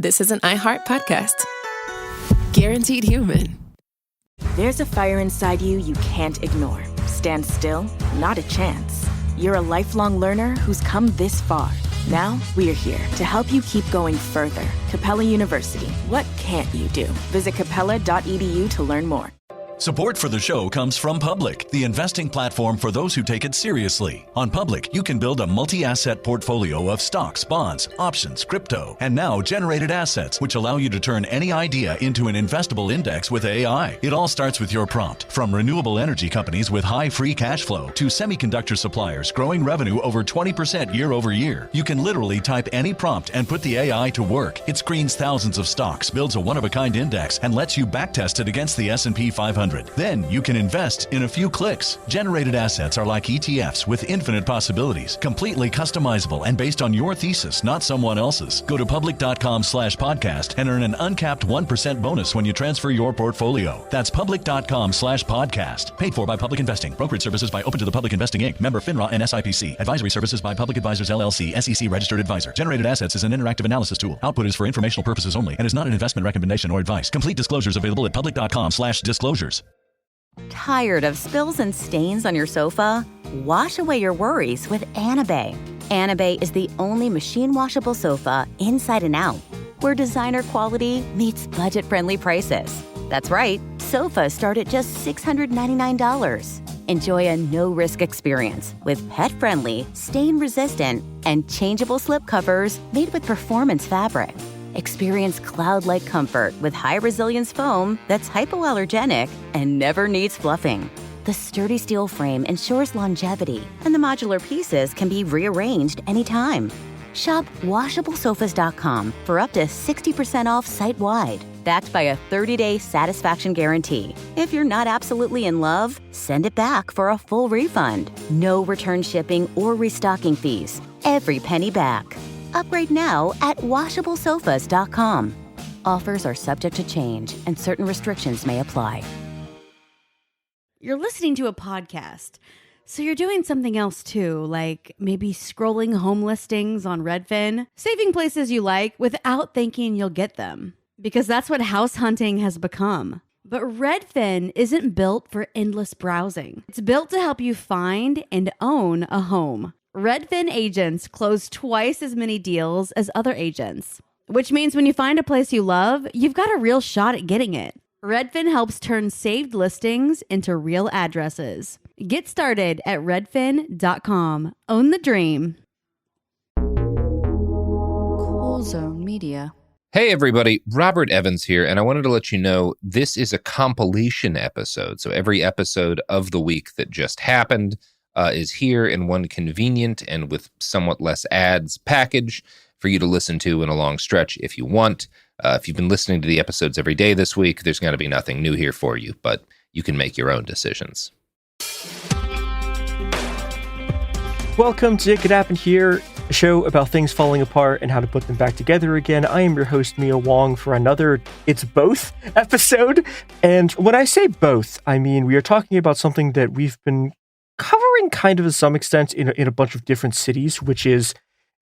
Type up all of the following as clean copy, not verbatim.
this is an iHeart podcast. Guaranteed human. There's a fire inside you can't ignore. Stand still? Not a chance. You're a lifelong learner who's come this far. Now, we're here to help you keep going further. Capella University. What can't you do? Visit capella.edu to learn more. Support for the show comes from Public, the investing platform for those who take it seriously. On Public, you can build a multi-asset portfolio of stocks, bonds, options, crypto, and now generated assets, which allow you to turn any idea into an investable index with AI. It all starts with your prompt. From renewable energy companies with high free cash flow to semiconductor suppliers growing revenue over 20% year over year, you can literally type any prompt and put the AI to work. It screens thousands of stocks, builds a one-of-a-kind index, and lets you backtest it against the S&P 500. Then you can invest in a few clicks. Generated assets are like ETFs with infinite possibilities, completely customizable and based on your thesis, not someone else's. Go to public.com/podcast and earn an uncapped 1% bonus when you transfer your portfolio. That's public.com/podcast. Paid for by Public Investing. Brokerage services by Open to the Public Investing Inc. Member FINRA and SIPC. Advisory services by Public Advisors LLC, SEC registered advisor. Generated assets is an interactive analysis tool. Output is for informational purposes only and is not an investment recommendation or advice. Complete disclosures available at public.com/disclosures. Tired of spills and stains on your sofa? Wash away your worries with Anabay. Anabay is the only machine washable sofa inside and out, where designer quality meets budget-friendly prices. That's right, sofas start at just $699. Enjoy a no-risk experience with pet-friendly, stain-resistant, and changeable slip covers made with performance fabric. Experience cloud-like comfort with high-resilience foam that's hypoallergenic and never needs fluffing. The sturdy steel frame ensures longevity, and the modular pieces can be rearranged anytime. Shop WashableSofas.com for up to 60% off site-wide, backed by a 30-day satisfaction guarantee. If you're not absolutely in love, send it back for a full refund. No return shipping or restocking fees. Every penny back. Upgrade now at WashableSofas.com. Offers are subject to change, and certain restrictions may apply. You're listening to a podcast, so you're doing something else too, like maybe scrolling home listings on Redfin, saving places you like without thinking you'll get them, because that's what house hunting has become. But Redfin isn't built for endless browsing. It's built to help you find and own a home. Redfin agents close twice as many deals as other agents, which means when you find a place you love, you've got a real shot at getting it. Redfin helps turn saved listings into real addresses. Get started at redfin.com. Own the dream. Cool Zone Media. Hey everybody, Robert Evans here, and I wanted to let you know this is a compilation episode. So every episode of the week that just happened is here in one convenient and with somewhat less ads package for you to listen to in a long stretch if you want. If you've been listening to the episodes every day this week, there's going to be nothing new here for you, but you can make your own decisions. Welcome to It Could Happen Here, a show about things falling apart and how to put them back together again. I am your host, Mia Wong, for another It's Both episode. And when I say both, I mean we are talking about something that we've been covering kind of to some extent in a bunch of different cities, which is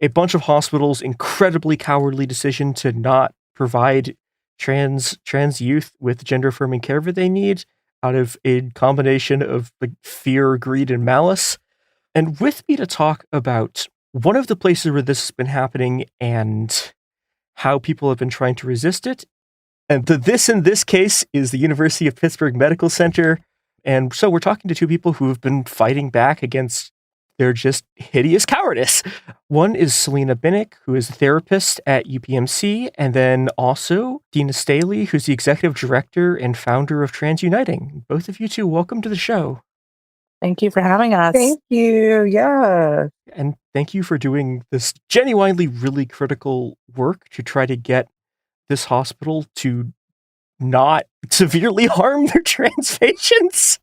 a bunch of hospitals' incredibly cowardly decision to not provide trans youth with gender-affirming care that they need out of a combination of like fear, greed, and malice. And with me to talk about one of the places where this has been happening and how people have been trying to resist it. And this in this case is the University of Pittsburgh Medical Center. And so we're talking to two people who have been fighting back against their just hideous cowardice. One is Selena Binnick, who is a therapist at UPMC, and then also Dina Staley, who's the executive director and founder of Trans Uniting. Both of you two, welcome to the show. Thank you for having us. Thank you. Yeah. And thank you for doing this genuinely really critical work to try to get this hospital to not severely harm their trans patients.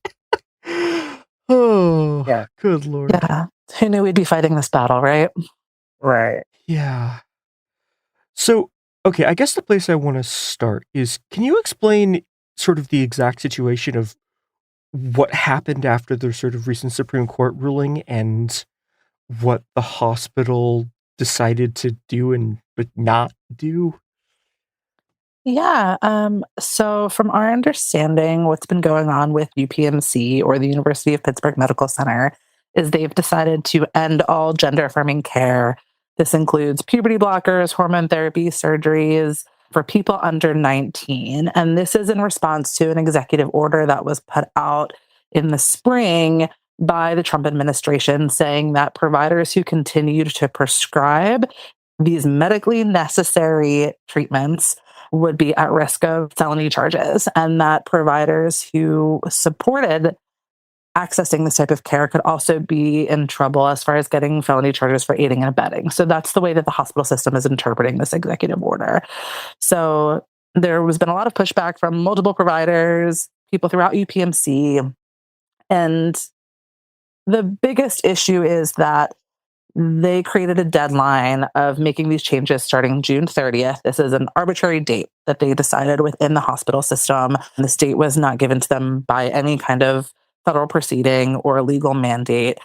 Oh, yeah. Good Lord. Yeah. Who knew we'd be fighting this battle, right? Right. Yeah. So, okay, I guess the place I want to start is, can you explain sort of the exact situation of what happened after the sort of recent Supreme Court ruling and what the hospital decided to do and but not do? Yeah. So, from our understanding, what's been going on with UPMC or the University of Pittsburgh Medical Center is they've decided to end all gender affirming care. This includes puberty blockers, hormone therapy, surgeries for people under 19. And this is in response to an executive order that was put out in the spring by the Trump administration saying that providers who continue to prescribe these medically necessary treatments would be at risk of felony charges, and that providers who supported accessing this type of care could also be in trouble as far as getting felony charges for aiding and abetting. So that's the way that the hospital system is interpreting this executive order. So there has been a lot of pushback from multiple providers, people throughout UPMC, and the biggest issue is that they created a deadline of making these changes starting June 30th. This is an arbitrary date that they decided within the hospital system. This date was not given to them by any kind of federal proceeding or legal mandate.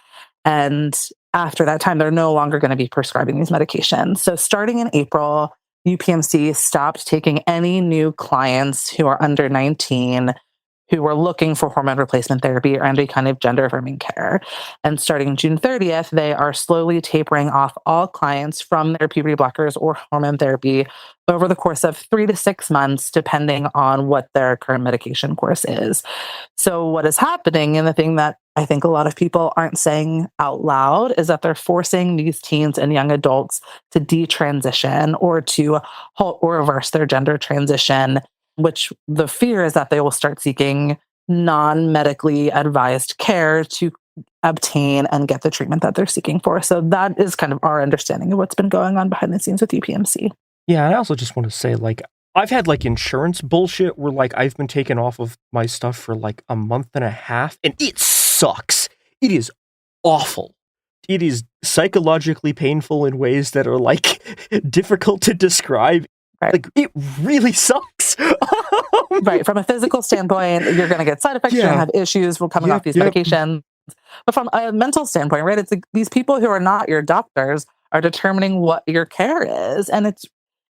And after that time, they're no longer going to be prescribing these medications. So starting in April, UPMC stopped taking any new clients who are under 19 who were looking for hormone replacement therapy or any kind of gender affirming care. And starting June 30th, they are slowly tapering off all clients from their puberty blockers or hormone therapy over the course of 3 to 6 months, depending on what their current medication course is. So what is happening, and the thing that I think a lot of people aren't saying out loud, is that they're forcing these teens and young adults to detransition or to halt or reverse their gender transition, which the fear is that they will start seeking non-medically advised care to obtain and get the treatment that they're seeking for. So that is kind of our understanding of what's been going on behind the scenes with UPMC. Yeah, I also just want to say, like, I've had like insurance bullshit where like I've been taken off of my stuff for like a month and a half, and it sucks. It is awful. It is psychologically painful in ways that are like difficult to describe. Right. Like, it really sucks. Right. From a physical standpoint, you're going to get side effects, you're going to have issues from coming off these medications. But from a mental standpoint, right, it's like these people who are not your doctors are determining what your care is. And it's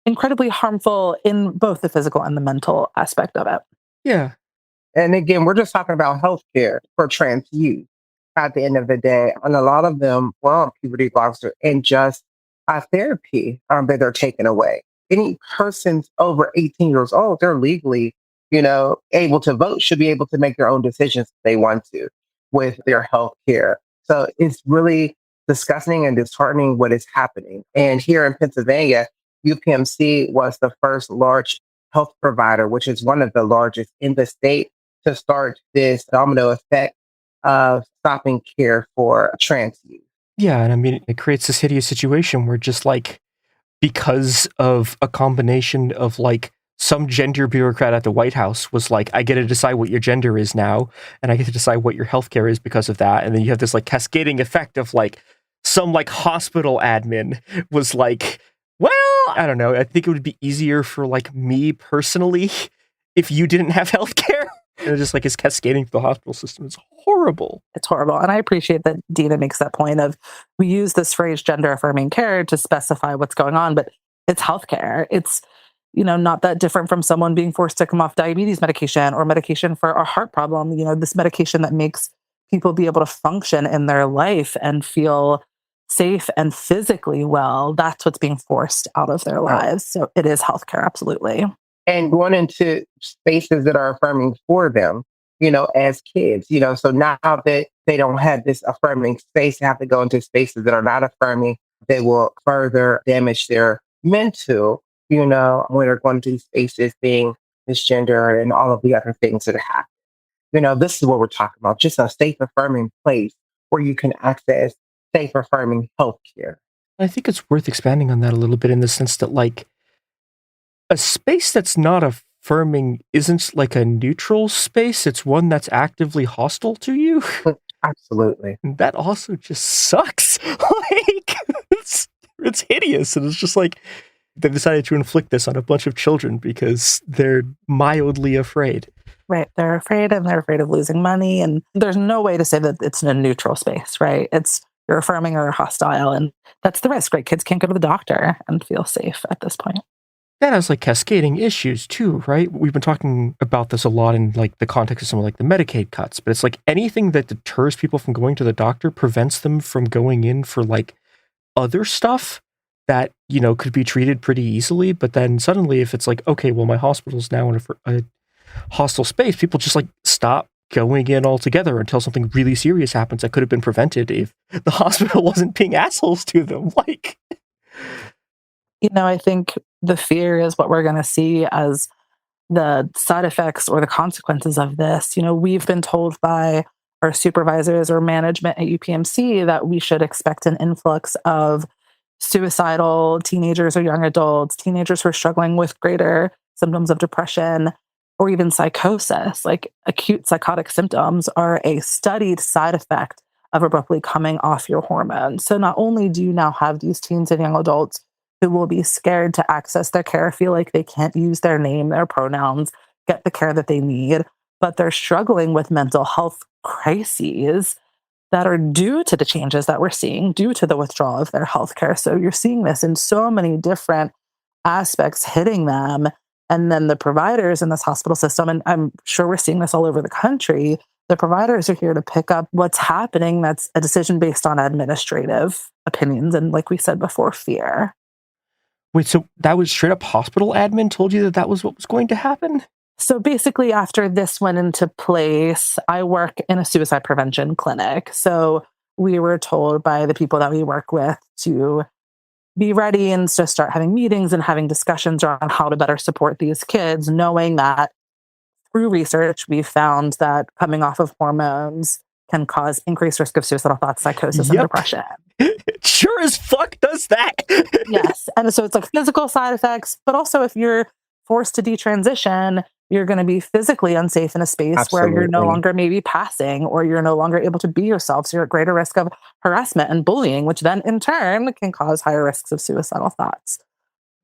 incredibly harmful in both the physical and the mental aspect of it. Yeah. And again, we're just talking about healthcare for trans youth at the end of the day. And a lot of them were on puberty blockers and just therapy that they're taking away. Any persons over 18 years old, they're legally, able to vote, should be able to make their own decisions if they want to with their health care. So it's really disgusting and disheartening what is happening. And here in Pennsylvania, UPMC was the first large health provider, which is one of the largest in the state, to start this domino effect of stopping care for trans youth. Yeah, and I mean, it creates this hideous situation where just like, because of a combination of like some gender bureaucrat at the White House was like, I get to decide what your gender is now, and I get to decide what your healthcare is because of that. And then you have this like cascading effect of like some like hospital admin was like, well, I don't know. I think it would be easier for like me personally if you didn't have healthcare. And it just like is cascading through the hospital system. It's horrible. It's horrible. And I appreciate that Dina makes that point of, we use this phrase gender affirming care to specify what's going on, but it's healthcare. It's, not that different from someone being forced to come off diabetes medication or medication for a heart problem. This medication that makes people be able to function in their life and feel safe and physically well. That's what's being forced out of their lives. So it is healthcare, absolutely. And going into spaces that are affirming for them, as kids, so now that they don't have this affirming space, they have to go into spaces that are not affirming. They will further damage their mental, when they're going to these spaces being misgendered and all of the other things that happen. This is what we're talking about, just a safe, affirming place where you can access safe, affirming healthcare. I think it's worth expanding on that a little bit in the sense that like, a space that's not affirming isn't like a neutral space. It's one that's actively hostile to you. Absolutely. And that also just sucks. Like, it's hideous. And it's just like, they decided to inflict this on a bunch of children because they're mildly afraid. Right. They're afraid, and they're afraid of losing money. And there's no way to say that it's in a neutral space, right? It's you're affirming or hostile. And that's the risk, right? Kids can't go to the doctor and feel safe at this point. that has like cascading issues too, right? We've been talking about this a lot in like the context of some of like the Medicaid cuts, but it's like anything that deters people from going to the doctor prevents them from going in for like other stuff that, you know, could be treated pretty easily. But then suddenly if it's like, okay, well, my hospital's now in a hostile space, people just like stop going in altogether until something really serious happens that could have been prevented if the hospital wasn't being assholes to them. Like, You know, I think the fear is what we're going to see as the side effects or the consequences of this. You know, we've been told by our supervisors or management at UPMC that we should expect an influx of suicidal teenagers or young adults, teenagers who are struggling with greater symptoms of depression or even psychosis. Like acute psychotic symptoms are a studied side effect of abruptly coming off your hormones. So not only do you now have these teens and young adults who will be scared to access their care, feel like they can't use their name, their pronouns, get the care that they need, but they're struggling with mental health crises that are due to the changes that we're seeing, due to the withdrawal of their healthcare. So you're seeing this in so many different aspects hitting them. And then the providers in this hospital system, and I'm sure we're seeing this all over the country, the providers are here to pick up what's happening. That's a decision based on administrative opinions. And like we said before, fear. wait, so that was straight up hospital admin told you that that was what was going to happen? So basically, after this went into place, I work in a suicide prevention clinic. So we were told by the people that we work with to be ready and to start having meetings and having discussions around how to better support these kids, knowing that through research, we found that coming off of hormones can cause increased risk of suicidal thoughts, psychosis, and depression. It sure as fuck does that. Yes. And so it's like physical side effects, but also if you're forced to detransition, you're going to be physically unsafe in a space where you're no longer maybe passing or you're no longer able to be yourself. So you're at greater risk of harassment and bullying, which then in turn can cause higher risks of suicidal thoughts.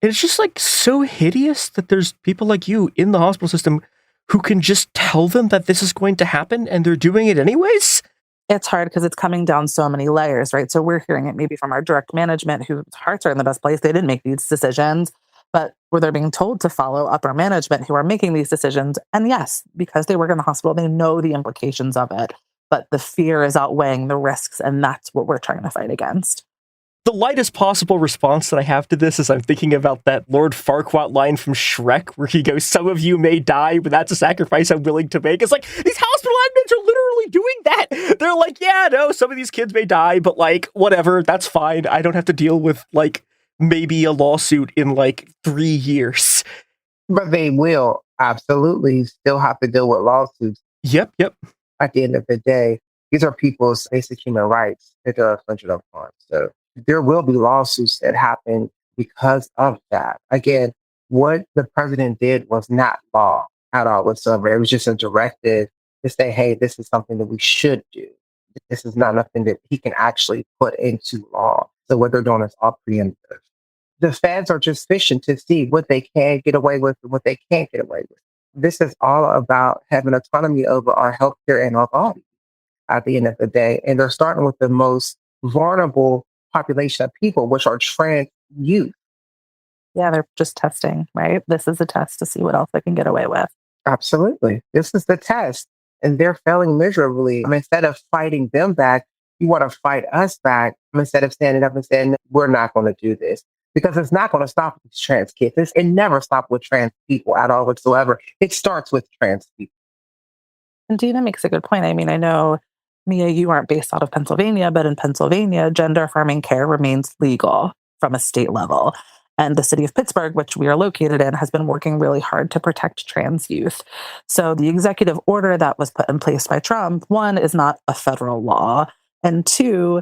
It's just like so hideous that there's people like you in the hospital system who can just tell them that this is going to happen and they're doing it anyways. It's hard because it's coming down so many layers, right? So we're hearing it maybe from our direct management whose hearts are in the best place. They didn't make these decisions, but where they're being told to follow upper management who are making these decisions. And yes, because they work in the hospital, they know the implications of it, but the fear is outweighing the risks. And that's what we're trying to fight against. The lightest possible response that I have to this is I'm thinking about that Lord Farquaad line from Shrek where he goes, "Some of you may die, but that's a sacrifice I'm willing to make." It's like, these hospital admins are literally doing that. They're like, yeah, no, some of these kids may die, but like, whatever, that's fine. I don't have to deal with like maybe a lawsuit in like 3 years. But they will absolutely still have to deal with lawsuits. Yep. At the end of the day, these are people's basic human rights that they're infringed upon. So there will be lawsuits that happen because of that. Again, what the president did was not law at all whatsoever. It was just a directive to say, hey, this is something that we should do. This is not nothing that he can actually put into law. So what they're doing is all preemptive. The feds are just fishing to see what they can get away with and what they can't get away with. This is all about having autonomy over our healthcare and our body at the end of the day. And they're starting with the most vulnerable population of people, which are trans youth. Yeah, they're just testing, right? This is a test to see what else they can get away with. Absolutely. This is the test. And they're failing miserably. Instead of fighting them back, you want to fight us back instead of standing up and saying, we're not going to do this. Because it's not going to stop with trans kids. It never stopped with trans people at all whatsoever. It starts with trans people. And Dina makes a good point. I mean, I know, Mia, you aren't based out of Pennsylvania, but in Pennsylvania, gender affirming care remains legal from a state level. And the city of Pittsburgh, which we are located in, has been working really hard to protect trans youth. So the executive order that was put in place by Trump, one, is not a federal law, and two,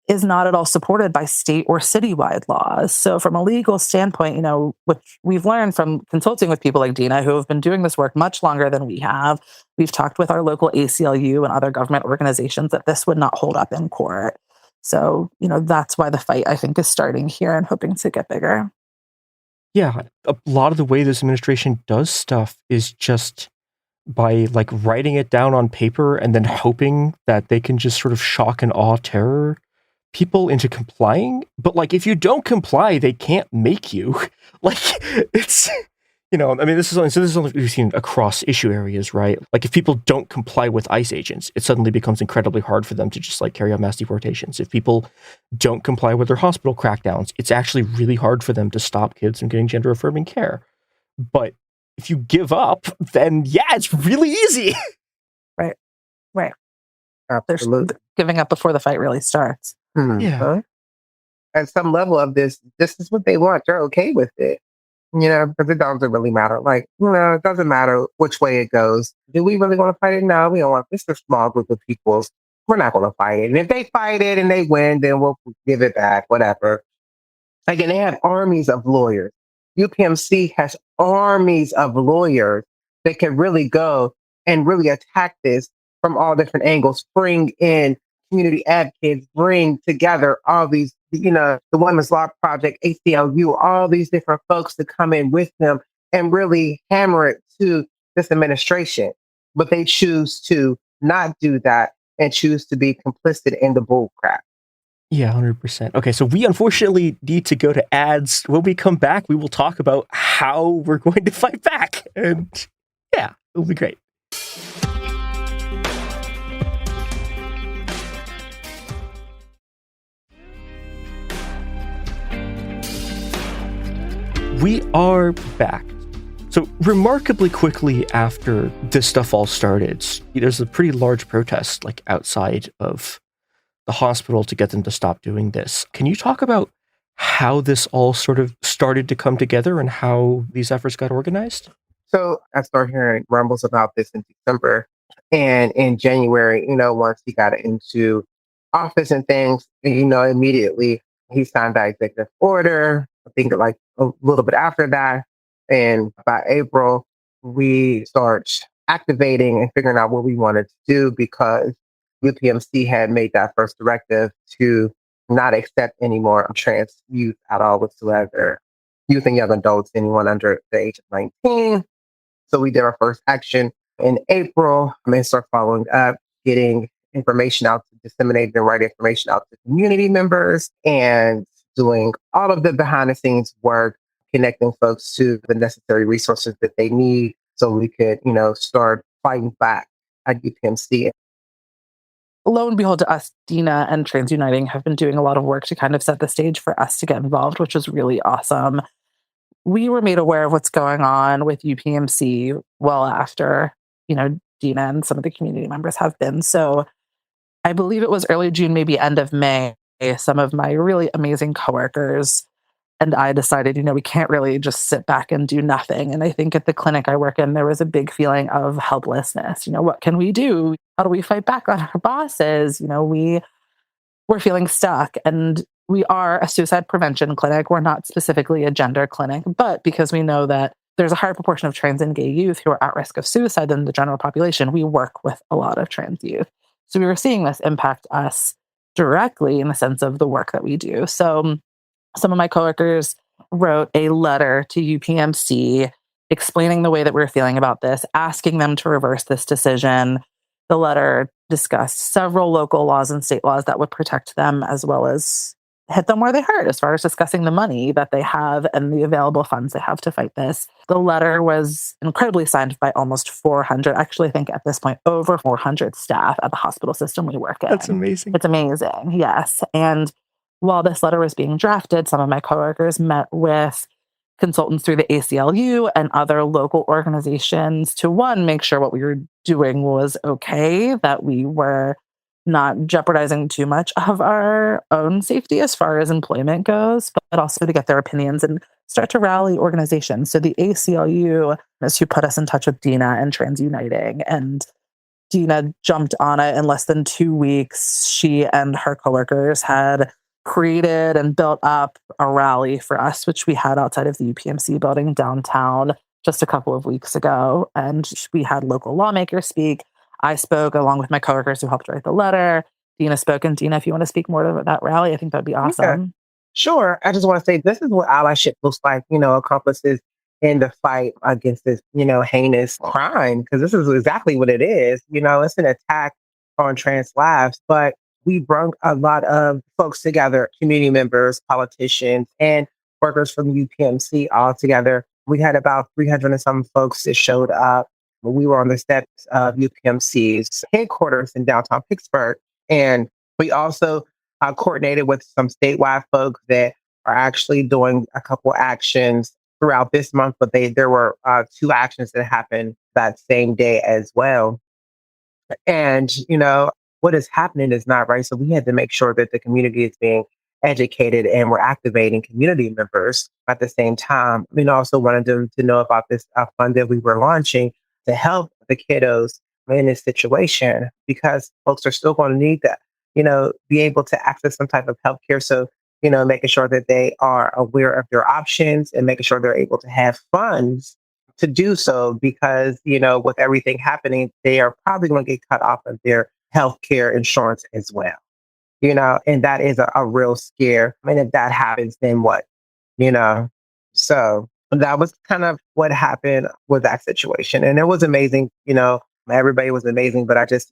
is not at all supported by state or citywide laws. So from a legal standpoint, you know, which we've learned from consulting with people like Dina, who have been doing this work much longer than we have, we've talked with our local ACLU and other government organizations that this would not hold up in court. So, you know, that's why the fight, I think, is starting here and hoping to get bigger. Yeah, a lot of the way this administration does stuff is just by like writing it down on paper and then hoping that they can just sort of shock and awe terror people into complying, but like if you don't comply, they can't make you. Like it's I mean, this is something we've seen across issue areas, right? Like if people don't comply with ICE agents, it suddenly becomes incredibly hard for them to just like carry out mass deportations. If people don't comply with their hospital crackdowns, it's actually really hard for them to stop kids from getting gender affirming care. But if you give up, then yeah, it's really easy. Right. Absolutely. There's giving up before the fight really starts. Yeah. At some level of this is what they want. They're okay with it. Because it doesn't really matter. Like, it doesn't matter which way it goes. Do we really want to fight it? No, we don't want. It's a small group of people. We're not going to fight it. And if they fight it and they win, then we'll give it back, whatever. Again, they have armies of lawyers. UPMC has armies of lawyers that can really go and really attack this from all different angles, bring in community advocates, bring together all these, the Women's Law Project, ACLU, all these different folks to come in with them and really hammer it to this administration. But they choose to not do that and choose to be complicit in the bull crap. Yeah, 100%. Okay, so we unfortunately need to go to ads. When we come back, we will talk about how we're going to fight back. And yeah, it'll be great. We are back. So remarkably quickly after this stuff all started, there's a pretty large protest like outside of the hospital to get them to stop doing this. Can you talk about how this all sort of started to come together and how these efforts got organized? So I started hearing rumbles about this in December. And in January, once he got into office and things, immediately he signed that executive order. I think like a little bit after that. And by April, we start activating and figuring out what we wanted to do because UPMC had made that first directive to not accept any more trans youth at all whatsoever. Youth and young adults, anyone under the age of 19. So we did our first action in April and start following up, getting information out, disseminating the right information out to community members and doing all of the behind the scenes work, connecting folks to the necessary resources that they need so we could, start fighting back at UPMC. Lo and behold, to us, Dina and Trans Uniting have been doing a lot of work to kind of set the stage for us to get involved, which was really awesome. We were made aware of what's going on with UPMC well after, Dina and some of the community members have been. So I believe it was early June, maybe end of May, some of my really amazing coworkers and I decided, we can't really just sit back and do nothing. And I think at the clinic I work in, there was a big feeling of helplessness. What can we do? How do we fight back on our bosses? We're feeling stuck. And we are a suicide prevention clinic. We're not specifically a gender clinic, but because we know that there's a higher proportion of trans and gay youth who are at risk of suicide than the general population, we work with a lot of trans youth. So we were seeing this impact us directly in the sense of the work that we do. So some of my coworkers wrote a letter to UPMC explaining the way that we're feeling about this, asking them to reverse this decision. The letter discussed several local laws and state laws that would protect them as well as hit them where they hurt as far as discussing the money that they have and the available funds they have to fight this. The letter was incredibly signed by almost 400, actually I think at this point over 400 staff at the hospital system we work in. That's amazing. It's amazing, yes. And while this letter was being drafted, some of my coworkers met with consultants through the ACLU and other local organizations to, one, make sure what we were doing was okay, that we were not jeopardizing too much of our own safety as far as employment goes, but also to get their opinions and start to rally organizations. So the ACLU is who put us in touch with Dina and Trans Uniting, and Dina jumped on it in less than 2 weeks. She and her coworkers had created and built up a rally for us, which we had outside of the UPMC building downtown just a couple of weeks ago. And we had local lawmakers speak. I spoke along with my coworkers who helped write the letter. Dina spoke. And Dina, if you want to speak more to that rally, I think that'd be awesome. Okay. Sure. I just want to say this is what allyship looks like, accomplices in the fight against this, heinous crime, because this is exactly what it is. It's an attack on trans lives, but we brought a lot of folks together, community members, politicians, and workers from UPMC all together. We had about 300 and some folks that showed up. We were on the steps of UPMC's headquarters in downtown Pittsburgh. And we also coordinated with some statewide folks that are actually doing a couple actions throughout this month, but there were two actions that happened that same day as well. And, what is happening is not right. So we had to make sure that the community is being educated and we're activating community members at the same time. We also wanted them to know about this fund that we were launching to help the kiddos in this situation because folks are still going to need that, be able to access some type of healthcare. So, making sure that they are aware of their options and making sure they're able to have funds to do so because, with everything happening, they are probably going to get cut off of their healthcare insurance as well, and that is a real scare. I mean, if that happens, then what, So that was kind of what happened with that situation. And it was amazing, everybody was amazing, but I just,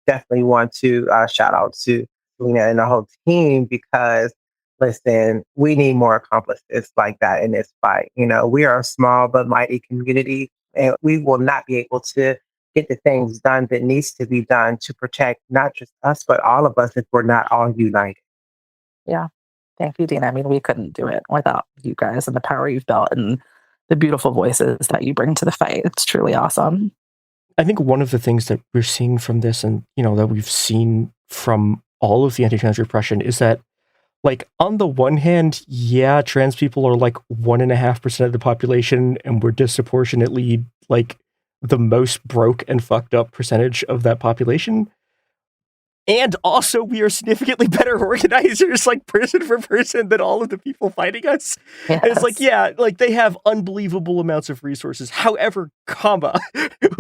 definitely want to shout out to Lena and the whole team because listen, we need more accomplices like that in this fight. We are a small but mighty community, and we will not be able to get the things done that needs to be done to protect not just us, but all of us if we're not all united. Yeah. Thank you, Dina. I mean, we couldn't do it without you guys and the power you've built and the beautiful voices that you bring to the fight. It's truly awesome. I think one of the things that we're seeing from this and, that we've seen from all of the anti-trans repression is that, like, on the one hand, yeah, trans people are like 1.5% of the population and we're disproportionately like the most broke and fucked up percentage of that population. And also we are significantly better organizers, like person for person, than all of the people fighting us. Yes. And it's like, yeah, like they have unbelievable amounts of resources. However,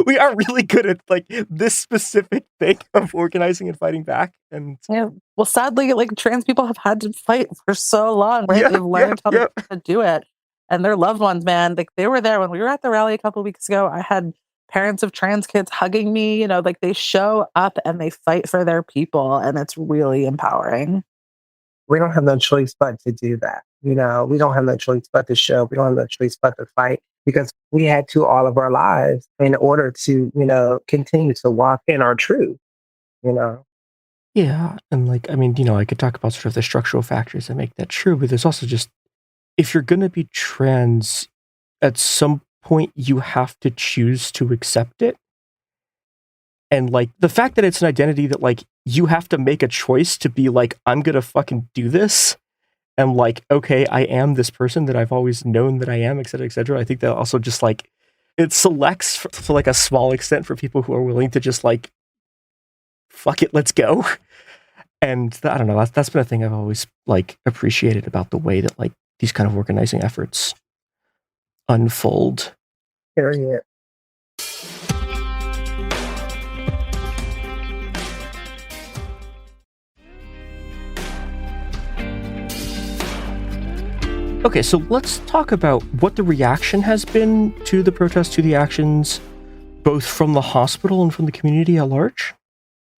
we are really good at like this specific thing of organizing and fighting back. And yeah, well, sadly, like trans people have had to fight for so long, right? They've learned how to do it. And their loved ones, man, like they were there when we were at the rally a couple of weeks ago. I had parents of trans kids hugging me, like they show up and they fight for their people, and it's really empowering. We don't have no choice but to do that. We don't have no choice but to show. We don't have no choice but to fight because we had to all of our lives in order to, continue to walk in our truth, Yeah. And like, I mean, I could talk about sort of the structural factors that make that true, but there's also just, if you're going to be trans, at some point you have to choose to accept it. And like the fact that it's an identity that like you have to make a choice to be like, I'm gonna fucking do this, and like, okay, I am this person that I've always known that I am, et cetera, et cetera. I think that also just like it selects for like a small extent for people who are willing to just like, fuck it, let's go. And I don't know, that's been a thing I've always like appreciated about the way that like these kind of organizing efforts unfold. Period. Okay, so let's talk about what the reaction has been to the protests, to the actions, both from the hospital and from the community at large.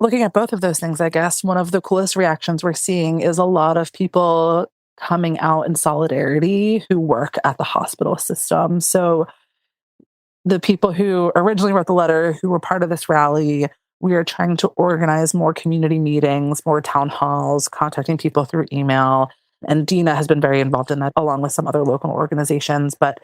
Looking at both of those things, I guess one of the coolest reactions we're seeing is a lot of people coming out in solidarity who work at the hospital system. So the people who originally wrote the letter, who were part of this rally, we are trying to organize more community meetings, more town halls, contacting people through email. And Dina has been very involved in that, along with some other local organizations. But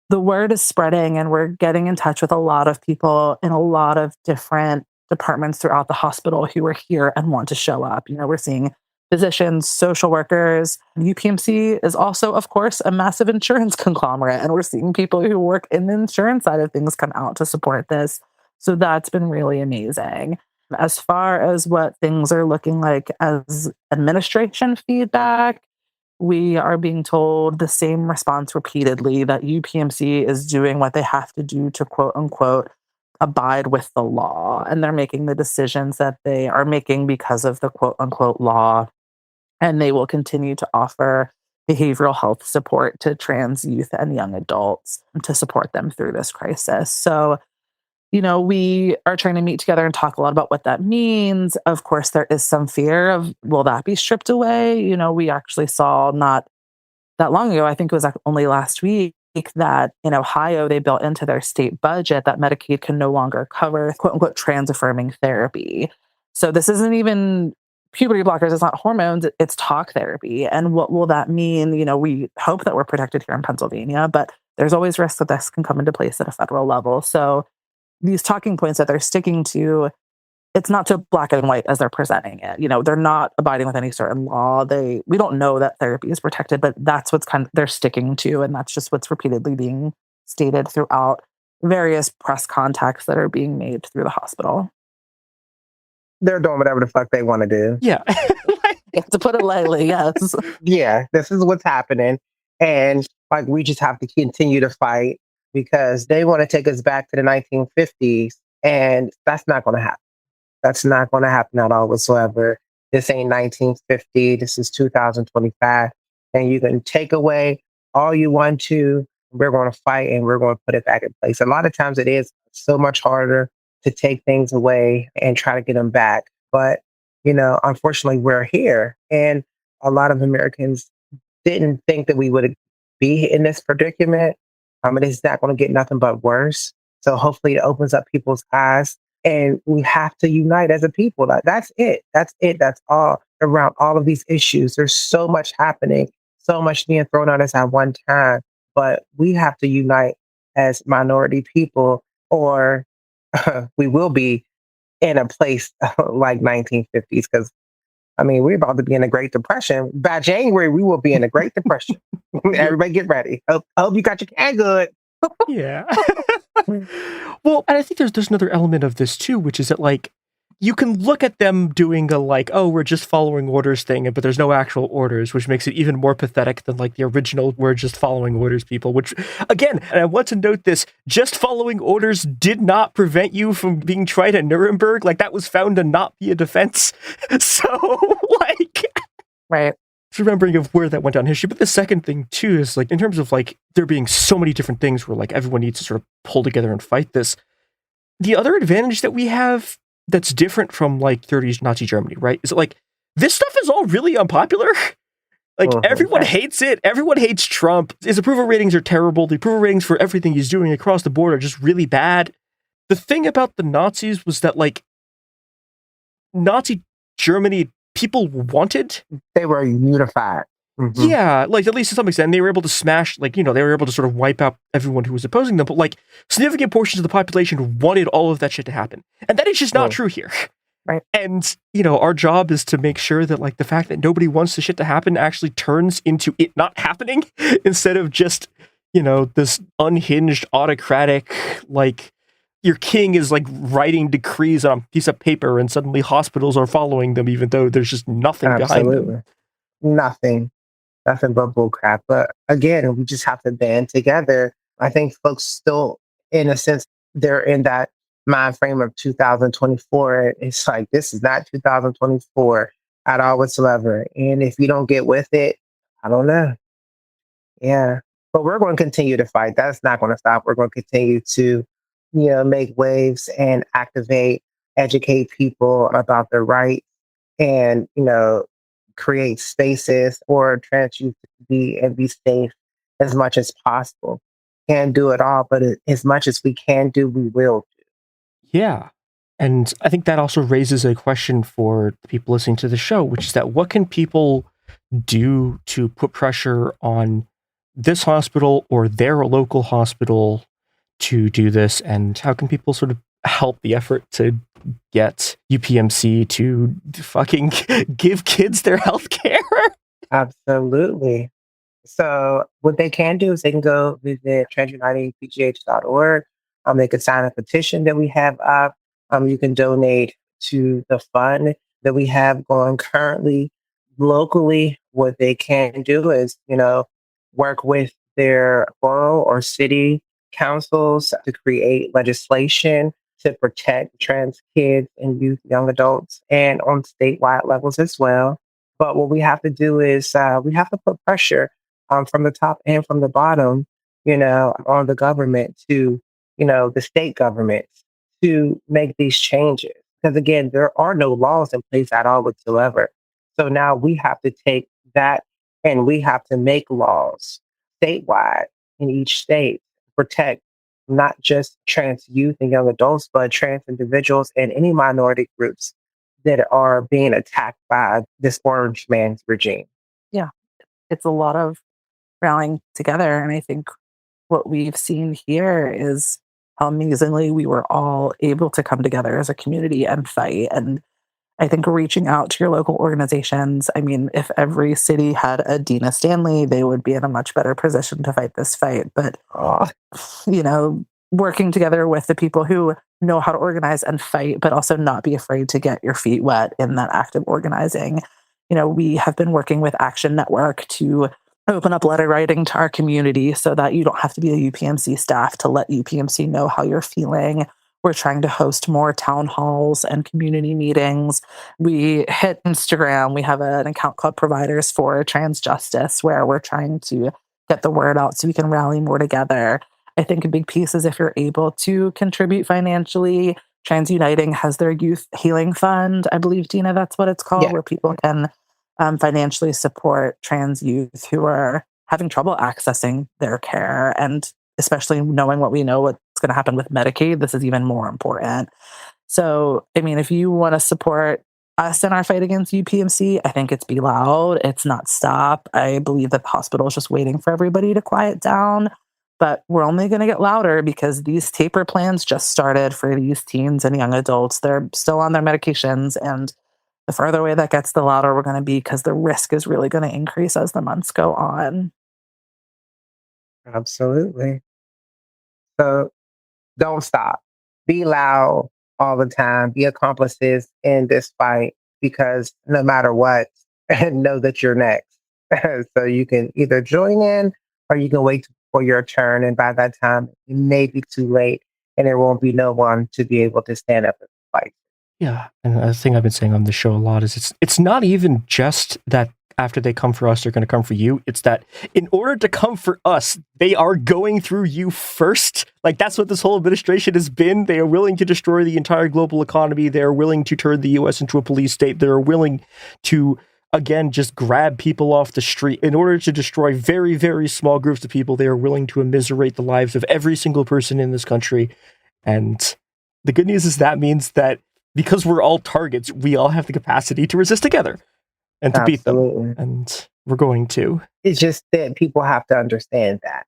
the word is spreading, and we're getting in touch with a lot of people in a lot of different departments throughout the hospital who are here and want to show up. We're seeing physicians, social workers. UPMC is also, of course, a massive insurance conglomerate, and we're seeing people who work in the insurance side of things come out to support this. So that's been really amazing. As far as what things are looking like as administration feedback, we are being told the same response repeatedly, that UPMC is doing what they have to do to quote unquote abide with the law. And they're making the decisions that they are making because of the quote unquote law. And they will continue to offer behavioral health support to trans youth and young adults to support them through this crisis. So We are trying to meet together and talk a lot about what that means. Of course, there is some fear of, will that be stripped away? We actually saw not that long ago, I think it was only last week, that in Ohio, they built into their state budget that Medicaid can no longer cover quote unquote trans affirming therapy. So this isn't even puberty blockers, it's not hormones, it's talk therapy. And what will that mean? We hope that we're protected here in Pennsylvania, but there's always risk that this can come into place at a federal level. So these talking points that they're sticking to, it's not so black and white as they're presenting it. They're not abiding with any certain law. We don't know that therapy is protected, but that's what's they're sticking to. And that's just what's repeatedly being stated throughout various press contacts that are being made through the hospital. They're doing whatever the fuck they want to do. Yeah. To put it lightly, yes. Yeah, this is what's happening. And we just have to continue to fight because they want to take us back to the 1950s. And that's not going to happen. That's not going to happen at all whatsoever. This ain't 1950. This is 2025. And you can take away all you want to. We're going to fight and we're going to put it back in place. A lot of times it is so much harder to take things away and try to get them back. But, unfortunately, we're here. And a lot of Americans didn't think that we would be in this predicament. It's not going to get nothing but worse. So hopefully it opens up people's eyes. And we have to unite as a people. That's it. That's it. That's all around all of these issues. There's so much happening, so much being thrown at us at one time. But we have to unite as minority people, or we will be in a place like 1950s. Because, we're about to be in a Great Depression. By January, we will be in a Great Depression. Everybody get ready. Hope you got your canned good. Yeah. Well, and I think there's another element of this too, which is that you can look at them doing a we're just following orders thing, but there's no actual orders, which makes it even more pathetic than the original we're just following orders people, which again, and I want to note this, just following orders did not prevent you from being tried at Nuremberg. That was found to not be a defense. So right. Remembering of where that went down in history. But the second thing too is in terms of there being so many different things where everyone needs to sort of pull together and fight this. The other advantage that we have that's different from 30s Nazi Germany, right? Is this stuff is all really unpopular. Everyone hates it. Everyone hates Trump. His approval ratings are terrible. The approval ratings for everything he's doing across the board are just really bad. The thing about the Nazis was that Nazi Germany people wanted. They were unified. Mm-hmm. Yeah, at least to some extent, they were able to smash, they were able to sort of wipe out everyone who was opposing them. But significant portions of the population wanted all of that shit to happen, and that is just not true here. Right. And our job is to make sure that the fact that nobody wants the shit to happen actually turns into it not happening, instead of just this unhinged autocratic your king is writing decrees on a piece of paper and suddenly hospitals are following them, even though there's just nothing behind them. Nothing but bullcrap. But again, we just have to band together. I think folks still, in a sense, they're in that mind frame of 2024. It's this is not 2024 at all whatsoever. And if you don't get with it, I don't know. Yeah. But we're going to continue to fight. That's not going to stop. We're going to continue to make waves and activate, educate people about their rights, and, create spaces for trans youth to be safe as much as possible. Can't do it all, but as much as we can do, we will do. Yeah. And I think that also raises a question for the people listening to the show, which is that what can people do to put pressure on this hospital or their local hospital to do this, and how can people sort of help the effort to get UPMC to fucking give kids their health care? Absolutely. So what they can do is they can go visit transunitingpgh.org. They can sign a petition that we have up. You can donate to the fund that we have going currently. Locally, what they can do is, work with their borough or city councils to create legislation to protect trans kids and youth, young adults, and on statewide levels as well. But what we have to do is we have to put pressure from the top and from the bottom, on the government to, the state government to make these changes. Because again, there are no laws in place at all whatsoever. So now we have to take that and we have to make laws statewide in each state to protect not just trans youth and young adults, but trans individuals and any minority groups that are being attacked by this orange man's regime. Yeah, it's a lot of rallying together. And I think what we've seen here is how amazingly we were all able to come together as a community and fight. And I think reaching out to your local organizations, I mean, if every city had a Dina Stanley, they would be in a much better position to fight this fight. But, you know, working together with the people who know how to organize and fight, but also not be afraid to get your feet wet in that active organizing. You know, we have been working with Action Network to open up letter writing to our community so that you don't have to be a UPMC staff to let UPMC know how you're feeling. We're trying to host more town halls and community meetings. We hit Instagram. We have an account called Providers for Trans Justice, where we're trying to get the word out so we can rally more together. I think a big piece is if you're able to contribute financially. Trans Uniting has their Youth Healing Fund, I believe, Dina, that's what it's called, where people can financially support trans youth who are having trouble accessing their care. And especially knowing what we know, what's going to happen with Medicaid, this is even more important. So, I mean, if you want to support us in our fight against UPMC, I think it's be loud. It's not stop. I believe that the hospital is just waiting for everybody to quiet down. But we're only going to get louder because these taper plans just started for these teens and young adults. They're still on their medications. And the further away that gets, the louder we're going to be because the risk is really going to increase as the months go on. Absolutely. So don't stop. Be loud all the time. Be accomplices in this fight because no matter what, know that you're next. So you can either join in or you can wait for your turn. And by that time, it may be too late and there won't be no one to be able to stand up and fight. Yeah, and the thing I've been saying on the show a lot is it's not even just that after they come for us, they're going to come for you. It's that in order to come for us, they are going through you first. Like, that's what this whole administration has been. They are willing to destroy the entire global economy. They are willing to turn the U.S. into a police state. They are willing to, again, just grab people off the street. In order to destroy very, very small groups of people, they are willing to immiserate the lives of every single person in this country. And the good news is that means that because we're all targets, we all have the capacity to resist together and to beat them. And we're going to. It's just that people have to understand that,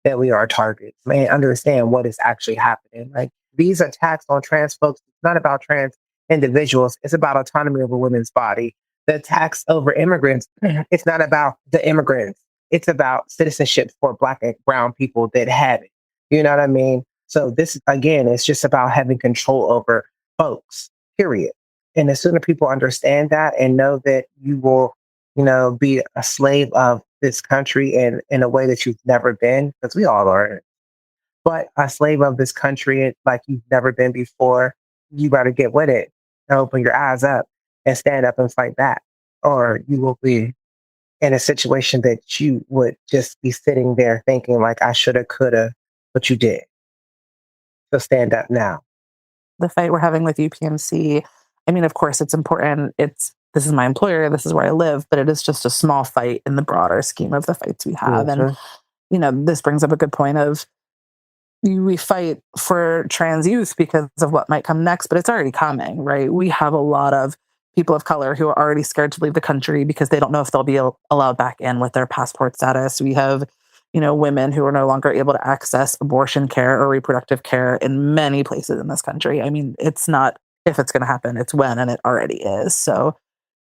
that we are targets and understand what is actually happening. Like, these attacks on trans folks, it's not about trans individuals. It's about autonomy of a woman's body. The attacks over immigrants, it's not about the immigrants. It's about citizenship for Black and brown people that have it. You know what I mean? So this, again, it's just about having control over folks, period. And the sooner people understand that and know that you will, be a slave of this country in a way that you've never been, because we all are, but a slave of this country like you've never been before, you got to get with it and open your eyes up and stand up and fight back, or you will be in a situation that you would just be sitting there thinking like, I shoulda, coulda, but you did. So stand up now. The fight we're having with UPMC, I mean, of course, it's important. This is my employer, this is where I live, but it is just a small fight in the broader scheme of the fights we have. Mm-hmm. And, this brings up a good point of we fight for trans youth because of what might come next, but it's already coming, right? We have a lot of people of color who are already scared to leave the country because they don't know if they'll be allowed back in with their passport status. We have women who are no longer able to access abortion care or reproductive care in many places in this country. I mean, it's not if it's going to happen, it's when, and it already is. So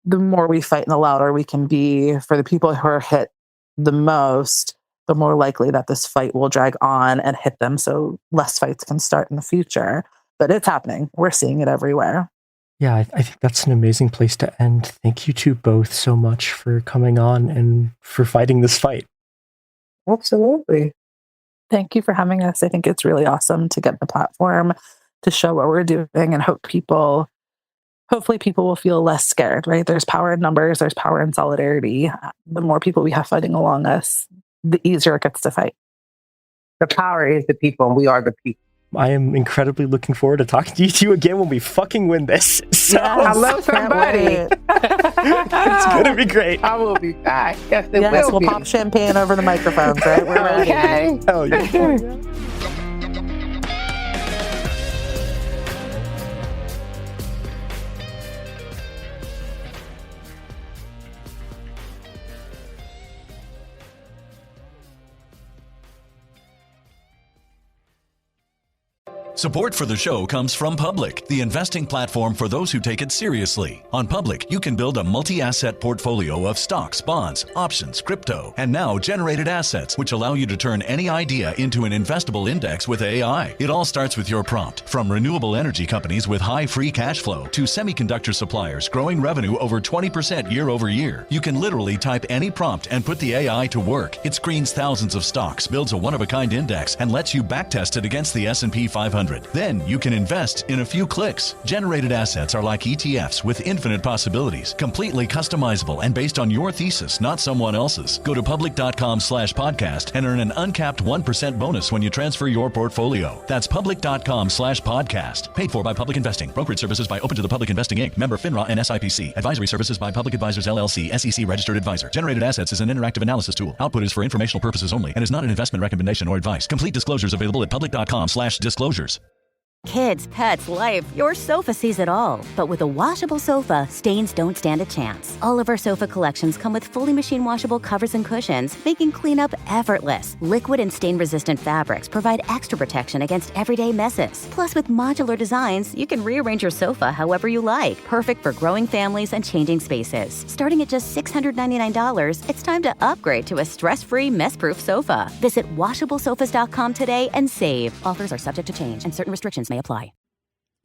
the more we fight and the louder we can be for the people who are hit the most, the more likely that this fight will drag on and hit them so less fights can start in the future. But it's happening. We're seeing it everywhere. Yeah, I think that's an amazing place to end. Thank you two both so much for coming on and for fighting this fight. Absolutely. Thank you for having us. I think it's really awesome to get the platform to show what we're doing and hopefully people will feel less scared, right? There's power in numbers, there's power in solidarity. The more people we have fighting along us, the easier it gets to fight. The power is the people and we are the people. I am incredibly looking forward to talking to you again when we fucking win this. So, Hello, somebody. It's going to be great. I will be back. Yes, We'll pop champagne over the microphones, right? We're ready. Okay. Hell yeah. Support for the show comes from Public, the investing platform for those who take it seriously. On Public, you can build a multi-asset portfolio of stocks, bonds, options, crypto, and now generated assets, which allow you to turn any idea into an investable index with AI. It all starts with your prompt. From renewable energy companies with high free cash flow to semiconductor suppliers growing revenue over 20% year over year, you can literally type any prompt and put the AI to work. It screens thousands of stocks, builds a one-of-a-kind index, and lets you backtest it against the S&P 500. Then you can invest in a few clicks. Generated assets are like ETFs with infinite possibilities, completely customizable and based on your thesis, not someone else's. Go to public.com/podcast and earn an uncapped 1% bonus when you transfer your portfolio. That's public.com/podcast. Paid for by Public Investing. Brokerage services by Open to the Public Investing Inc. Member FINRA and SIPC. Advisory services by Public Advisors LLC, SEC registered advisor. Generated assets is an interactive analysis tool. Output is for informational purposes only and is not an investment recommendation or advice. Complete disclosures available at public.com/disclosures. Kids, pets, life, your sofa sees it all. But with a washable sofa, stains don't stand a chance. All of our sofa collections come with fully machine washable covers and cushions, making cleanup effortless. Liquid and stain-resistant fabrics provide extra protection against everyday messes. Plus, with modular designs, you can rearrange your sofa however you like. Perfect for growing families and changing spaces. Starting at just $699, it's time to upgrade to a stress-free, mess-proof sofa. Visit washablesofas.com today and save. Offers are subject to change and certain restrictions may apply.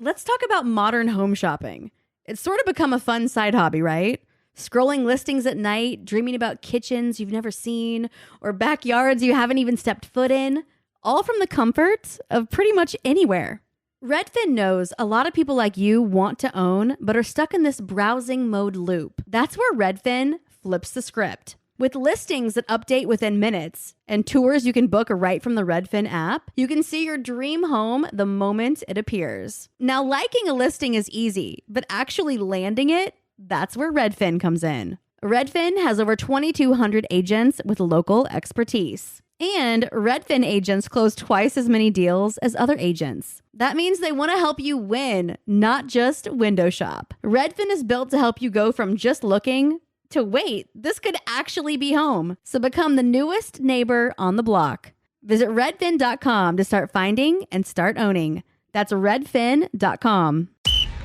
Let's talk about modern home shopping. It's sort of become a fun side hobby, right? Scrolling listings at night, dreaming about kitchens you've never seen, or backyards you haven't even stepped foot in, all from the comfort of pretty much anywhere. Redfin knows a lot of people like you want to own, but are stuck in this browsing mode loop. That's where Redfin flips the script. With listings that update within minutes and tours you can book right from the Redfin app, you can see your dream home the moment it appears. Now, liking a listing is easy, but actually landing it, that's where Redfin comes in. Redfin has over 2,200 agents with local expertise. And Redfin agents close twice as many deals as other agents. That means they want to help you win, not just window shop. Redfin is built to help you go from just looking to wait, this could actually be home. So become the newest neighbor on the block. Visit redfin.com to start finding and start owning. That's redfin.com.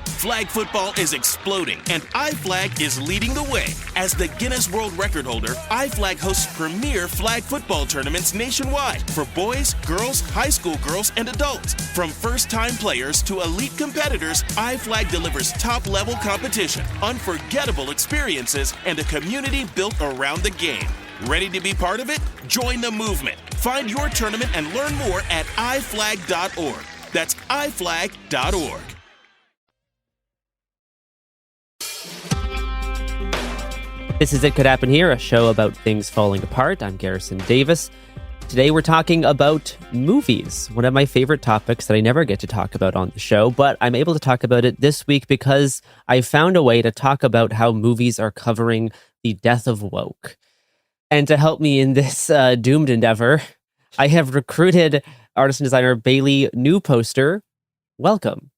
Flag football is exploding, and iFlag is leading the way. As the Guinness World Record holder, iFlag hosts premier flag football tournaments nationwide for boys, girls, high school girls, and adults. From first-time players to elite competitors, iFlag delivers top-level competition, unforgettable experiences, and a community built around the game. Ready to be part of it? Join the movement. Find your tournament and learn more at iflag.org. That's iflag.org. This is It Could Happen Here, a show about things falling apart. I'm Garrison Davis. Today we're talking about movies, one of my favorite topics that I never get to talk about on the show, but I'm able to talk about it this week because I found a way to talk about how movies are covering the death of woke. And to help me in this doomed endeavor, I have recruited artist and designer Bailey Newposter. Welcome.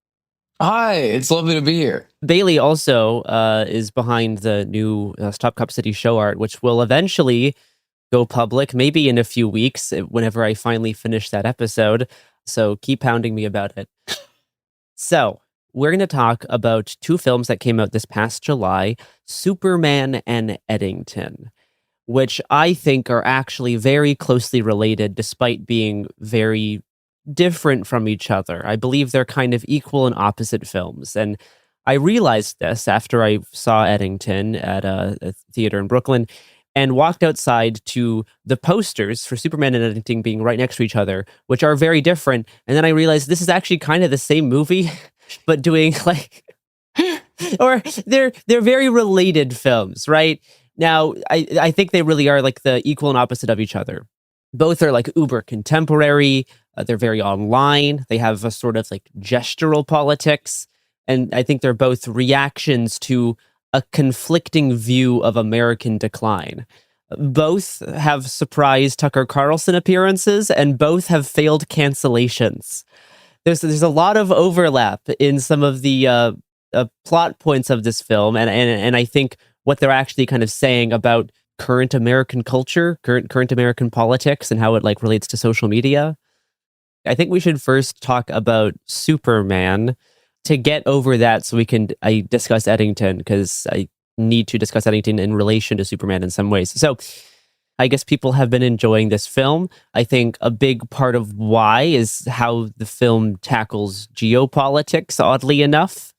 Hi, it's lovely to be here. Bailey also is behind the new Stop Cop City show art, which will eventually go public, maybe in a few weeks, whenever I finally finish that episode. So keep pounding me about it. So we're going to talk about two films that came out this past July, Superman and Eddington, which I think are actually very closely related, despite being very different from each other. I believe they're kind of equal and opposite films. And I realized this after I saw Eddington at a theater in Brooklyn and walked outside to the posters for Superman and Eddington being right next to each other, which are very different. And then I realized this is actually kind of the same movie, but doing like, or they're very related films, right? Now, I think they really are like the equal and opposite of each other. Both are like uber contemporary. They're very online. They have a sort of like gestural politics. And I think they're both reactions to a conflicting view of American decline. Both have surprise Tucker Carlson appearances, and both have failed cancellations. There's a lot of overlap in some of the plot points of this film, and I think what they're actually kind of saying about current American culture, current American politics, and how it like relates to social media. I think we should first talk about Superman to get over that, so we can discuss Eddington, because I need to discuss Eddington in relation to Superman in some ways. So I guess people have been enjoying this film. I think a big part of why is how the film tackles geopolitics, oddly enough.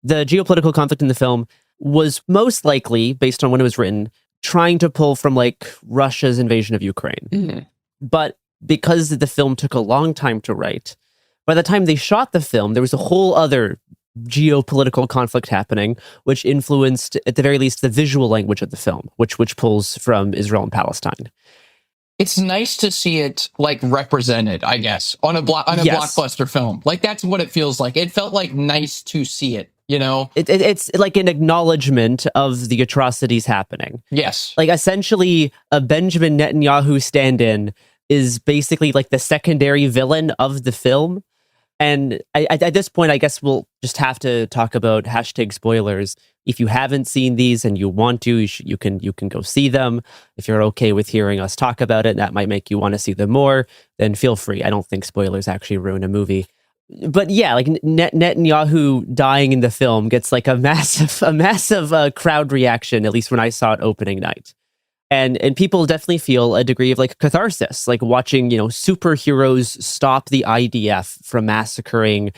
The geopolitical conflict in the film was most likely, based on when it was written, trying to pull from like Russia's invasion of Ukraine. Mm-hmm. But because the film took a long time to write, by the time they shot the film, there was a whole other geopolitical conflict happening, which influenced, at the very least, the visual language of the film, which pulls from Israel and Palestine. It's nice to see it like represented, I guess, on a blockbuster film. Like that's what it feels like. It felt like nice to see it, you know? It's like an acknowledgement of the atrocities happening. Yes. Like essentially a Benjamin Netanyahu stand-in is basically like the secondary villain of the film. And at this point, I guess we'll just have to talk about #spoilers. If you haven't seen these and you want to, you can go see them. If you're okay with hearing us talk about it, that might make you want to see them more, then feel free. I don't think spoilers actually ruin a movie. But yeah, like Netanyahu dying in the film gets like a massive crowd reaction, at least when I saw it opening night. And people definitely feel a degree of like catharsis, like watching, superheroes stop the IDF from massacring,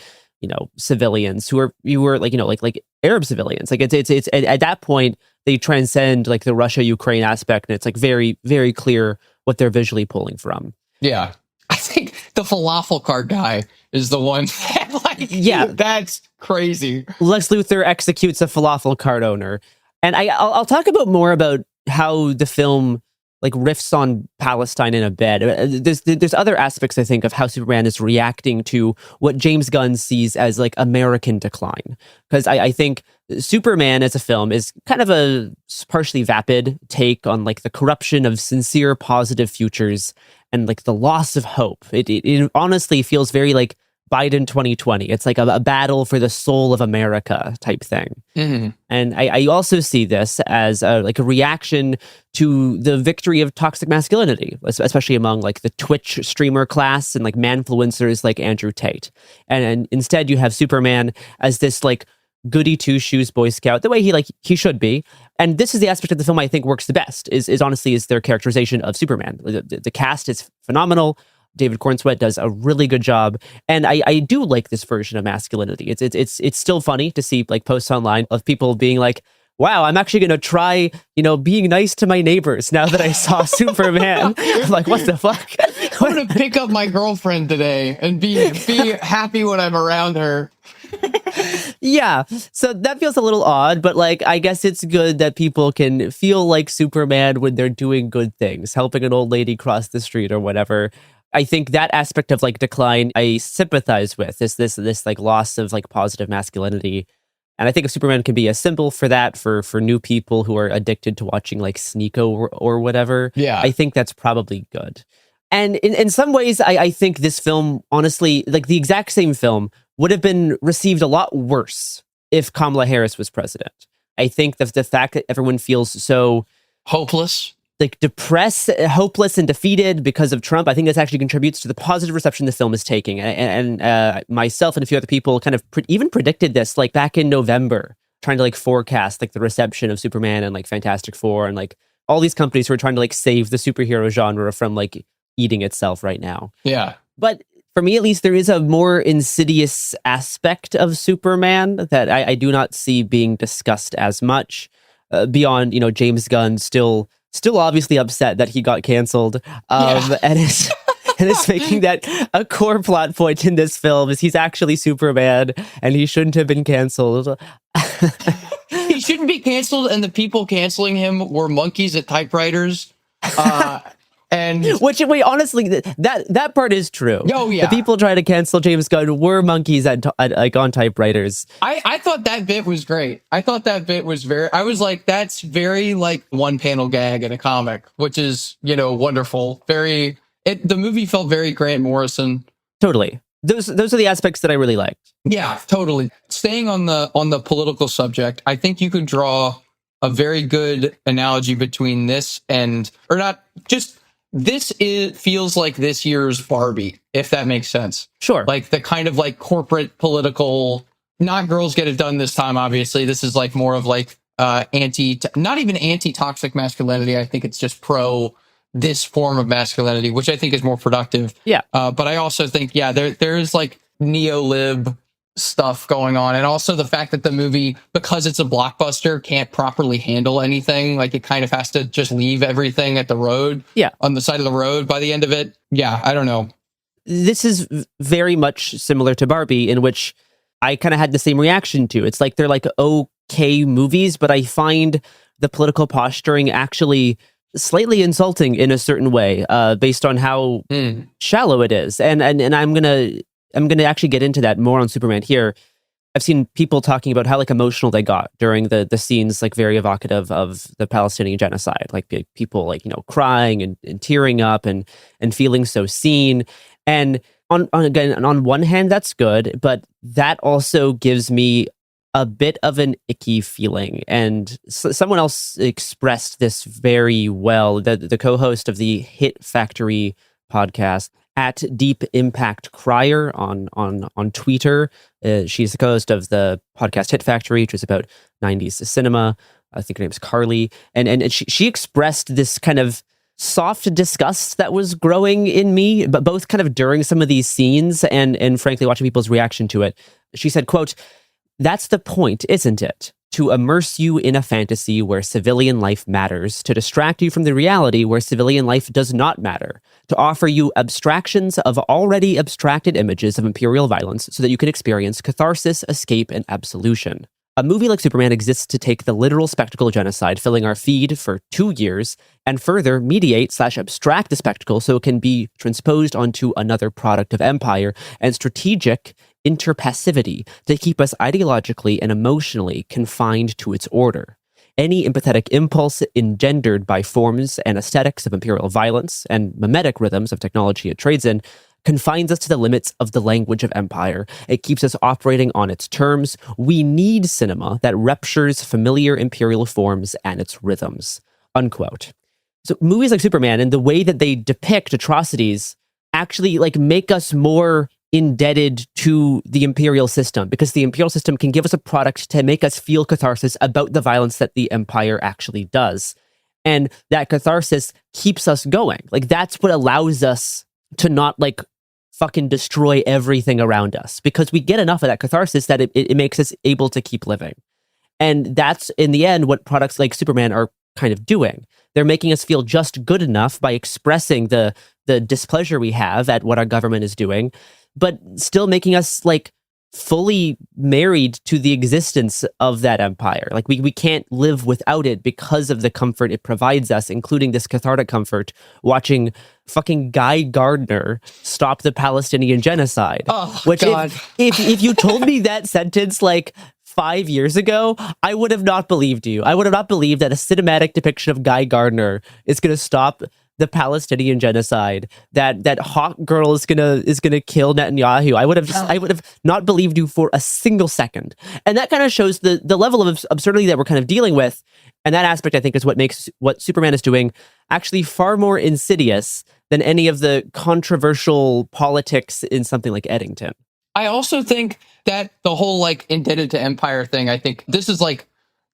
civilians who were like Arab civilians. Like it's at that point they transcend like the Russia-Ukraine aspect, and it's like very, very clear what they're visually pulling from. Yeah. I think the falafel cart guy is the one yeah, that's crazy. Lex Luthor executes a falafel cart owner. And I'll talk more about how the film like riffs on Palestine in a bit. There's other aspects, I think, of how Superman is reacting to what James Gunn sees as like American decline. Because I think Superman as a film is kind of a partially vapid take on like the corruption of sincere positive futures and like the loss of hope. It honestly feels very like Biden 2020. It's like a battle for the soul of America type thing. Mm-hmm. And I also see this as a reaction to the victory of toxic masculinity, especially among like the Twitch streamer class and like manfluencers like Andrew Tate. And instead you have Superman as this like goody two shoes Boy Scout, the way he should be. And this is the aspect of the film I think works the best, is honestly their characterization of Superman. The cast is phenomenal. David Cornsweet does a really good job, and I do like this version of masculinity. It's still funny to see like posts online of people being like, "Wow, I'm actually going to try, being nice to my neighbors now that I saw Superman." I'm like, what the fuck? I'm going to pick up my girlfriend today and be happy when I'm around her. Yeah, so that feels a little odd, but like I guess it's good that people can feel like Superman when they're doing good things, helping an old lady cross the street or whatever. I think that aspect of like decline I sympathize with, this like loss of like positive masculinity. And I think Superman can be a symbol for that, for new people who are addicted to watching like Sneako or whatever. Yeah. I think that's probably good. And in some ways, I think this film, honestly, like the exact same film would have been received a lot worse if Kamala Harris was president. I think the fact that everyone feels so hopeless, like depressed, hopeless, and defeated because of Trump, I think this actually contributes to the positive reception the film is taking. And myself and a few other people kind of even predicted this like back in November, trying to like forecast like the reception of Superman and like Fantastic Four and like all these companies who are trying to like save the superhero genre from like eating itself right now. Yeah. But for me, at least, there is a more insidious aspect of Superman that I do not see being discussed as much beyond, James Gunn still obviously upset that he got canceled, and is making that a core plot point in this film is he's actually Superman and he shouldn't have been canceled. He shouldn't be canceled, and the people canceling him were monkeys at typewriters. And wait, honestly, that part is true. Oh yeah, the people trying to cancel James Gunn were monkeys at like on typewriters. I thought that bit was great. I thought that bit was I was like, that's very like one panel gag in a comic, which is, wonderful. The movie felt very Grant Morrison. Totally. Those are the aspects that I really liked. Yeah, totally. Staying on the political subject, I think you could draw a very good analogy between this feels like this year's Barbie, if that makes sense. Sure. Like the kind of like corporate political, not girls get it done this time, obviously. This is like more of like not even anti-toxic masculinity. I think it's just pro this form of masculinity, which I think is more productive. Yeah. But I also think, there's like neo-lib stuff going on, and also the fact that the movie, because it's a blockbuster, can't properly handle anything. Like it kind of has to just leave everything at the road, on the side of the road by the end of it. I don't know. This is very much similar to Barbie, in which I kind of had the same reaction to. It's like they're like okay movies, but I find the political posturing actually slightly insulting in a certain way, based on how shallow it is. And I'm gonna actually get into that more on Superman here. I've seen people talking about how like emotional they got during the scenes, like very evocative of the Palestinian genocide, like people like, crying and tearing up and feeling so seen. And on one hand, that's good, but that also gives me a bit of an icky feeling. And someone else expressed this very well, the co-host of the Hit Factory podcast, at Deep Impact Crier on Twitter. She's the co-host of the podcast Hit Factory, which is about 90s cinema. I think her name's Carly. And she expressed this kind of soft disgust that was growing in me, but both kind of during some of these scenes and frankly watching people's reaction to it. She said, quote, "That's the point, isn't it? To immerse you in a fantasy where civilian life matters, to distract you from the reality where civilian life does not matter, to offer you abstractions of already abstracted images of imperial violence so that you can experience catharsis, escape, and absolution. A movie like Superman exists to take the literal spectacle of genocide, filling our feed for 2 years, and further mediate/abstract the spectacle so it can be transposed onto another product of empire and strategic interpassivity to keep us ideologically and emotionally confined to its order. Any empathetic impulse engendered by forms and aesthetics of imperial violence and mimetic rhythms of technology it trades in confines us to the limits of the language of empire. It keeps us operating on its terms. We need cinema that ruptures familiar imperial forms and its rhythms." Unquote. So movies like Superman and the way that they depict atrocities actually like make us more indebted to the imperial system, because the imperial system can give us a product to make us feel catharsis about the violence that the empire actually does. And that catharsis keeps us going. Like that's what allows us to not like fucking destroy everything around us, because we get enough of that catharsis that it makes us able to keep living. And that's in the end what products like Superman are kind of doing. They're making us feel just good enough by expressing the displeasure we have at what our government is doing, but still making us like fully married to the existence of that empire. Like we can't live without it because of the comfort it provides us, including this cathartic comfort watching fucking Guy Gardner stop the Palestinian genocide. Oh, which God. If you told me that sentence like 5 years ago, I would have not believed you. I would have not believed that a cinematic depiction of Guy Gardner is going to stop the Palestinian genocide, that hot girl is gonna kill Netanyahu. I would have not believed you for a single second. And that kind of shows the level of absurdity that we're kind of dealing with. And that aspect, I think, is what makes what Superman is doing actually far more insidious than any of the controversial politics in something like Eddington. I also think that the whole like indebted to empire thing, I think this is like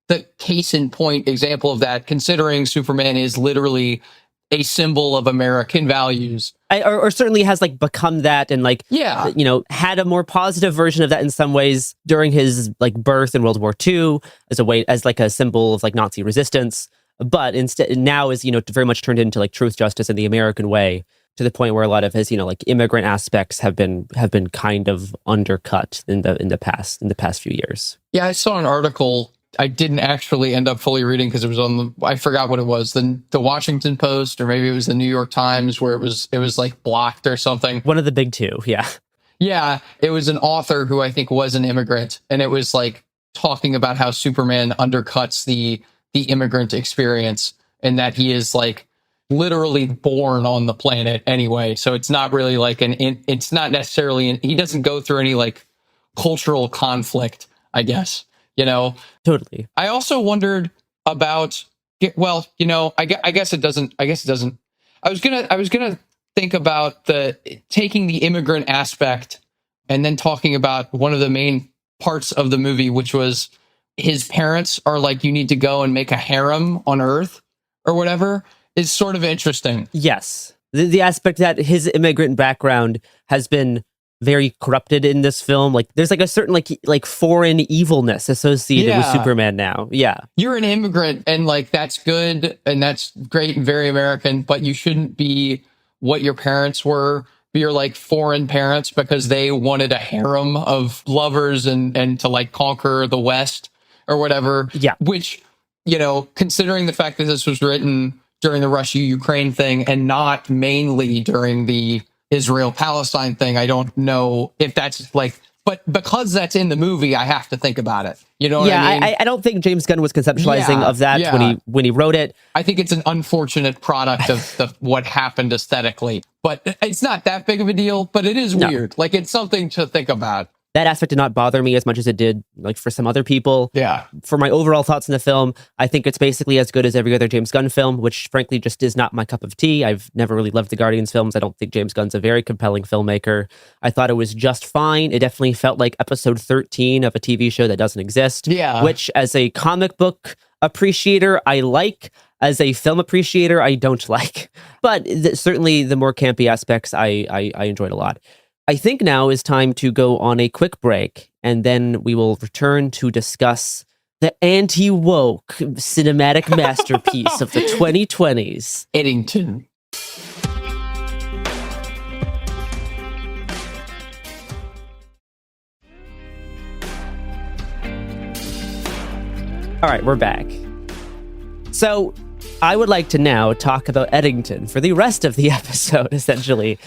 the case in point example of that, considering Superman is literally a symbol of American values. Or certainly has like become that, and like, had a more positive version of that in some ways during his like birth in World War II as like a symbol of like Nazi resistance. But instead now is, very much turned into like truth, justice, and the American way, to the point where a lot of his, like immigrant aspects have been kind of undercut in the past few years. Yeah, I saw an article I didn't actually end up fully reading because it was on I forgot what it was, the Washington Post, or maybe it was the New York Times, where it was like blocked or something. One of the big two, yeah. Yeah, it was an author who I think was an immigrant, and it was like talking about how Superman undercuts the immigrant experience, and that he is like literally born on the planet anyway. So it's not really like it's not necessarily he doesn't go through any like cultural conflict, I guess. Totally. I also wondered about, well, I guess it doesn't. I was gonna think about taking the immigrant aspect and then talking about one of the main parts of the movie, which was his parents are like, you need to go and make a harem on Earth or whatever, is sort of interesting. Yes. The aspect that his immigrant background has been very corrupted in this film. Like there's like a certain like foreign evilness associated with Superman now. Yeah. You're an immigrant and like that's good and that's great and very American, but you shouldn't be what your parents were. You're like foreign parents because they wanted a harem of lovers and to like conquer the West or whatever. Yeah. Which, considering the fact that this was written during the Russia-Ukraine thing and not mainly during the Israel-Palestine thing, I don't know if that's like, but because that's in the movie, I have to think about it. You know what I mean? I don't think James Gunn was conceptualizing of that when he wrote it. I think it's an unfortunate product of what happened aesthetically, but it's not that big of a deal, but it is weird. Like it's something to think about. That aspect did not bother me as much as it did like for some other people. Yeah. For my overall thoughts in the film, I think it's basically as good as every other James Gunn film, which frankly just is not my cup of tea. I've never really loved the Guardians films. I don't think James Gunn's a very compelling filmmaker. I thought it was just fine. It definitely felt like episode 13 of a TV show that doesn't exist. Yeah. Which as a comic book appreciator, I like. As a film appreciator, I don't like. But certainly the more campy aspects, I enjoyed a lot. I think now is time to go on a quick break, and then we will return to discuss the anti-woke cinematic masterpiece of the 2020s. Eddington. All right, we're back. So I would like to now talk about Eddington for the rest of the episode, essentially.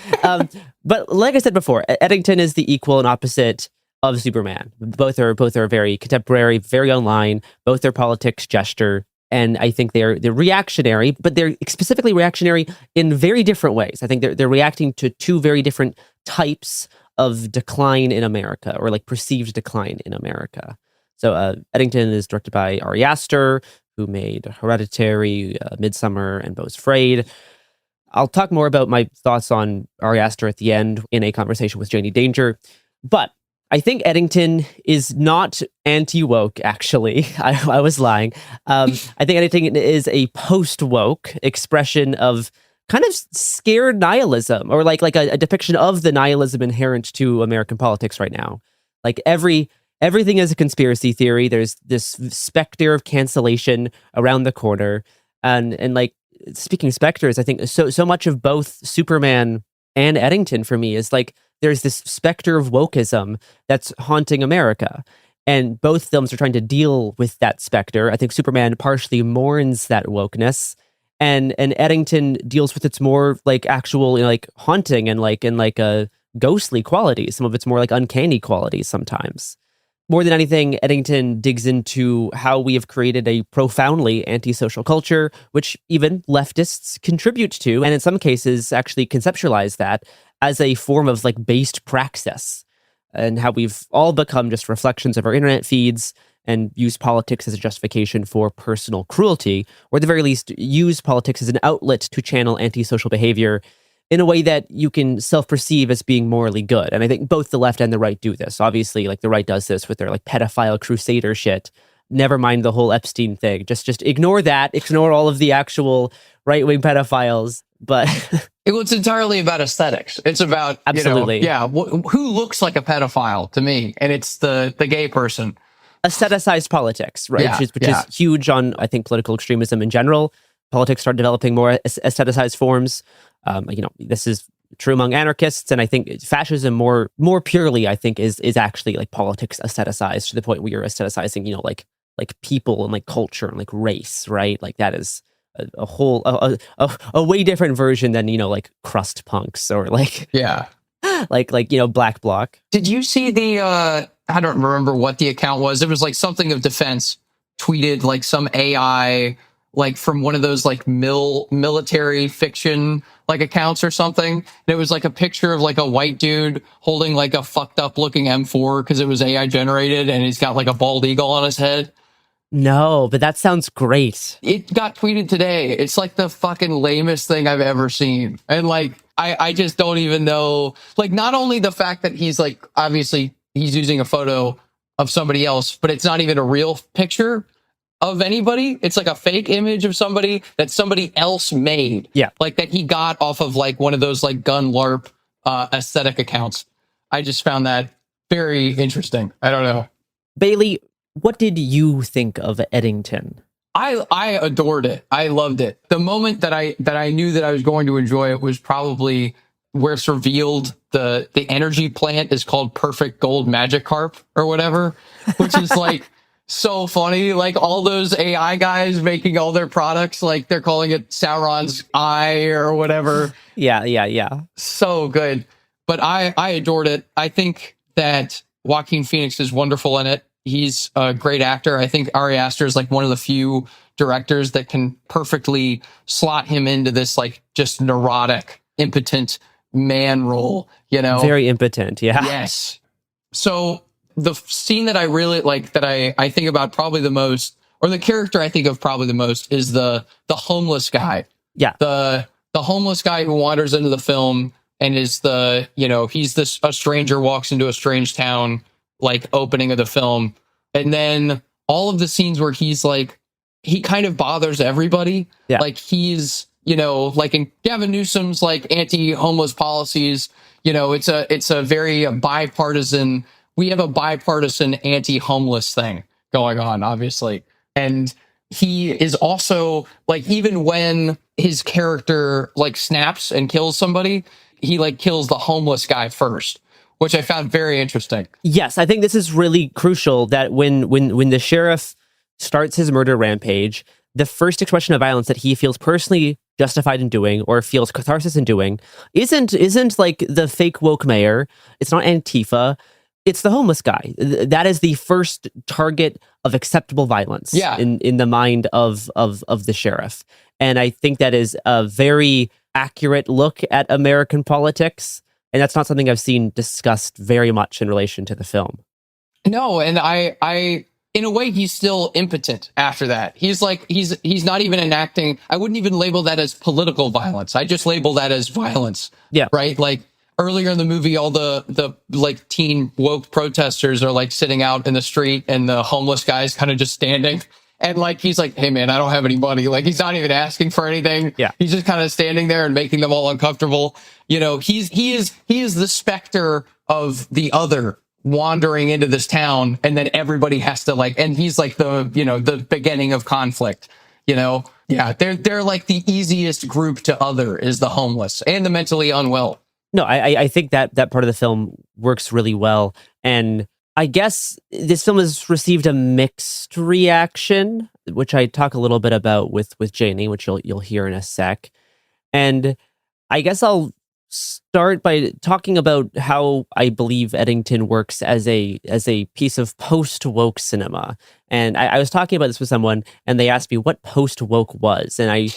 But like I said before, Eddington is the equal and opposite of Superman. Both are very contemporary, very online. Both are politics gesture, and I think they're reactionary, but they're specifically reactionary in very different ways. I think they're reacting to two very different types of decline in America, or like perceived decline in America. So Eddington is directed by Ari Aster, who made Hereditary, Midsummer, and Beau's Afraid. I'll talk more about my thoughts on Ari Aster at the end in a conversation with Janie Danger. But I think Eddington is not anti-woke, actually. I was lying. I think Eddington is a post-woke expression of kind of scared nihilism, or like a depiction of the nihilism inherent to American politics right now. Like everything is a conspiracy theory. There's this specter of cancellation around the corner. And like, speaking of specters, I think so much of both Superman and Eddington for me is like, there's this specter of wokeism that's haunting America. And both films are trying to deal with that specter. I think Superman partially mourns that wokeness. And Eddington deals with its more like actual, like haunting and like a ghostly qualities. Some of its more like uncanny qualities sometimes. More than anything, Eddington digs into how we have created a profoundly antisocial culture, which even leftists contribute to, and in some cases actually conceptualize that as a form of like based praxis, and how we've all become just reflections of our internet feeds and use politics as a justification for personal cruelty, or at the very least use politics as an outlet to channel antisocial behavior in a way that you can self-perceive as being morally good. And I think both the left and the right do this. Obviously, like the right does this with their like pedophile crusader shit. Never mind the whole Epstein thing. Just ignore that. Ignore all of the actual right-wing pedophiles. But it's entirely about aesthetics. It's about absolutely, who looks like a pedophile to me, and it's the gay person. Aestheticized politics, right? Yeah, which is huge on, I think, political extremism in general. Politics start developing more aestheticized forms. This is true among anarchists, and I think fascism more purely, I think, is actually like politics aestheticized to the point where you're aestheticizing, like like people and like culture and like race, right? Like that is a whole a way different version than, you know, like crust punks or like Yeah. like you know, Black Bloc. Did you see the I don't remember what the account was. It was like something of defense tweeted like some AI like from one of those like military fiction like accounts or something. And it was like a picture of like a white dude holding like a fucked up looking M4 because it was AI generated, and he's got like a bald eagle on his head. No, but that sounds great. It got tweeted today. It's like the fucking lamest thing I've ever seen. And like, I just don't even know. Like, not only the fact that he's like, obviously he's using a photo of somebody else, but it's not even a real picture of anybody. It's like a fake image of somebody that somebody else made. Yeah. Like that he got off of like one of those like gun LARP aesthetic accounts. I just found that very interesting. I don't know. Bailey, what did you think of Eddington? I adored it. I loved it. The moment that I knew that I was going to enjoy it was probably where it's revealed the energy plant is called Perfect Gold Magikarp or whatever, which is like so funny. Like all those AI guys making all their products, like they're calling it Sauron's Eye or whatever. Yeah. So good. But I adored it. I think that Joaquin Phoenix is wonderful in it. He's a great actor. I think Ari Aster is like one of the few directors that can perfectly slot him into this like just neurotic, impotent man role, you know? Very impotent, yeah. Yes. So the scene that I really like, that I think about probably the most, or the character I think of probably the most, is the homeless guy. Yeah. The homeless guy who wanders into the film and is he's a stranger walks into a strange town, like opening of the film. And then all of the scenes where he's like, he kind of bothers everybody. Yeah. Like he's, like in Gavin Newsom's like anti-homeless policies, it's a very bipartisan, we have a bipartisan anti-homeless thing going on, obviously. And he is also like, even when his character like snaps and kills somebody, he like kills the homeless guy first, which I found very interesting. Yes, I think this is really crucial, that when the sheriff starts his murder rampage, the first expression of violence that he feels personally justified in doing or feels catharsis in doing isn't like the fake woke mayor. It's not Antifa. It's the homeless guy. That is the first target of acceptable violence in the mind of the sheriff. And I think that is a very accurate look at American politics. And that's not something I've seen discussed very much in relation to the film. No, and I in a way, he's still impotent after that. He's like, he's not even enacting, I wouldn't even label that as political violence. I just label that as violence. Yeah. Right? Like earlier in the movie, all the like teen woke protesters are like sitting out in the street and the homeless guy's kind of just standing. And like, he's like, hey man, I don't have any money. Like he's not even asking for anything. Yeah. He's just kind of standing there and making them all uncomfortable. He is the specter of the other wandering into this town, and then everybody has to like, and he's like the beginning of conflict, Yeah, they're like the easiest group to other is the homeless and the mentally unwell. No, I think that part of the film works really well. And I guess this film has received a mixed reaction, which I talk a little bit about with Janie, which you'll hear in a sec. And I guess I'll start by talking about how I believe Eddington works as a piece of post-woke cinema. And I was talking about this with someone, and they asked me what post-woke was. And I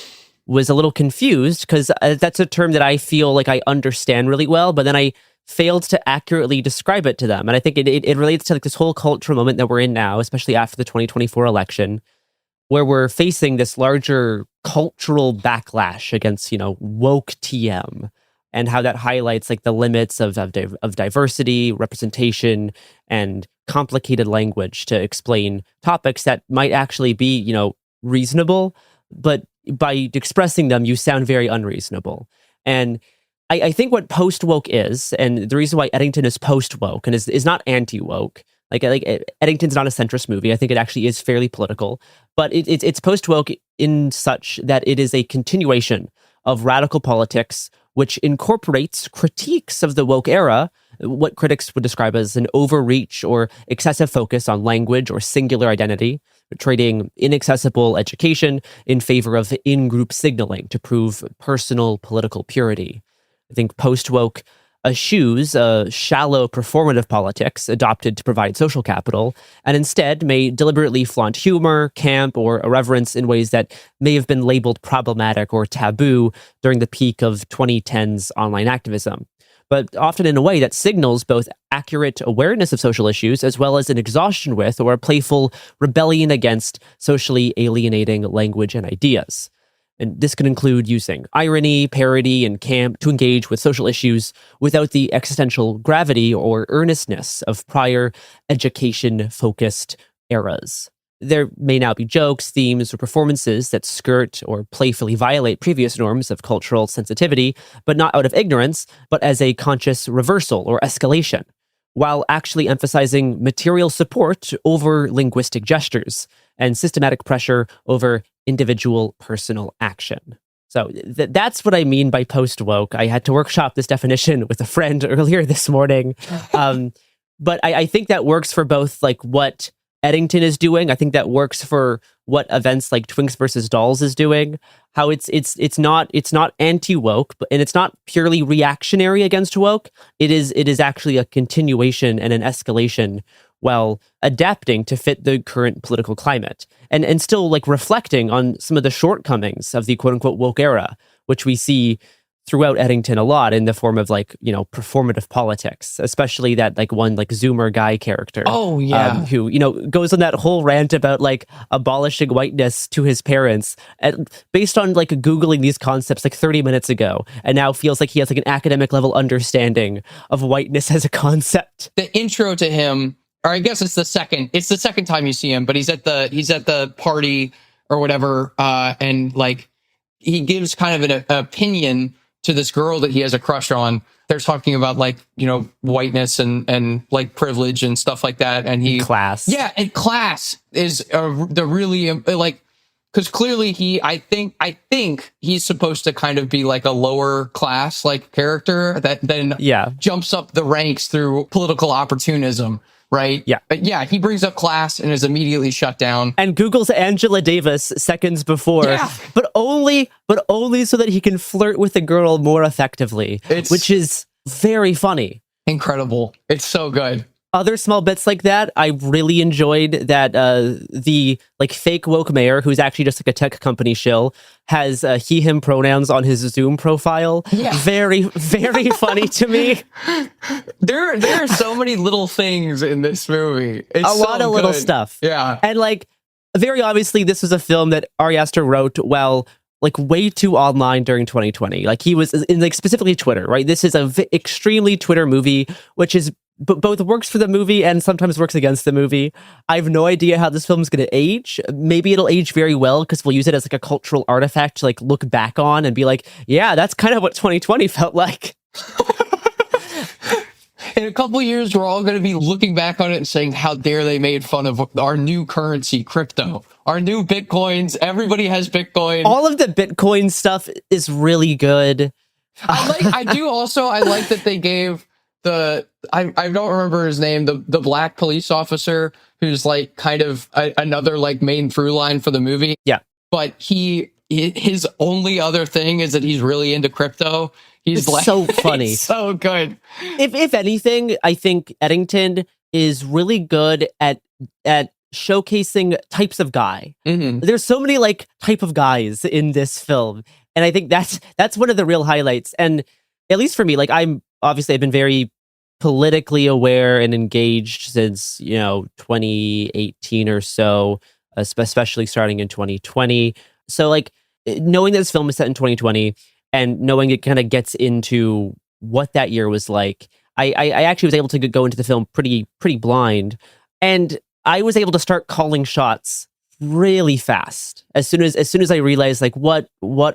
was a little confused because that's a term that I feel like I understand really well, but then I failed to accurately describe it to them. And I think it relates to like this whole cultural moment that we're in now, especially after the 2024 election, where we're facing this larger cultural backlash against, woke TM, and how that highlights like the limits of diversity, representation, and complicated language to explain topics that might actually be, reasonable, but by expressing them, you sound very unreasonable. And I think what post-woke is, and the reason why Eddington is post-woke and is not anti-woke, like Eddington's not a centrist movie. I think it actually is fairly political, but it's post-woke in such that it is a continuation of radical politics, which incorporates critiques of the woke era, what critics would describe as an overreach or excessive focus on language or singular identity, trading inaccessible education in favor of in-group signaling to prove personal political purity. I think post-woke eschews shallow performative politics adopted to provide social capital, and instead may deliberately flaunt humor, camp, or irreverence in ways that may have been labeled problematic or taboo during the peak of 2010s online activism, but often in a way that signals both accurate awareness of social issues as well as an exhaustion with or a playful rebellion against socially alienating language and ideas. And this can include using irony, parody, and camp to engage with social issues without the existential gravity or earnestness of prior education-focused eras. There may now be jokes, themes, or performances that skirt or playfully violate previous norms of cultural sensitivity, but not out of ignorance, but as a conscious reversal or escalation, while actually emphasizing material support over linguistic gestures and systematic pressure over individual personal action. So that's what I mean by post-woke. I had to workshop this definition with a friend earlier this morning. But I think that works for both like what Eddington is doing. I think that works for what events like Twinks versus Dolls is doing. How it's not anti-woke, and it's not purely reactionary against woke. It is actually a continuation and an escalation while adapting to fit the current political climate and still like reflecting on some of the shortcomings of the quote unquote woke era, which we see throughout Eddington a lot in the form of like, you know, performative politics, especially that like one like Zoomer guy character. Oh yeah. Who, you know, goes on that whole rant about like abolishing whiteness to his parents based on like Googling these concepts like 30 minutes ago, and now feels like he has like an academic level understanding of whiteness as a concept. The intro to him, or I guess it's the second time you see him, but he's at the party or whatever, and like he gives kind of an opinion to this girl that he has a crush on. They're talking about like, you know, whiteness and like privilege and stuff like that. And class. Yeah. And class is the really like, because clearly I think he's supposed to kind of be like a lower class like character that then jumps up the ranks through political opportunism. Right. Yeah. But yeah, he brings up class and is immediately shut down. And Google's Angela Davis seconds before, but only so that he can flirt with the girl more effectively, which is very funny. Incredible. It's so good. Other small bits like that, I really enjoyed that the like fake woke mayor, who's actually just like a tech company shill, has he, him pronouns on his Zoom profile. Yeah. Very, very funny to me. There are so many little things in this movie. It's a lot of little stuff. Yeah. And like, very obviously, this was a film that Ari Aster wrote while like way too online during 2020. Like he was in like specifically Twitter, right? This is a extremely Twitter movie, which is both works for the movie and sometimes works against the movie. I have no idea how this film's going to age. Maybe it'll age very well because we'll use it as like a cultural artifact to like look back on and be like, yeah, that's kind of what 2020 felt like. In a couple of years, we're all going to be looking back on it and saying, how dare they made fun of our new currency, crypto, our new Bitcoins. Everybody has Bitcoin. All of the Bitcoin stuff is really good. I like that they gave I don't remember his name, the black police officer who's like kind of another like main through line for the movie. Yeah. But his only other thing is that he's really into crypto. He's like so funny. So good. If anything, I think Eddington is really good at showcasing types of guy. Mm-hmm. There's so many like type of guys in this film. And I think that's one of the real highlights. And at least for me, like I've been very politically aware and engaged since, 2018 or so, especially starting in 2020. So like knowing that this film is set in 2020 and knowing it kind of gets into what that year was like, I actually was able to go into the film pretty blind. And I was able to start calling shots really fast as soon as I realized like what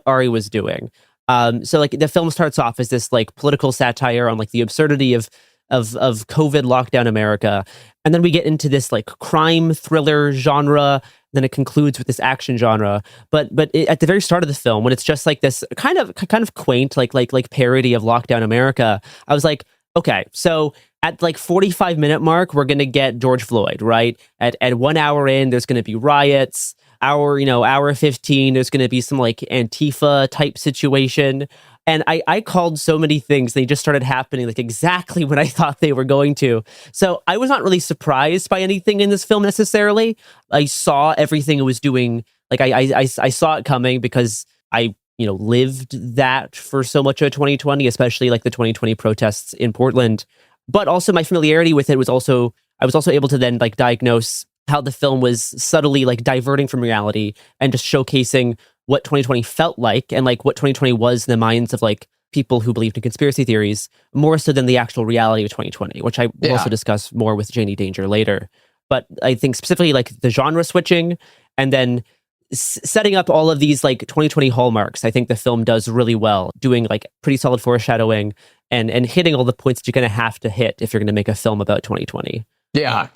Ari was doing. So like the film starts off as this like political satire on like the absurdity of COVID lockdown America, and then we get into this like crime thriller genre. Then it concludes with this action genre. But at the very start of the film, when it's just like this kind of quaint like parody of lockdown America, I was like, okay, so at like 45-minute mark, we're going to get George Floyd, right? At 1 hour in, there's going to be riots. Hour 15, there's going to be some like Antifa type situation. And I called so many things. They just started happening like exactly when I thought they were going to. So I was not really surprised by anything in this film necessarily. I saw everything it was doing. Like I saw it coming because I lived that for so much of 2020, especially like the 2020 protests in Portland. But also my familiarity with it was also, I was also able to then like diagnose how the film was subtly like diverting from reality and just showcasing what 2020 felt like and like what 2020 was in the minds of like people who believed in conspiracy theories more so than the actual reality of 2020, which I will also discuss more with Janie Danger later. But I think specifically like the genre switching and then setting up all of these like 2020 hallmarks, I think the film does really well, doing like pretty solid foreshadowing and hitting all the points that you're going to have to hit if you're going to make a film about 2020. Yeah.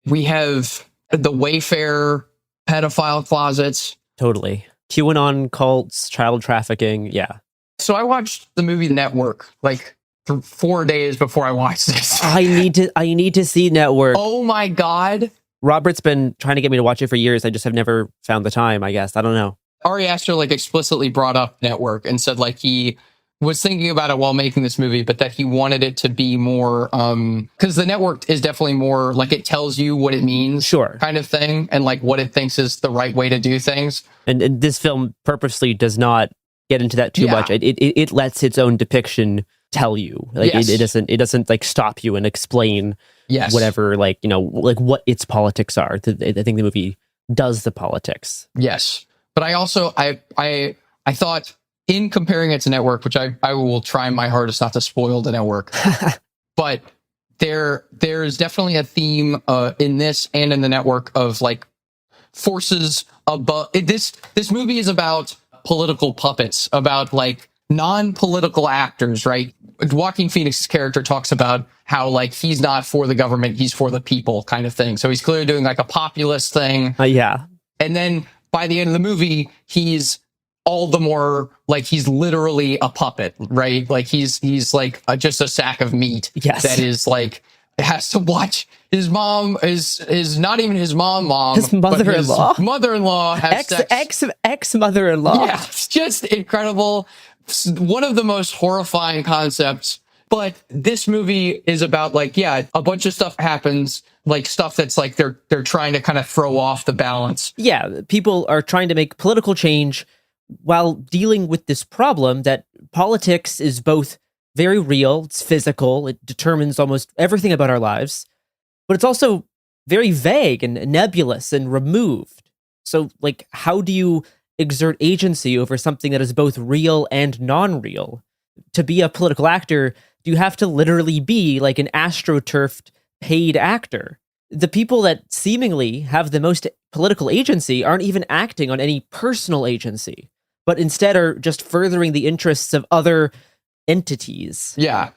We have the Wayfair pedophile closets. Totally. QAnon cults, child trafficking. Yeah. So I watched the movie Network like 4 days before I watched this. I need to see Network. Oh my God. Robert's been trying to get me to watch it for years. I just have never found the time, I guess. I don't know. Ari Aster like explicitly brought up Network and said like he was thinking about it while making this movie, but that he wanted it to be more, because the Network is definitely more like it tells you what it means, sure, kind of thing, and like what it thinks is the right way to do things. And this film purposely does not get into that too much. It lets its own depiction tell you, like it doesn't like stop you and explain whatever like like what its politics are. I think the movie does the politics. Yes, but I also I thought, in comparing it to Network, which I will try my hardest not to spoil the Network, but there's definitely a theme in this and in the Network of like forces above. This movie is about political puppets, about like non-political actors, right? Joaquin Phoenix's character talks about how like he's not for the government, he's for the people, kind of thing. So he's clearly doing like a populist thing. And then by the end of the movie, he's all the more like he's literally a puppet, right? Like he's like just a sack of meat that is like has to watch his mom is not even his mom, his mother-in-law. His mother-in-law has ex mother-in-law. Yeah, it's just incredible. One of the most horrifying concepts. But this movie is about like, a bunch of stuff happens, like stuff that's like they're trying to kind of throw off the balance. Yeah, people are trying to make political change while dealing with this problem that politics is both very real, it's physical, it determines almost everything about our lives, but it's also very vague and nebulous and removed. So, like, how do you exert agency over something that is both real and non-real? To be a political actor, do you have to literally be like an astroturfed paid actor? The people that seemingly have the most political agency aren't even acting on any personal agency, but instead are just furthering the interests of other entities. Yeah,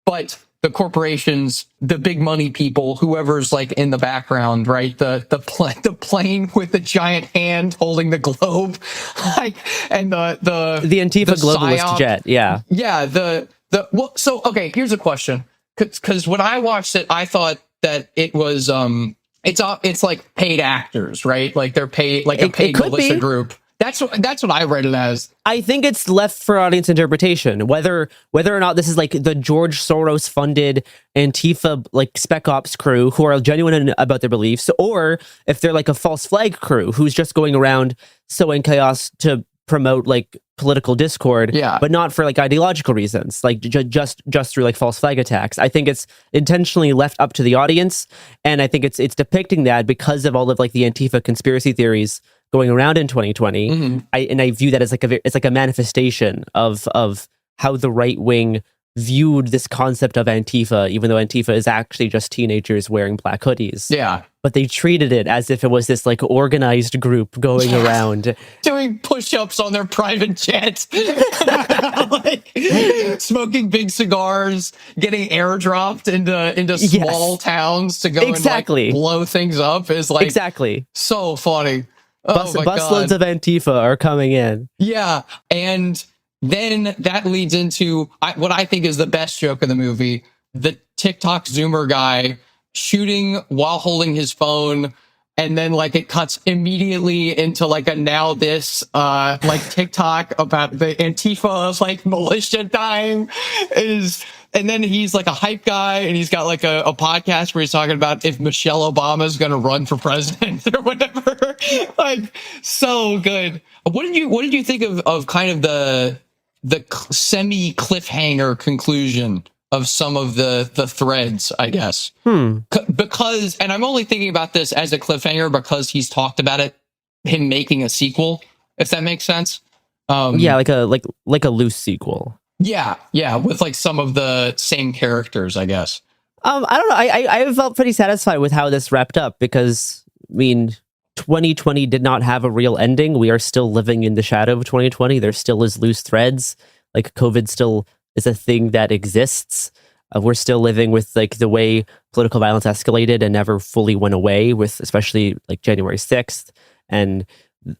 but the corporations, the big money people, whoever's like in the background, right? The plane with the giant hand holding the globe, like, and the Antifa globalist psyop jet. Yeah. Well, so okay, here's a question, because when I watched it, I thought that it was it's like paid actors, right? Like they're paid, like a paid militia group. That's what I read it as. I think it's left for audience interpretation, whether or not this is like the George Soros funded Antifa like spec ops crew who are genuine about their beliefs, or if they're like a false flag crew who's just going around sowing chaos to promote like political discord, but not for like ideological reasons, like just through like false flag attacks. I think it's intentionally left up to the audience, and I think it's depicting that because of all of like the Antifa conspiracy theories going around in 2020. Mm-hmm. I view that as like a manifestation of how the right wing viewed this concept of Antifa, even though Antifa is actually just teenagers wearing black hoodies. Yeah. But they treated it as if it was this like organized group going around doing push-ups on their private jet, like smoking big cigars, getting airdropped into small towns to go and like blow things up is like so funny. Busloads of Antifa are coming in. Yeah, and then that leads into what I think is the best joke in the movie, the TikTok Zoomer guy shooting while holding his phone, and then like it cuts immediately into like a now this like TikTok about the Antifa of like militia time and then he's like a hype guy, and he's got like a podcast where he's talking about if Michelle Obama is going to run for president or whatever. Like, so good. What did you think of kind of the semi cliffhanger conclusion of some of the threads, I guess? Because, and I'm only thinking about this as a cliffhanger because he's talked about him making a sequel, if that makes sense. Yeah, like a loose sequel. Yeah, with like some of the same characters, I guess. I don't know. I felt pretty satisfied with how this wrapped up because, I mean, 2020 did not have a real ending. We are still living in the shadow of 2020. There still is loose threads. Like COVID still is a thing that exists. We're still living with like the way political violence escalated and never fully went away, with especially like January 6th, and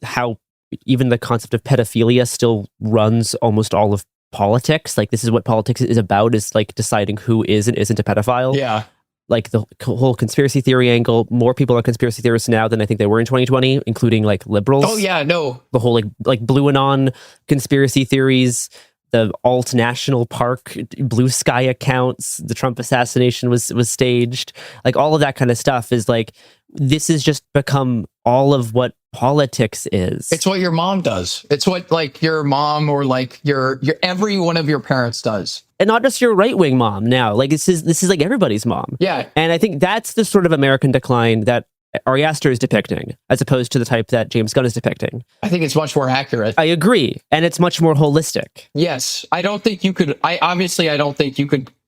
how even the concept of pedophilia still runs almost all of politics. Like, this is what politics is about, is like deciding who is and isn't a pedophile. Yeah. Like the whole conspiracy theory angle, more people are conspiracy theorists now than I think they were in 2020, including like liberals. Oh yeah, no. The whole like Blue Anon conspiracy theories, the alt national park blue sky accounts, the Trump assassination was staged. Like all of that kind of stuff is like, this has just become all of what politics is. It's what your mom does. It's what like your mom or like your every one of your parents does. And not just your right-wing mom now. Like this is like everybody's mom. Yeah. And I think that's the sort of American decline that Ari Aster is depicting, as opposed to the type that James Gunn is depicting. I think it's much more accurate. I agree. And it's much more holistic. Yes. I don't think you could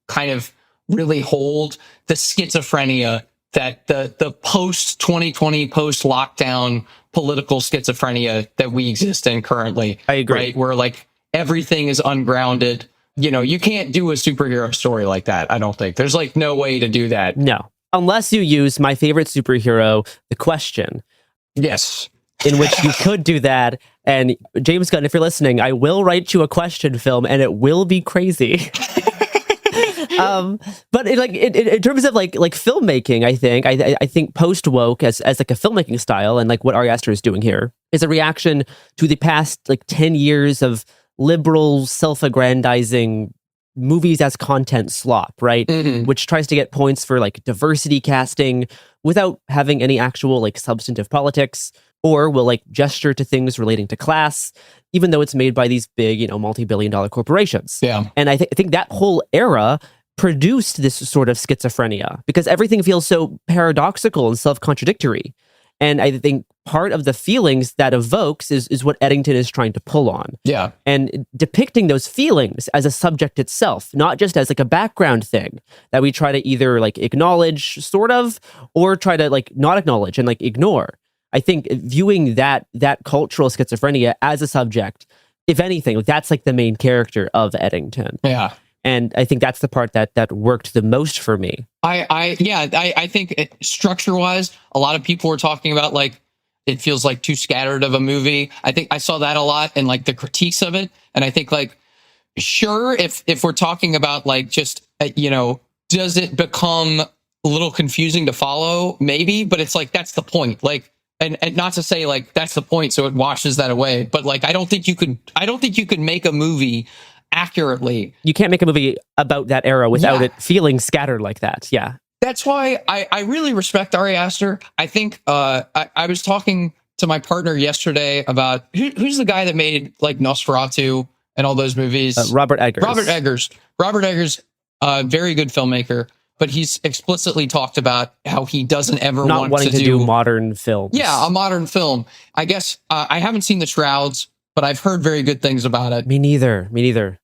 kind of really hold the schizophrenia that the post 2020, post lockdown political schizophrenia that we exist in currently. I agree. Right? Where like everything is ungrounded. You know, you can't do a superhero story like that. I don't think there's like no way to do that. No, unless you use my favorite superhero, The Question. Yes. In which you could do that. And James Gunn, if you're listening, I will write you a question film and it will be crazy. But in terms of like filmmaking, I think post woke as like a filmmaking style, and like what Ari Aster is doing here, is a reaction to the past like 10 years of liberal self-aggrandizing movies as content slop, right? Mm-hmm. Which tries to get points for like diversity casting without having any actual like substantive politics, or will like gesture to things relating to class, even though it's made by these big, you know, multi-billion-dollar corporations. Yeah. And I think that whole era produced this sort of schizophrenia because everything feels so paradoxical and self-contradictory. And I think part of the feelings that evokes is what Eddington is trying to pull on. Yeah. And depicting those feelings as a subject itself, not just as like a background thing that we try to either like acknowledge sort of, or try to like not acknowledge and like ignore. I think viewing that cultural schizophrenia as a subject, if anything, that's like the main character of Eddington. Yeah. And I think that's the part that worked the most for me. I think structure wise, a lot of people were talking about like, it feels like too scattered of a movie. I think I saw that a lot in like the critiques of it. And I think like, sure, if we're talking about like just, you know, does it become a little confusing to follow? Maybe, but it's like, that's the point. Like, and not to say like, that's the point, so it washes that away. But like, I don't think you could make a movie accurately. You can't make a movie about that era without it feeling scattered like that. Yeah. That's why I really respect Ari Aster. I think I was talking to my partner yesterday about who's the guy that made like Nosferatu and all those movies. Robert Eggers. Robert Eggers, very good filmmaker, but he's explicitly talked about how he doesn't ever not wanting to do modern films. Yeah, a modern film. I guess I haven't seen The Shrouds, but I've heard very good things about it. Me neither.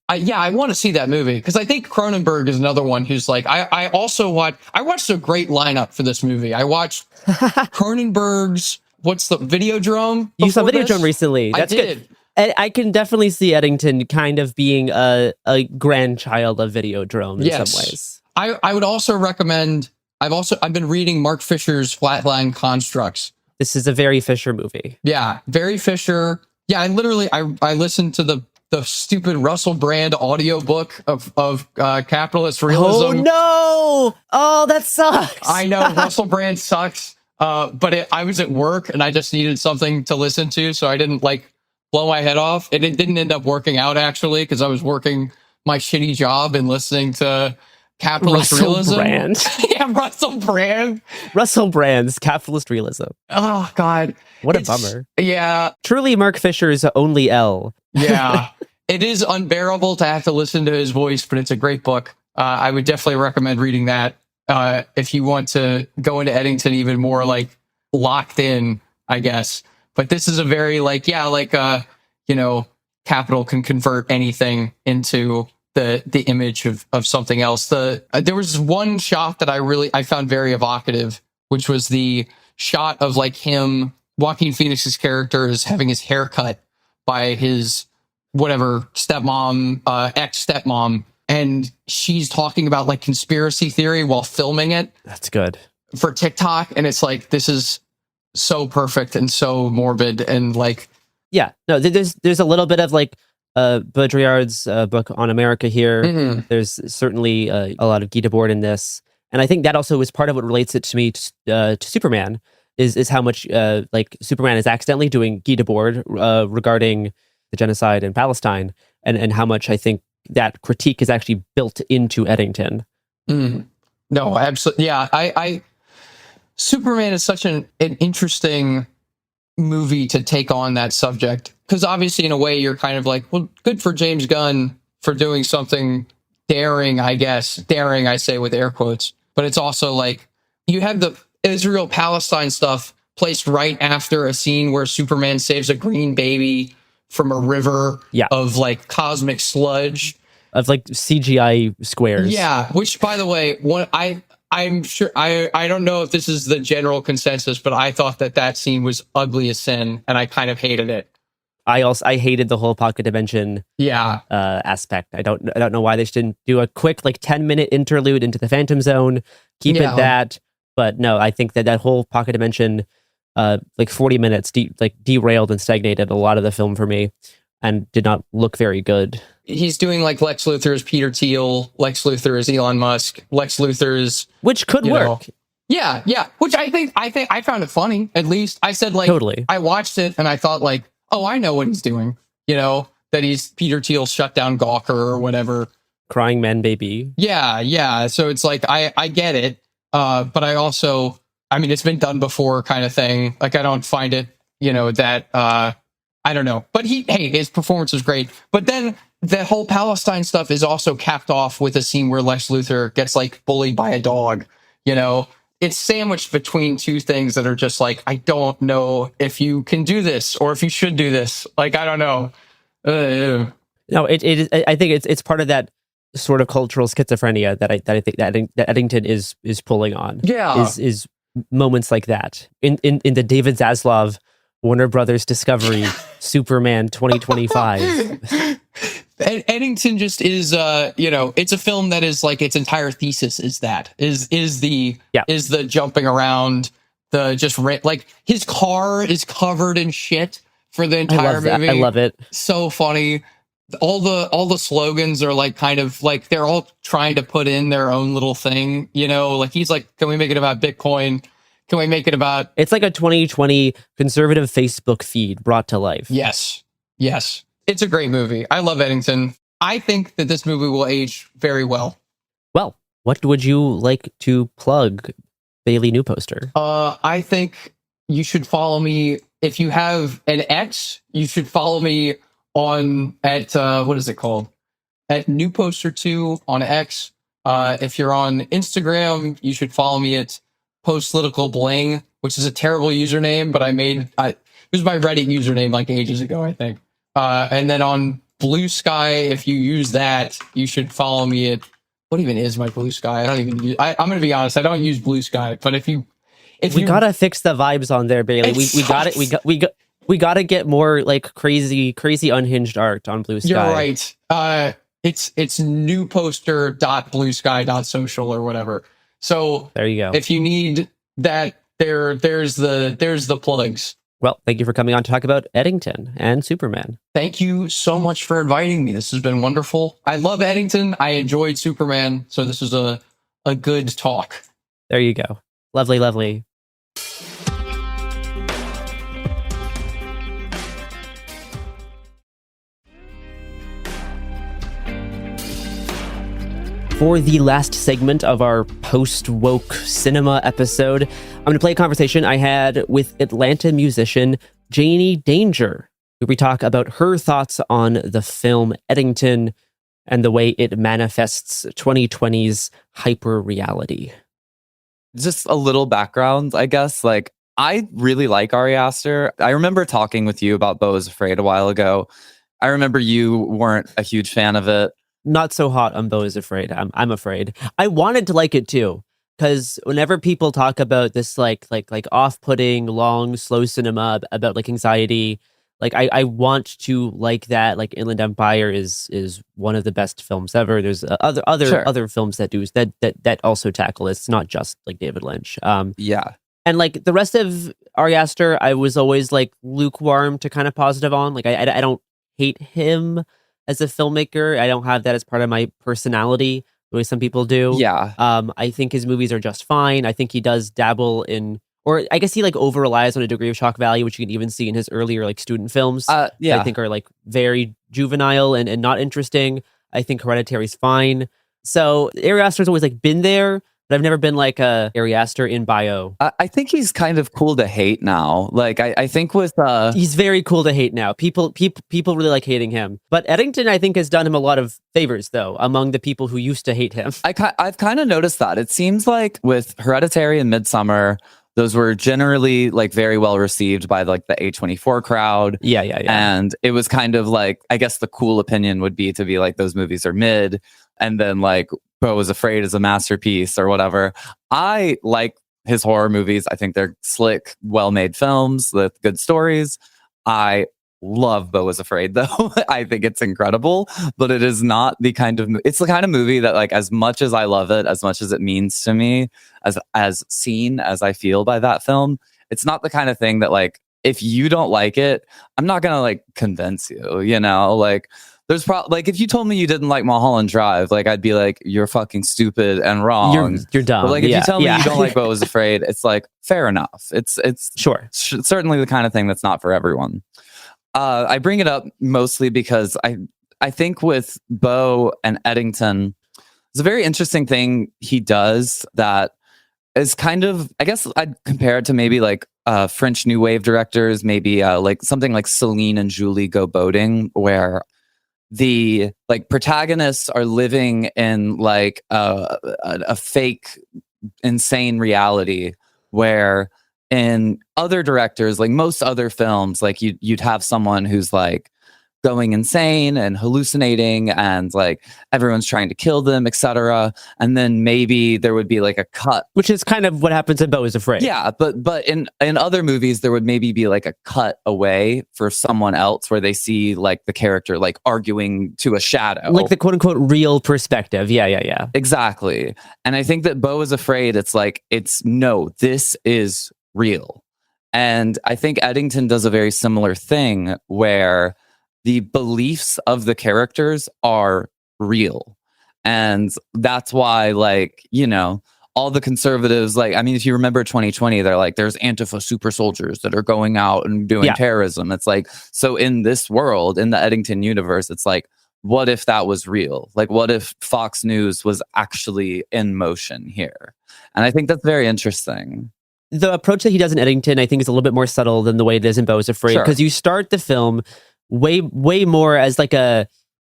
I want to see that movie because I think Cronenberg is another one who's like, I watched a great lineup for this movie. I watched Cronenberg's, what's the Videodrome? You saw Videodrome recently. That's good. And I can definitely see Eddington kind of being a grandchild of Videodrome in some ways. I would also recommend, I've been reading Mark Fisher's Flatline Constructs. This is a very Fisher movie. Yeah, very Fisher. Yeah, I listened to the the stupid Russell Brand audiobook of capitalist realism. Oh no! Oh, that sucks. I know Russell Brand sucks. But I was at work and I just needed something to listen to, so I didn't like blow my head off. And it didn't end up working out actually, because I was working my shitty job and listening to capitalist realism. Brand. Yeah, Russell Brand. Russell Brand's capitalist realism. Oh God, what a bummer. Yeah, truly Mark Fisher's only L. Yeah, it is unbearable to have to listen to his voice, but it's a great book. I would definitely recommend reading that if you want to go into Eddington even more like locked in, I guess. But this is a very like, capital can convert anything into the image of something else. There was one shot that I found very evocative, which was the shot of like him, Joaquin Phoenix's character is having his hair cut by his whatever stepmom, ex-stepmom, and she's talking about like conspiracy theory while filming it. That's good. For TikTok, and it's like, this is so perfect and so morbid and like, yeah, no, there's a little bit of like Baudrillard's book On America here. Mm-hmm. There's certainly a lot of Guy Debord in this, and I think that also is part of what relates it to me to Superman is how much like Superman is accidentally doing Guy Debord regarding the genocide in Palestine, and how much I think that critique is actually built into Eddington. Mm. No, absolutely, yeah. I Superman is such an interesting movie to take on that subject, because obviously in a way you're kind of like, well, good for James Gunn for doing something daring, I guess. Daring, I say with air quotes. But it's also like, you have the Israel-Palestine stuff placed right after a scene where Superman saves a green baby from a river of like cosmic sludge. Of like CGI squares. Yeah, which by the way, I'm sure I don't know if this is the general consensus, but I thought that scene was ugly as sin, and I kind of hated it. I hated the whole pocket dimension aspect. I don't know why they didn't do a quick like 10-minute interlude into the Phantom Zone. Keep it that, but no, I think that whole pocket dimension like 40 minutes derailed and stagnated a lot of the film for me, and did not look very good. He's doing like Lex Luthor as Peter Thiel, Lex Luthor as Elon Musk, Lex Luthor's, which could work. Yeah. Which I think I found it funny. At least I said like, totally. I watched it and I thought like, oh, I know what he's doing. That he's Peter Thiel's shutdown gawker or whatever. Crying man baby. Yeah. So it's like, I get it. But I also, I mean, it's been done before kind of thing. Like, I don't find it, that, I don't know. But his performance was great. But then the whole Palestine stuff is also capped off with a scene where Lex Luthor gets like bullied by a dog. It's sandwiched between two things that are just like, I don't know if you can do this or if you should do this. Like, I don't know. No, it is. I think it's part of that sort of cultural schizophrenia that I think that Eddington is pulling on. Yeah, is moments like that in the David Zaslav Warner Brothers Discovery Superman 2025. And Eddington just is, it's a film that is like its entire thesis is the jumping around, the just like his car is covered in shit for the entire movie. I love it. So funny. All the slogans are like kind of like they're all trying to put in their own little thing. Like he's like, can we make it about Bitcoin? Can we make it about? It's like a 2020 conservative Facebook feed brought to life. Yes. It's a great movie. I love Eddington. I think that this movie will age very well. Well, what would you like to plug, Bailey New Poster? I think you should follow me. If you have an X, you should follow me at what is it called? At New Poster 2 on X. If you're on Instagram, you should follow me at Postpolitical Bling, which is a terrible username, but it was my Reddit username like ages ago, I think. And then on Blue Sky, if you use that, you should follow me at, what even is my Blue Sky? I'm going to be honest, I don't use Blue Sky, but if you gotta fix the vibes on there, Bailey. We got it. We got to get more like crazy unhinged art on Blue Sky. You're right. It's newposter.bluesky.social or whatever. So there you go. If you need that, there's the plugs. Well, thank you for coming on to talk about Eddington and Superman. Thank you so much for inviting me. This has been wonderful. I love Eddington. I enjoyed Superman. So this was a good talk. There you go. Lovely, lovely. For the last segment of our post-woke cinema episode, I'm going to play a conversation I had with Atlanta musician Janie Danger, where we talk about her thoughts on the film Eddington and the way it manifests 2020's hyper-reality. Just a little background, I guess. Like, I really like Ari Aster. I remember talking with you about Beau is Afraid a while ago. I remember you weren't a huge fan of it. Not so hot on Beau is Afraid. I'm afraid. I wanted to like it too, because whenever people talk about this like off-putting, long, slow cinema about like anxiety, like I want to like that. Like Inland Empire is one of the best films ever. There's other films that do that also tackle it. It's not just like David Lynch. Yeah. And like the rest of Ari Aster, I was always like lukewarm to kind of positive on. Like I don't hate him as a filmmaker. I don't have that as part of my personality, the way some people do. Yeah. I think his movies are just fine. I think he does dabble in, or I guess he like over relies on a degree of shock value, which you can even see in his earlier like student films. Yeah. I think are like very juvenile and not interesting. I think Hereditary's fine. So Ari Aster's always like been there, but I've never been like a Ari Aster in bio. I think he's kind of cool to hate now. Like I think with he's very cool to hate now. People really like hating him. But Eddington, I think, has done him a lot of favors though among the people who used to hate him. I've kind of noticed that. It seems like with Hereditary and Midsummer, those were generally like very well received by like the A24 crowd. Yeah. And it was kind of like, I guess the cool opinion would be to be like, those movies are mid. And then like Beau is Afraid is a masterpiece or whatever. I like his horror movies. I think they're slick, well-made films with good stories. I love Beau is Afraid though. I think it's incredible, but it is not the kind of, it's the kind of movie that like, as much as I love it, as much as it means to me, as seen as I feel by that film, it's not the kind of thing that like, if you don't like it, I'm not going to like convince you, you know, like there's probably like, if you told me you didn't like Mulholland Drive, like I'd be like, you're fucking stupid and wrong. You're dumb. But like, if you tell me you don't like Beau is Afraid, it's like, fair enough. It's certainly the kind of thing that's not for everyone. I bring it up mostly because I think with Beau and Eddington, it's a very interesting thing he does that is kind of, I guess I'd compare it to maybe like French New Wave directors, maybe like something like Celine and Julie Go Boating, where the like protagonists are living in like a fake, insane reality, where in other directors, like most other films, like you'd have someone who's like going insane and hallucinating and like everyone's trying to kill them, etc. And then maybe there would be like a cut, which is kind of what happens in Beau is Afraid. Yeah, but in other movies there would maybe be like a cut away for someone else where they see like the character like arguing to a shadow, like the quote unquote real perspective. Yeah. Exactly. And I think that Beau is Afraid, it's like, no, this is real. And I think Eddington does a very similar thing where the beliefs of the characters are real. And that's why, like, you know, all the conservatives, like, I mean, if you remember 2020, they're like, there's Antifa super soldiers that are going out and doing terrorism. It's like, so in this world, in the Eddington universe, it's like, what if that was real? Like, what if Fox News was actually in motion here? And I think that's very interesting. The approach that he does in Eddington, I think, is a little bit more subtle than the way it is in Beau is Afraid, because you start the film way more as like a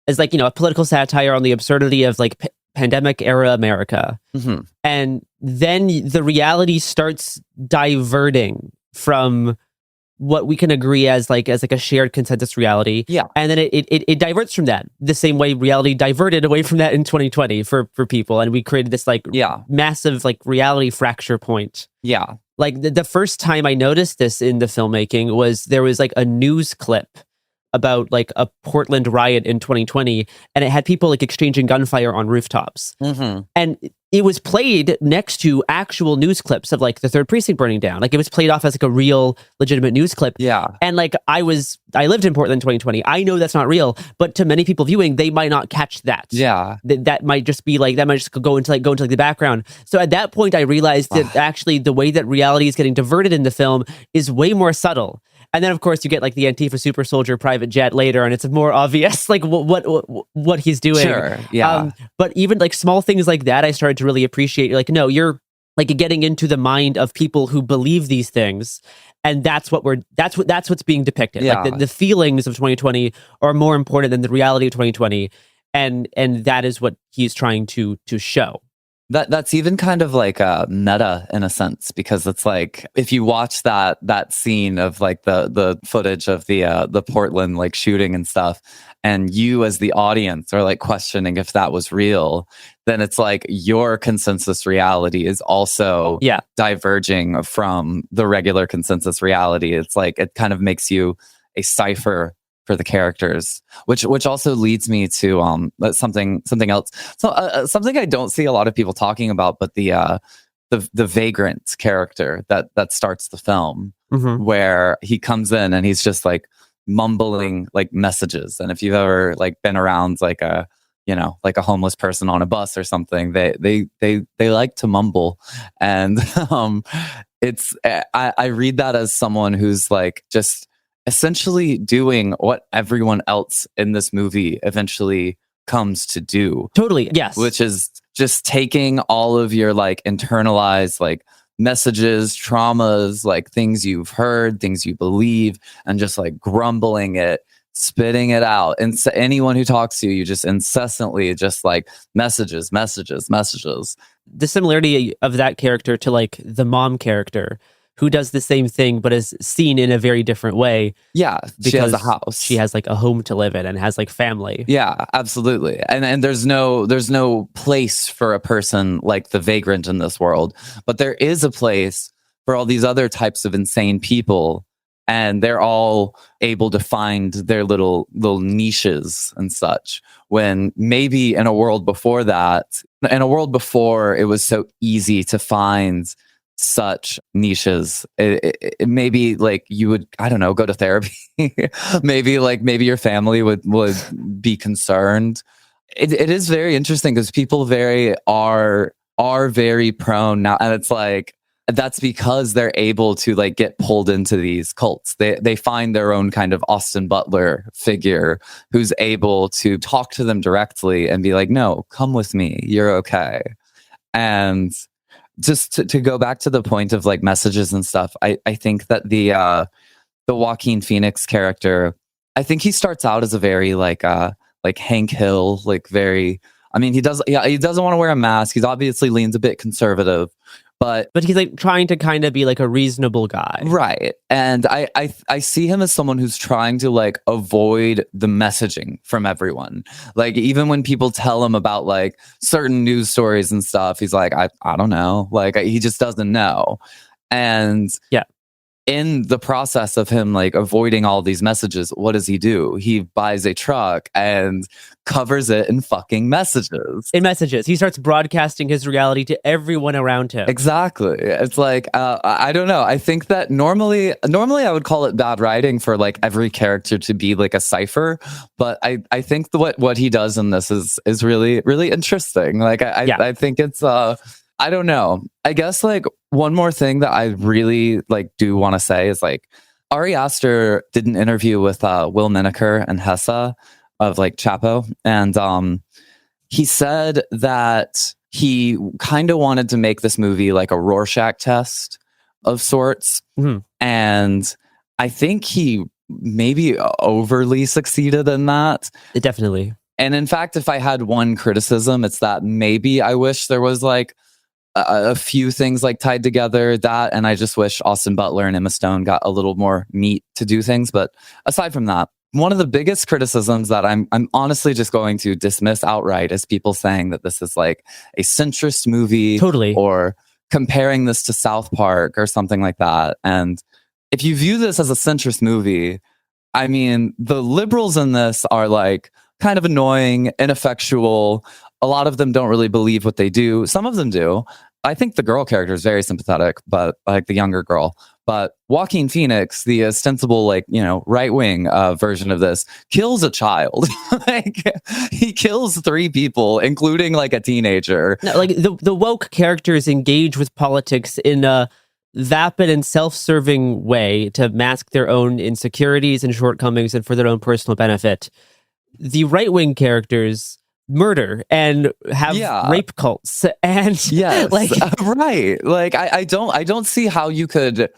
political satire on the absurdity of like pandemic era America. Mm-hmm. And then the reality starts diverting from what we can agree as a shared consensus reality. Yeah. And then it diverts from that the same way reality diverted away from that in 2020 for people. And we created this massive like reality fracture point. Yeah. Like the first time I noticed this in the filmmaking was there was like a news clip about like a Portland riot in 2020, and it had people like exchanging gunfire on rooftops. And it was played next to actual news clips of like the 3rd precinct burning down. Like it was played off as like a real legitimate news clip. Yeah. And like I lived in Portland in 2020. I know that's not real, but to many people viewing, they might not catch that. Yeah. That might just be like, that might just go into like the background. So at that point, I realized that actually the way that reality is getting diverted in the film is way more subtle. And then, of course, you get like the Antifa super soldier private jet later, and it's more obvious like what he's doing. Sure, yeah. But even like small things like that, I started to really appreciate. Like, no, you're like getting into the mind of people who believe these things, and that's what's being depicted. Yeah. Like the feelings of 2020 are more important than the reality of 2020, and that is what he's trying to show. That's even kind of like a meta in a sense, because it's like if you watch that scene of like the footage of the Portland like shooting and stuff, and you as the audience are like questioning if that was real, then it's like your consensus reality is also diverging from the regular consensus reality. It's like it kind of makes you a cipher for the characters, which also leads me to something else. So something I don't see a lot of people talking about, but the vagrant character that starts the film, where he comes in and he's just like mumbling like messages. And if you've ever like been around like a homeless person on a bus or something, they like to mumble, and I read that as someone who's like just essentially doing what everyone else in this movie eventually comes to do. Totally, yes. Which is just taking all of your like internalized like messages, traumas, like things you've heard, things you believe, and just like grumbling it, spitting it out. And so anyone who talks to you, you just incessantly just like messages. The similarity of that character to like the mom character, who does the same thing but is seen in a very different way. Yeah, she has a house. She has like a home to live in and has like family. Yeah, absolutely. And there's no place for a person like the vagrant in this world, but there is a place for all these other types of insane people, and they're all able to find their little niches and such. When maybe in a world before it was so easy to find such niches, it maybe like you would, I don't know, go to therapy. maybe your family would be concerned. It is very interesting because people are very prone now, and it's like that's because they're able to like get pulled into these cults. They find their own kind of Austin Butler figure who's able to talk to them directly and be like, no, come with me, you're okay. And just to go back to the point of like messages and stuff, I think that the Joaquin Phoenix character, I think he starts out as a very like Hank Hill, like very, I mean, he doesn't want to wear a mask. He's obviously leans a bit conservative, but he's like trying to kind of be like a reasonable guy. Right. And I see him as someone who's trying to like avoid the messaging from everyone. Like even when people tell him about like certain news stories and stuff, he's like, I don't know. Like he just doesn't know. And yeah, in the process of him like avoiding all these messages, what does he do? He buys a truck and covers it in fucking messages. He starts broadcasting his reality to everyone around him. Exactly. It's like I don't know. I think that normally I would call it bad writing for like every character to be like a cipher, but I think what he does in this is really really interesting. Like I think it's I don't know. I guess like one more thing that I really like do want to say is like Ari Aster did an interview with Will Menaker and Hessa of like Chapo, and he said that he kind of wanted to make this movie like a Rorschach test of sorts, and I think he maybe overly succeeded in that. Definitely. And in fact, if I had one criticism, it's that maybe I wish there was like a few things like tied together, that, and I just wish Austin Butler and Emma Stone got a little more meat to do things. But aside from that, one of the biggest criticisms that I'm honestly just going to dismiss outright is people saying that this is like a centrist movie, totally, or comparing this to South Park or something like that. And if you view this as a centrist movie, I mean, the liberals in this are like kind of annoying, ineffectual. A lot of them don't really believe what they do. Some of them do. I think the girl character is very sympathetic, but like the younger girl. But Joaquin Phoenix, the ostensible, like, you know, right-wing version of this, kills a child. Like, he kills 3 people, including like a teenager. No, like the woke characters engage with politics in a vapid and self-serving way to mask their own insecurities and shortcomings and for their own personal benefit. The right-wing characters murder and have rape cults and yes, like right. Like I don't see how you could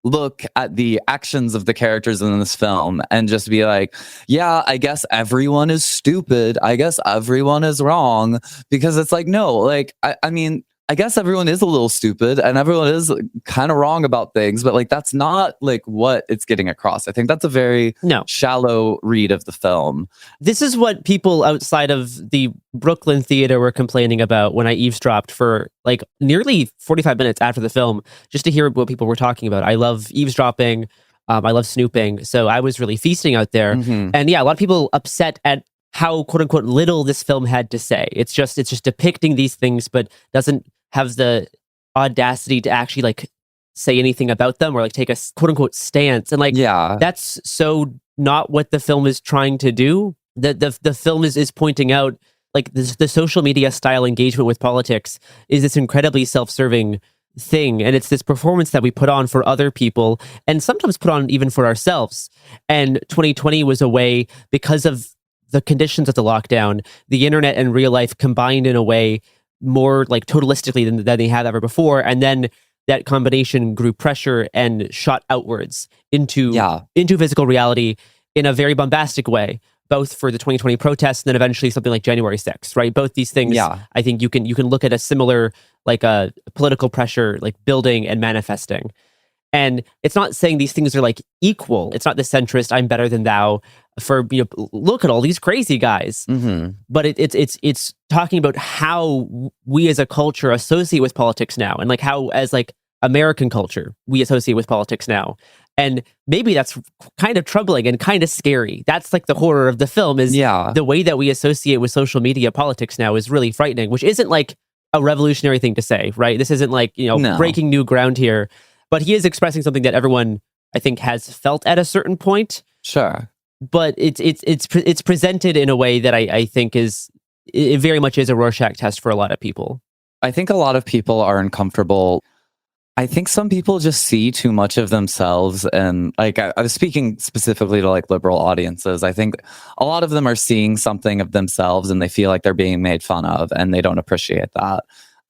look at the actions of the characters in this film and just be like, yeah, I guess everyone is stupid. I guess everyone is wrong. Because it's like, no, like, I mean, I guess everyone is a little stupid and everyone is kind of wrong about things, but like, that's not like what it's getting across. I think that's a very shallow read of the film. This is what people outside of the Brooklyn theater were complaining about when I eavesdropped for like nearly 45 minutes after the film, just to hear what people were talking about. I love eavesdropping. I love snooping. So I was really feasting out there. And yeah, a lot of people upset at how quote unquote little this film had to say. It's just depicting these things, but doesn't have the audacity to actually like say anything about them or like take a quote unquote stance. And like, that's so not what the film is trying to do. The film is pointing out like the social media style engagement with politics is this incredibly self-serving thing. And it's this performance that we put on for other people and sometimes put on even for ourselves. And 2020 was a way, because of the conditions of the lockdown, the internet and real life combined in a way more like totalistically than they have ever before. And then that combination grew pressure and shot outwards into physical reality in a very bombastic way, both for the 2020 protests and then eventually something like January 6th, right? Both these things, I think you can look at a similar like a political pressure like building and manifesting. And it's not saying these things are like equal. It's not the centrist, I'm better than thou, for, you know, look at all these crazy guys. But it's talking about how we as a culture associate with politics now, and like how as like American culture we associate with politics now. And maybe that's kind of troubling and kind of scary. That's like the horror of the film, is the way that we associate with social media politics now is really frightening, which isn't like a revolutionary thing to say, right? This isn't like, you know, breaking new ground here. But he is expressing something that everyone, I think, has felt at a certain point. Sure. But it's presented in a way that I think it very much is a Rorschach test for a lot of people. I think a lot of people are uncomfortable. I think some people just see too much of themselves. And like I was speaking specifically to like liberal audiences. I think a lot of them are seeing something of themselves and they feel like they're being made fun of and they don't appreciate that.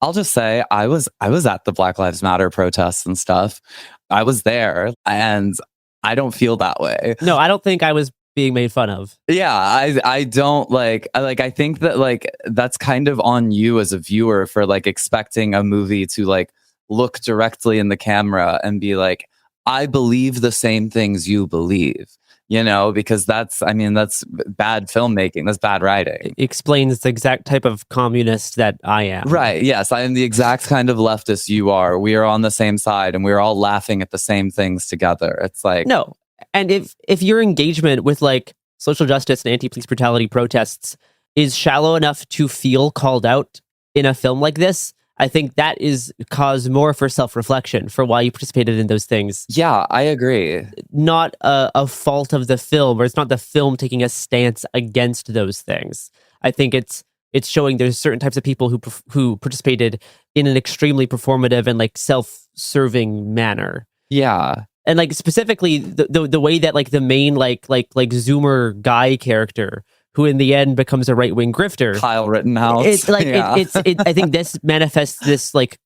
I'll just say I was at the Black Lives Matter protests and stuff. I was there and I don't feel that way. No, I don't think I was being made fun of. Yeah, I don't I think that like that's kind of on you as a viewer for like expecting a movie to like look directly in the camera and be like, I believe the same things you believe. You know, because that's bad filmmaking. That's bad writing. It explains the exact type of communist that I am. Right. Yes. I am the exact kind of leftist you are. We are on the same side and we're all laughing at the same things together. It's like... No. And if your engagement with like social justice and anti-police brutality protests is shallow enough to feel called out in a film like this, I think that is cause more for self-reflection for why you participated in those things. Yeah, I agree. Not a fault of the film, or it's not the film taking a stance against those things. I think it's showing there's certain types of people who participated in an extremely performative and like self-serving manner. Yeah. And like specifically the way that like the main like Zoomer guy character, who in the end becomes a right-wing grifter, Kyle Rittenhouse. It's like I think this manifests this like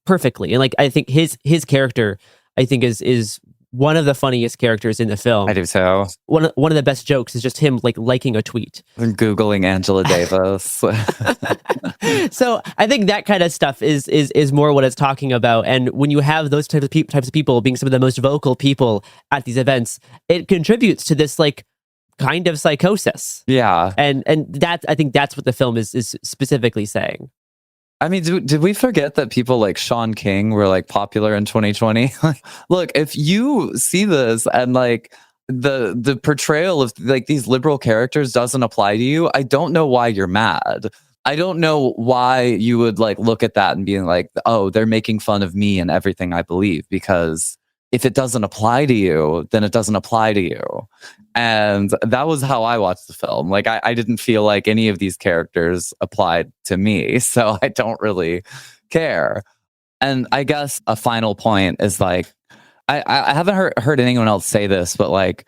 perfectly, and like I think his character I think is one of the funniest characters in the film. I do so. One of the best jokes is just him like liking a tweet and Googling Angela Davis. So I think that kind of stuff is more what it's talking about. And when you have those types of people being some of the most vocal people at these events, it contributes to this like kind of psychosis. Yeah. And that, I think that's what the film is specifically saying. I mean, did we forget that people like Sean King were like popular in 2020? Look, if you see this and like, the portrayal of like these liberal characters doesn't apply to you, I don't know why you're mad. I don't know why you would like look at that and being like, oh, they're making fun of me and everything I believe, because if it doesn't apply to you, then it doesn't apply to you. And that was how I watched the film. Like, I didn't feel like any of these characters applied to me, so I don't really care. And I guess a final point is like, I haven't heard anyone else say this, but like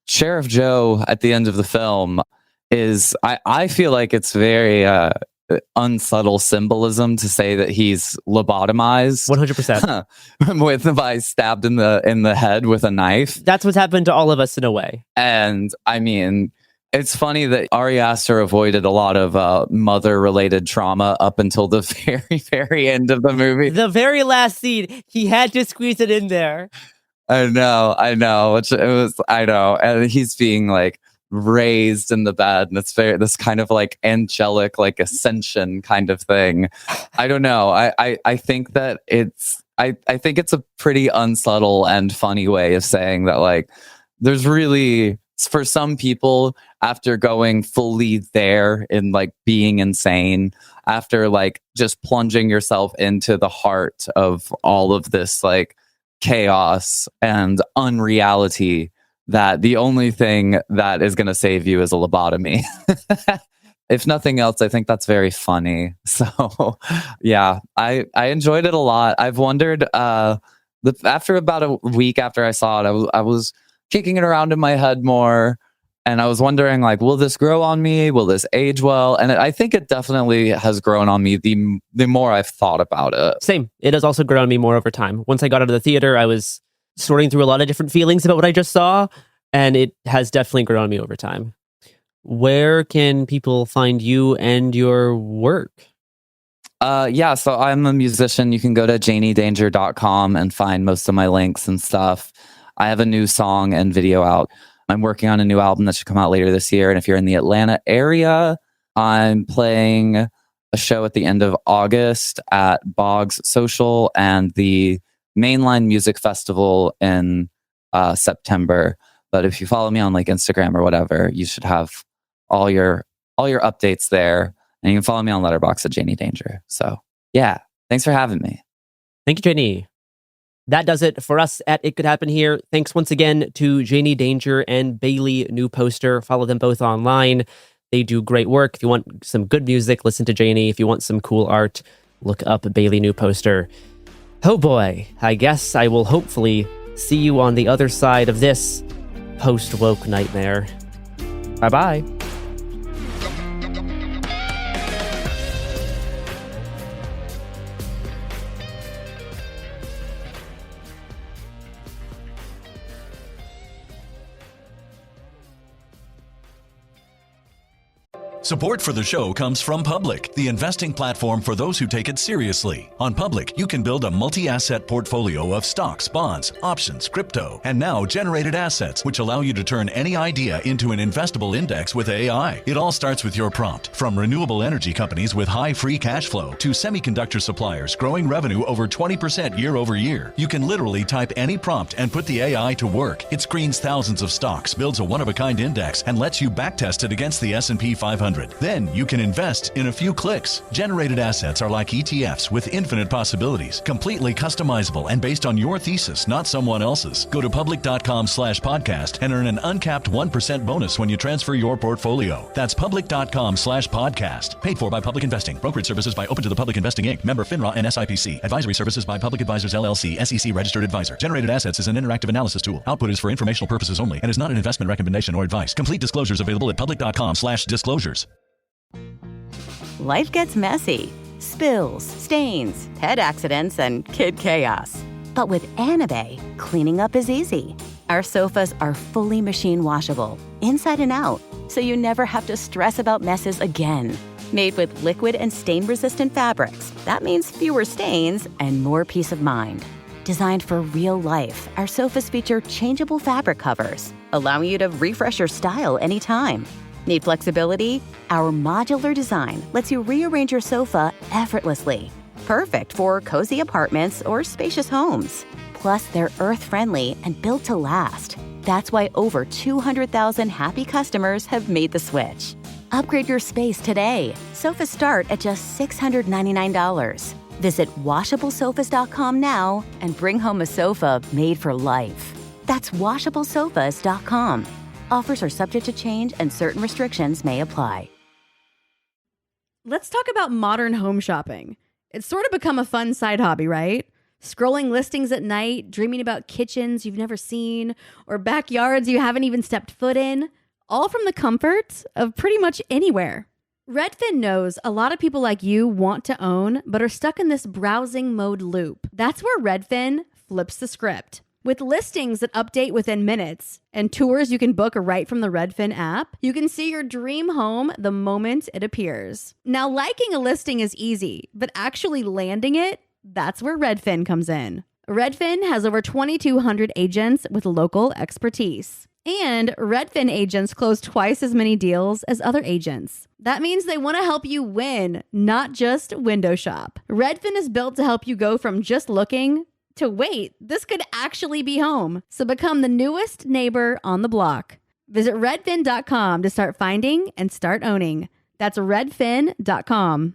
Sheriff Joe at the end of the film is, I feel like it's very unsubtle symbolism to say that he's lobotomized 100% by stabbed in the head with a knife. That's what's happened to all of us in a way. And I mean, it's funny that Ari Aster avoided a lot of mother-related trauma up until the very, very end of the movie. The very last scene, he had to squeeze it in there. I know. And he's being like raised in the bed, and it's very this kind of like angelic, like ascension kind of thing. I don't know. I think that I think it's a pretty unsubtle and funny way of saying that like there's really, for some people, after going fully there in like being insane, after like just plunging yourself into the heart of all of this like chaos and unreality, that the only thing that is going to save you is a lobotomy. If nothing else, I think that's very funny. So yeah, I enjoyed it a lot. I've wondered after about a week after I saw it, I was kicking it around in my head more, and I was wondering like, will this grow on me? Will this age well? And I think it definitely has grown on me the more I've thought about it. Same. It has also grown on me more over time. Once I got out of the theater, I was sorting through a lot of different feelings about what I just saw, and it has definitely grown on me over time. Where can people find you and your work? Yeah, so I'm a musician. You can go to janiedanger.com and find most of my links and stuff. I have a new song and video out. I'm working on a new album that should come out later this year. And if you're in the Atlanta area, I'm playing a show at the end of August at Boggs Social and the Mainline Music Festival in September. But if you follow me on like Instagram or whatever, you should have all your updates there. And you can follow me on Letterboxd at Janie Danger. So yeah, thanks for having me. Thank you, Janie. That does it for us at It Could Happen Here. Thanks once again to Janie Danger and Bailey New Poster. Follow them both online. They do great work. If you want some good music, listen to Janie. If you want some cool art, look up Bailey New Poster. Oh boy, I guess I will hopefully see you on the other side of this post-woke nightmare. Bye-bye. Support for the show comes from Public, the investing platform for those who take it seriously. On Public, you can build a multi-asset portfolio of stocks, bonds, options, crypto, and now generated assets, which allow you to turn any idea into an investable index with AI. It all starts with your prompt. From renewable energy companies with high free cash flow to semiconductor suppliers growing revenue over 20% year over year, you can literally type any prompt and put the AI to work. It screens thousands of stocks, builds a one-of-a-kind index, and lets you backtest it against the S&P 500. Then you can invest in a few clicks. Generated assets are like ETFs with infinite possibilities, completely customizable and based on your thesis, not someone else's. Go to public.com/podcast and earn an uncapped 1% bonus when you transfer your portfolio. That's public.com/podcast. Paid for by Public Investing. Brokerage services by Open to the Public Investing Inc. Member FINRA and SIPC. Advisory services by Public Advisors LLC, SEC registered advisor. Generated assets is an interactive analysis tool. Output is for informational purposes only and is not an investment recommendation or advice. Complete disclosures available at public.com/disclosures. Life gets messy. Spills, stains, pet accidents, and kid chaos. But with Anabe, cleaning up is easy. Our sofas are fully machine washable, inside and out, so you never have to stress about messes again. Made with liquid and stain-resistant fabrics, that means fewer stains and more peace of mind. Designed for real life, our sofas feature changeable fabric covers, allowing you to refresh your style anytime. Need flexibility? Our modular design lets you rearrange your sofa effortlessly. Perfect for cozy apartments or spacious homes. Plus, they're earth-friendly and built to last. That's why over 200,000 happy customers have made the switch. Upgrade your space today. Sofas start at just $699. Visit washablesofas.com now and bring home a sofa made for life. That's washablesofas.com. Offers are subject to change and certain restrictions may apply. Let's talk about modern home shopping. It's sort of become a fun side hobby, right? Scrolling listings at night, dreaming about kitchens you've never seen, or backyards you haven't even stepped foot in, all from the comfort of pretty much anywhere. Redfin knows a lot of people like you want to own, but are stuck in this browsing mode loop. That's where Redfin flips the script. With listings that update within minutes and tours you can book right from the Redfin app, you can see your dream home the moment it appears. Now, liking a listing is easy, but actually landing it, that's where Redfin comes in. Redfin has over 2,200 agents with local expertise. And Redfin agents close twice as many deals as other agents. That means they want to help you win, not just window shop. Redfin is built to help you go from just looking to wait, this could actually be home. So become the newest neighbor on the block. Visit redfin.com to start finding and start owning. That's redfin.com.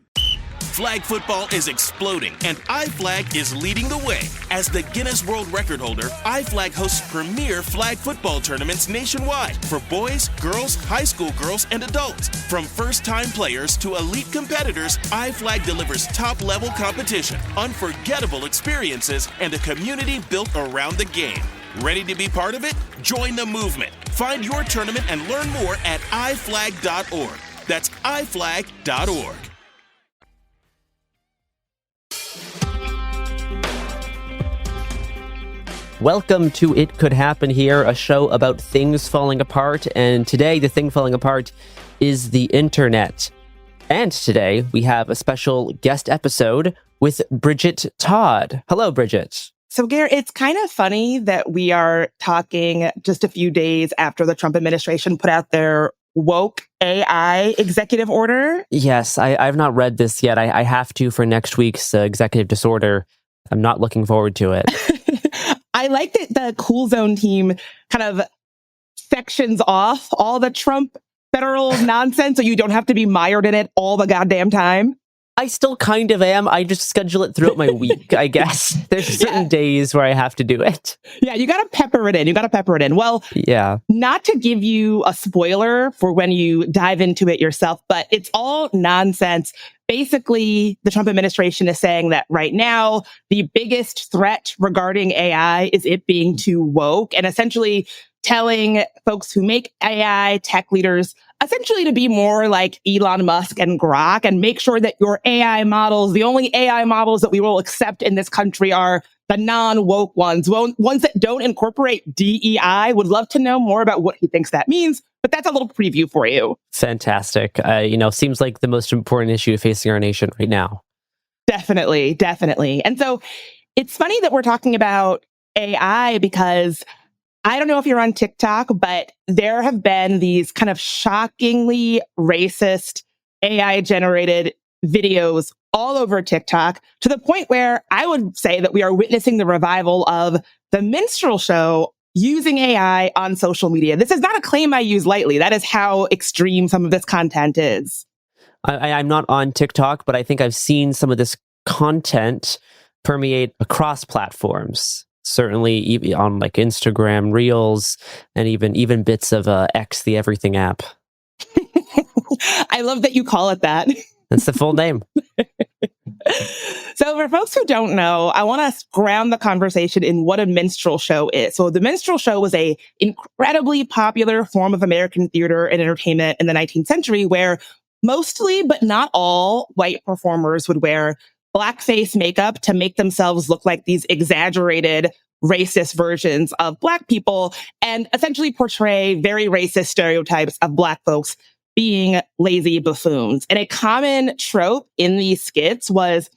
Flag football is exploding, and iFlag is leading the way. As the Guinness World Record holder, iFlag hosts premier flag football tournaments nationwide for boys, girls, high school girls, and adults. From first-time players to elite competitors, iFlag delivers top-level competition, unforgettable experiences, and a community built around the game. Ready to be part of it? Join the movement. Find your tournament and learn more at iflag.org. That's iflag.org. Welcome to It Could Happen Here, a show about things falling apart. And today, the thing falling apart is the internet. And today, we have a special guest episode with Bridget Todd. Hello, Bridget. So, Garrett, it's kind of funny that we are talking just a few days after the Trump administration put out their woke AI executive order. Yes, I've not read this yet. I have to for next week's executive disorder. I'm not looking forward to it. I like that the Cool Zone team kind of sections off all the Trump federal nonsense so you don't have to be mired in it all the goddamn time. I still kind of am. I just schedule it throughout my week, I guess. There's certain days where I have to do it. Yeah, you got to pepper it in. Well, yeah. Not to give you a spoiler for when you dive into it yourself, but it's all nonsense. Basically, the Trump administration is saying that right now, the biggest threat regarding AI is it being too woke, and essentially telling folks who make AI tech leaders essentially to be more like Elon Musk and Grok and make sure that your AI models, the only AI models that we will accept in this country are the non-woke ones that don't incorporate DEI. Would love to know more about what he thinks that means, but that's a little preview for you. Fantastic. Seems like the most important issue facing our nation right now. Definitely. And so it's funny that we're talking about AI because I don't know if you're on TikTok, but there have been these kind of shockingly racist AI-generated videos all over TikTok to the point where I would say that we are witnessing the revival of the Minstrel show using AI on social media. This is not a claim I use lightly. That is how extreme some of this content is. I'm not on TikTok, but I think I've seen some of this content permeate across platforms. Certainly on like Instagram Reels and even bits of X, the everything app. I love that you call it that. That's the full name. So for folks who don't know, I want to ground the conversation in what a minstrel show is. So the minstrel show was a incredibly popular form of American theater and entertainment in the 19th century where mostly, but not all, white performers would wear blackface makeup to make themselves look like these exaggerated racist versions of Black people and essentially portray very racist stereotypes of Black folks being lazy buffoons. And a common trope in these skits was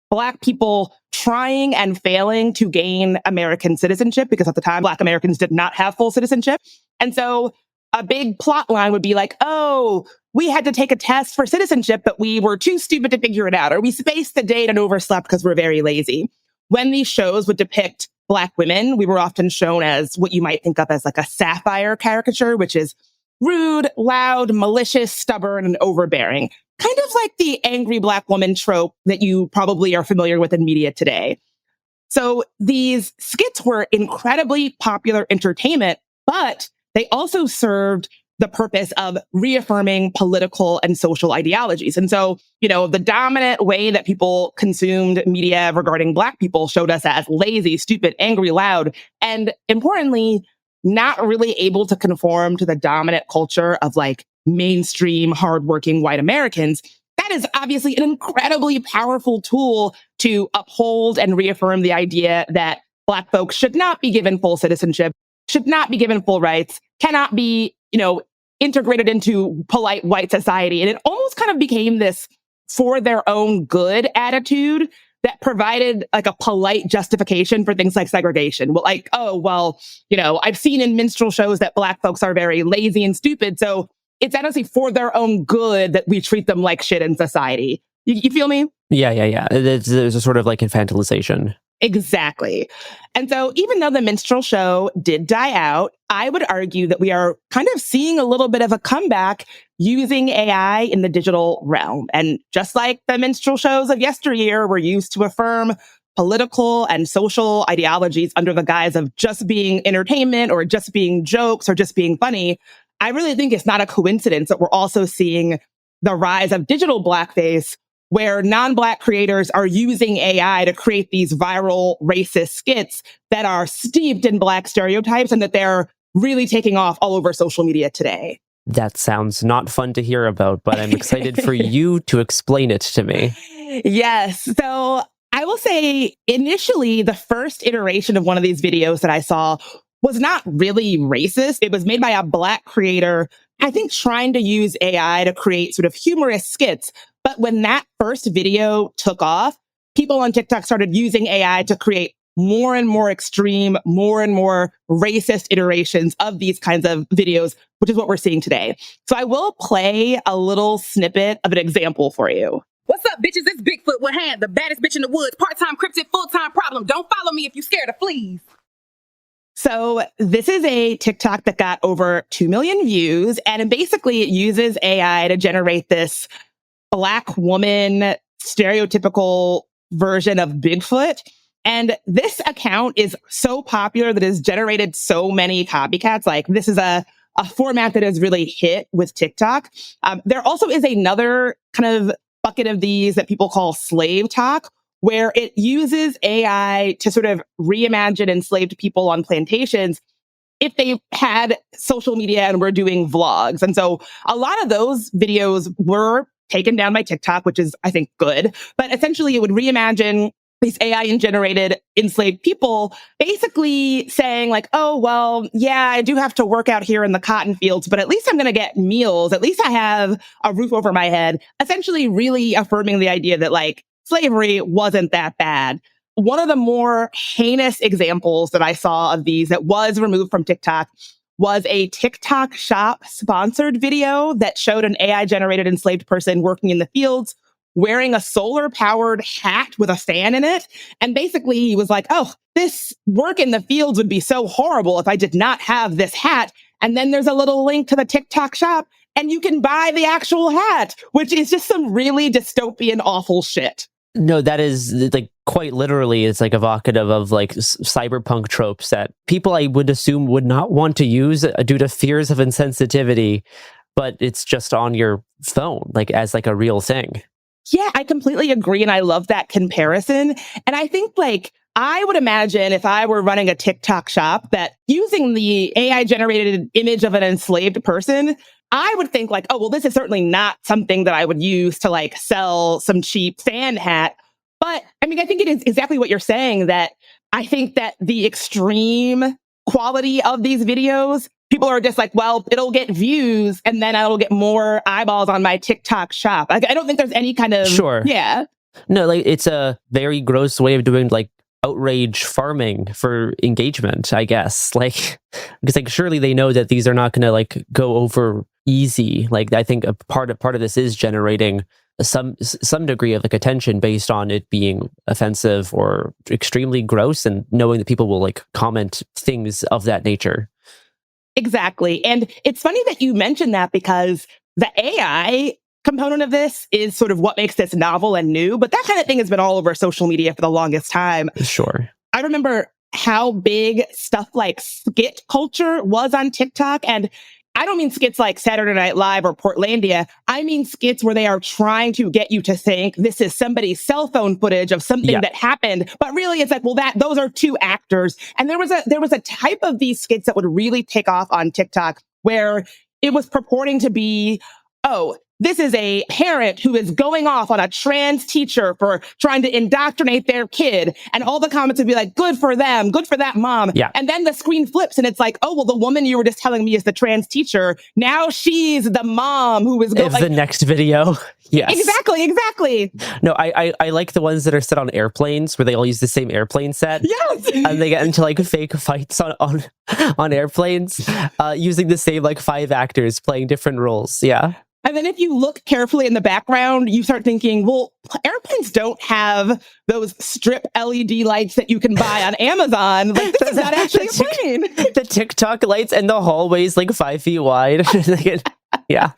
Black people trying and failing to gain American citizenship because at the time, Black Americans did not have full citizenship. And so a big plot line would be like, oh, we had to take a test for citizenship, but we were too stupid to figure it out, or we spaced the date and overslept because we're very lazy. When these shows would depict Black women, we were often shown as what you might think of as like a satire caricature, which is rude, loud, malicious, stubborn, and overbearing. Kind of like the angry Black woman trope that you probably are familiar with in media today. So these skits were incredibly popular entertainment, but they also served the purpose of reaffirming political and social ideologies. And so, the dominant way that people consumed media regarding Black people showed us as lazy, stupid, angry, loud, and importantly, not really able to conform to the dominant culture of like mainstream, hardworking white Americans. That is obviously an incredibly powerful tool to uphold and reaffirm the idea that Black folks should not be given full citizenship, should not be given full rights, cannot be, integrated into polite white society. And it almost kind of became this for their own good attitude that provided like a polite justification for things like segregation. Well, like, I've seen in minstrel shows that Black folks are very lazy and stupid. So it's honestly for their own good that we treat them like shit in society. You feel me? Yeah. There's a sort of like infantilization. Exactly. And so even though the minstrel show did die out, I would argue that we are kind of seeing a little bit of a comeback using AI in the digital realm. And just like the minstrel shows of yesteryear were used to affirm political and social ideologies under the guise of just being entertainment or just being jokes or just being funny, I really think it's not a coincidence that we're also seeing the rise of digital blackface, where non-Black creators are using AI to create these viral racist skits that are steeped in Black stereotypes and that they're really taking off all over social media today. That sounds not fun to hear about, but I'm excited for you to explain it to me. Yes. So I will say initially, the first iteration of one of these videos that I saw was not really racist. It was made by a Black creator, I think trying to use AI to create sort of humorous skits. But when that first video took off, people on TikTok started using AI to create more and more extreme, more and more racist iterations of these kinds of videos, which is what we're seeing today. So I will play a little snippet of an example for you. What's up, bitches? It's Bigfoot with hand, the baddest bitch in the woods, part-time cryptid, full-time problem. Don't follow me if you're scared of fleas. So this is a TikTok that got over 2 million views, and basically it uses AI to generate this Black woman stereotypical version of Bigfoot. And this account is so popular that it's generated so many copycats. Like, this is a format that has really hit with TikTok. There also is another kind of bucket of these that people call slave talk, where it uses AI to sort of reimagine enslaved people on plantations if they had social media and were doing vlogs. And so a lot of those videos were taken down by TikTok, which is, I think, good. But essentially, it would reimagine these AI-generated enslaved people, basically saying like, oh, well, yeah, I do have to work out here in the cotton fields, but at least I'm going to get meals. At least I have a roof over my head. Essentially, really affirming the idea that like slavery wasn't that bad. One of the more heinous examples that I saw of these that was removed from TikTok was a TikTok shop sponsored video that showed an AI-generated enslaved person working in the fields wearing a solar-powered hat with a fan in it. And basically, he was like, oh, this work in the fields would be so horrible if I did not have this hat. And then there's a little link to the TikTok shop, and you can buy the actual hat, which is just some really dystopian, awful shit. No, that is like quite literally, it's like evocative of like cyberpunk tropes that people I would assume would not want to use due to fears of insensitivity, but it's just on your phone, like as like a real thing. Yeah, I completely agree. And I love that comparison. And I think like, I would imagine if I were running a TikTok shop that using the AI generated image of an enslaved person, I would think like, oh, well, this is certainly not something that I would use to like sell some cheap fan hat. But I mean, I think it is exactly what you're saying, that I think that the extreme quality of these videos, people are just like, well, it'll get views and then I'll get more eyeballs on my TikTok shop. Like, I don't think there's any kind of... Sure. Yeah. No, like it's a very gross way of doing like outrage farming for engagement, I guess. Like, because like surely they know that these are not going to like go over easy. Like, I think a part of this is generating some degree of like attention based on it being offensive or extremely gross, and knowing that people will like comment things of that nature. Exactly. And it's funny that you mentioned that, because the AI component of this is sort of what makes this novel and new, but that kind of thing has been all over social media for the longest time. Sure. I remember how big stuff like skit culture was on TikTok. And I don't mean skits like Saturday Night Live or Portlandia. I mean skits where they are trying to get you to think this is somebody's cell phone footage of something that happened. But really it's like, well, those are two actors. And there was a type of these skits that would really take off on TikTok where it was purporting to be, oh, this is a parent who is going off on a trans teacher for trying to indoctrinate their kid. And all the comments would be like, good for them, good for that mom. Yeah. And then the screen flips and it's like, oh, well, the woman you were just telling me is the trans teacher. Now she's the mom who is the next video. Yes. Exactly. No, I like the ones that are set on airplanes where they all use the same airplane set. Yes. And they get into like fake fights on airplanes using the same like 5 actors playing different roles. Yeah. And then if you look carefully in the background, you start thinking, well, airplanes don't have those strip LED lights that you can buy on Amazon. Like, this is not actually a plane. The TikTok lights and the hallways like 5 feet wide. Yeah.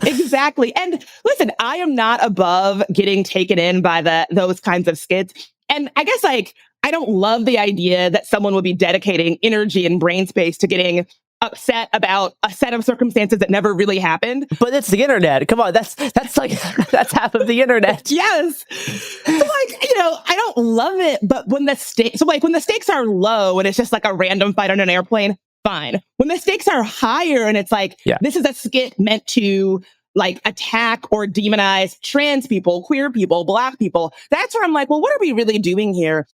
Exactly. And listen, I am not above getting taken in by those kinds of skits. And I guess like, I don't love the idea that someone would be dedicating energy and brain space to getting upset about a set of circumstances that never really happened. But it's the internet. Come on, that's like that's half of the internet. Yes. So like, I don't love it, but when the stakes are low and it's just like a random fight on an airplane, fine. When the stakes are higher and it's like, this is a skit meant to like attack or demonize trans people, queer people, Black people, that's where I'm like, well, what are we really doing here?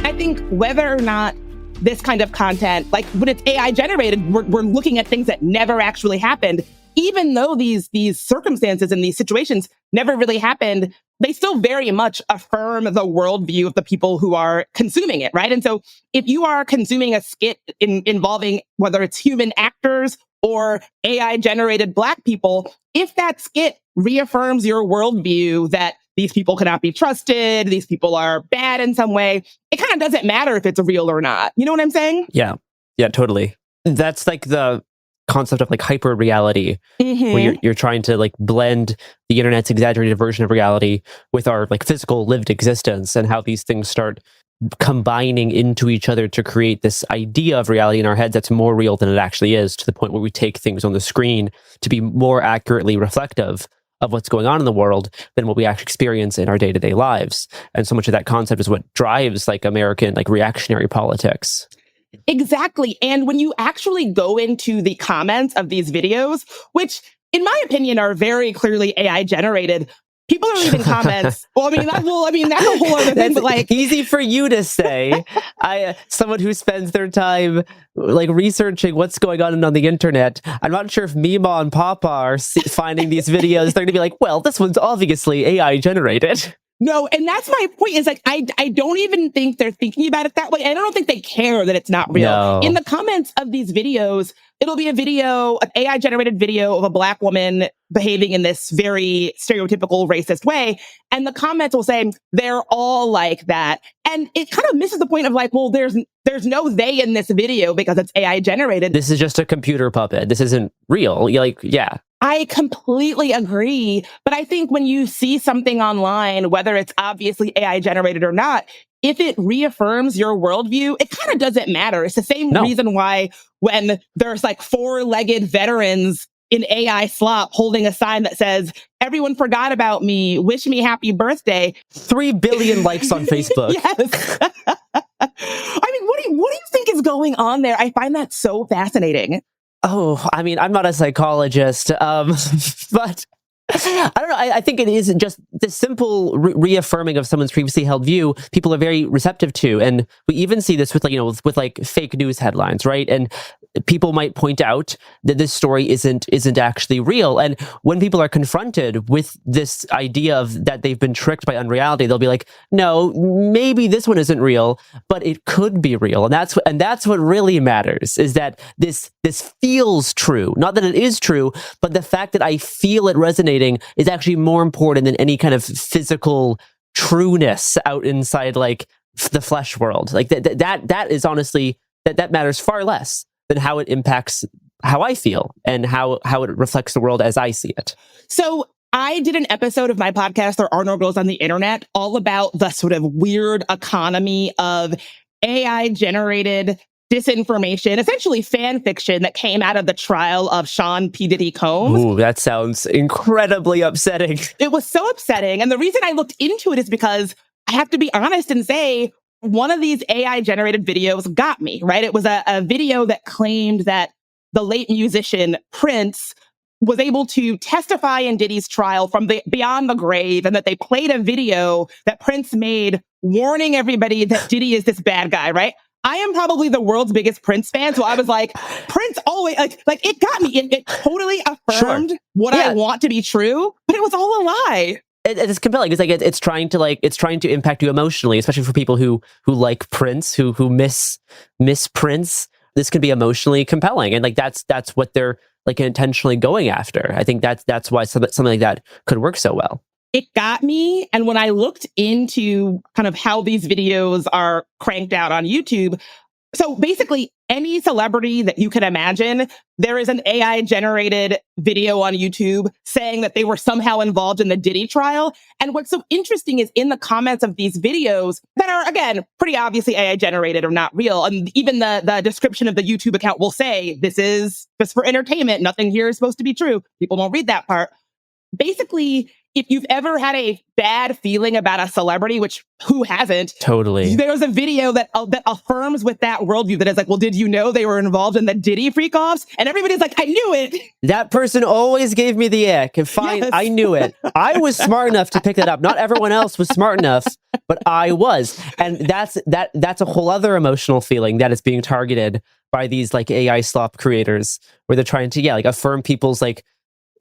I think whether or not this kind of content, like when it's AI generated, we're looking at things that never actually happened. Even though these circumstances and these situations never really happened, they still very much affirm the worldview of the people who are consuming it, right? And so if you are consuming a skit involving whether it's human actors or AI-generated Black people, if that skit reaffirms your worldview that these people cannot be trusted, these people are bad in some way, it kind of doesn't matter if it's real or not. You know what I'm saying? Yeah, totally. That's like the concept of like hyper reality, where you're trying to like blend the internet's exaggerated version of reality with our like physical lived existence, and how these things start combining into each other to create this idea of reality in our heads that's more real than it actually is, to the point where we take things on the screen to be more accurately reflective of what's going on in the world than what we actually experience in our day-to-day lives. And so much of that concept is what drives like American like reactionary politics. Exactly. And when you actually go into the comments of these videos, which in my opinion are very clearly AI generated, people are leaving comments. That's a whole other thing. But like, easy for you to say. Someone who spends their time like researching what's going on the internet. I'm not sure if Mima and Papa are finding these videos. They're going to be like, well, this one's obviously AI generated. No, and that's my point, is like, I don't even think they're thinking about it that way. I don't think they care that it's not real. No. In the comments of these videos, it'll be an AI-generated video of a Black woman behaving in this very stereotypical racist way. And the comments will say, they're all like that. And it kind of misses the point of like, well, there's no they in this video because it's AI-generated. This is just a computer puppet. This isn't real. I completely agree. But I think when you see something online, whether it's obviously AI generated or not, if it reaffirms your worldview, it kind of doesn't matter. It's the same reason why when there's like 4-legged veterans in AI slop holding a sign that says, everyone forgot about me, wish me happy birthday. 3 billion likes on Facebook. Yes. I mean, what do you think is going on there? I find that so fascinating. Oh, I mean, I'm not a psychologist, but I don't know. I think it is just the simple reaffirming of someone's previously held view. People are very receptive to, and we even see this with like fake news headlines, right? And people might point out that this story isn't actually real. And when people are confronted with this idea of that they've been tricked by unreality, they'll be like, no, maybe this one isn't real, but it could be real. And that's what really matters, is that this feels true. Not that it is true, but the fact that I feel it resonating is actually more important than any kind of physical trueness out inside like the flesh world. Like that is honestly, that matters far less than how it impacts how I feel and how it reflects the world as I see it. So I did an episode of my podcast, There Are No Girls on the Internet, all about the sort of weird economy of AI-generated disinformation, essentially fan fiction that came out of the trial of Sean P. Diddy Combs. Ooh, that sounds incredibly upsetting. It was so upsetting. And the reason I looked into it is because I have to be honest and say, one of these AI-generated videos got me, right? It was a video that claimed that the late musician Prince was able to testify in Diddy's trial from beyond the grave, and that they played a video that Prince made warning everybody that Diddy is this bad guy, right? I am probably the world's biggest Prince fan, so I was like, Prince always, like it got me. It totally affirmed what I want to be true, but it was all a lie. It's compelling. It's like it's trying to impact you emotionally, especially for people who like Prince, who miss Prince. This can be emotionally compelling, and like that's what they're like intentionally going after. I think that's why something like that could work so well. It got me, and when I looked into kind of how these videos are cranked out on YouTube, so basically any celebrity that you can imagine, there is an AI-generated video on YouTube saying that they were somehow involved in the Diddy trial. And what's so interesting is in the comments of these videos that are, again, pretty obviously AI-generated or not real, and even the description of the YouTube account will say, this is just for entertainment, nothing here is supposed to be true. People don't read that part. Basically, if you've ever had a bad feeling about a celebrity, which who hasn't? Totally. There's a video that affirms with that worldview that is like, well, did you know they were involved in the Diddy freak-offs? And everybody's like, I knew it. That person always gave me the ick. And fine, yes. I knew it. I was smart enough to pick that up. Not everyone else was smart enough, but I was. And that's a whole other emotional feeling that is being targeted by these like AI slop creators, where they're trying to affirm people's like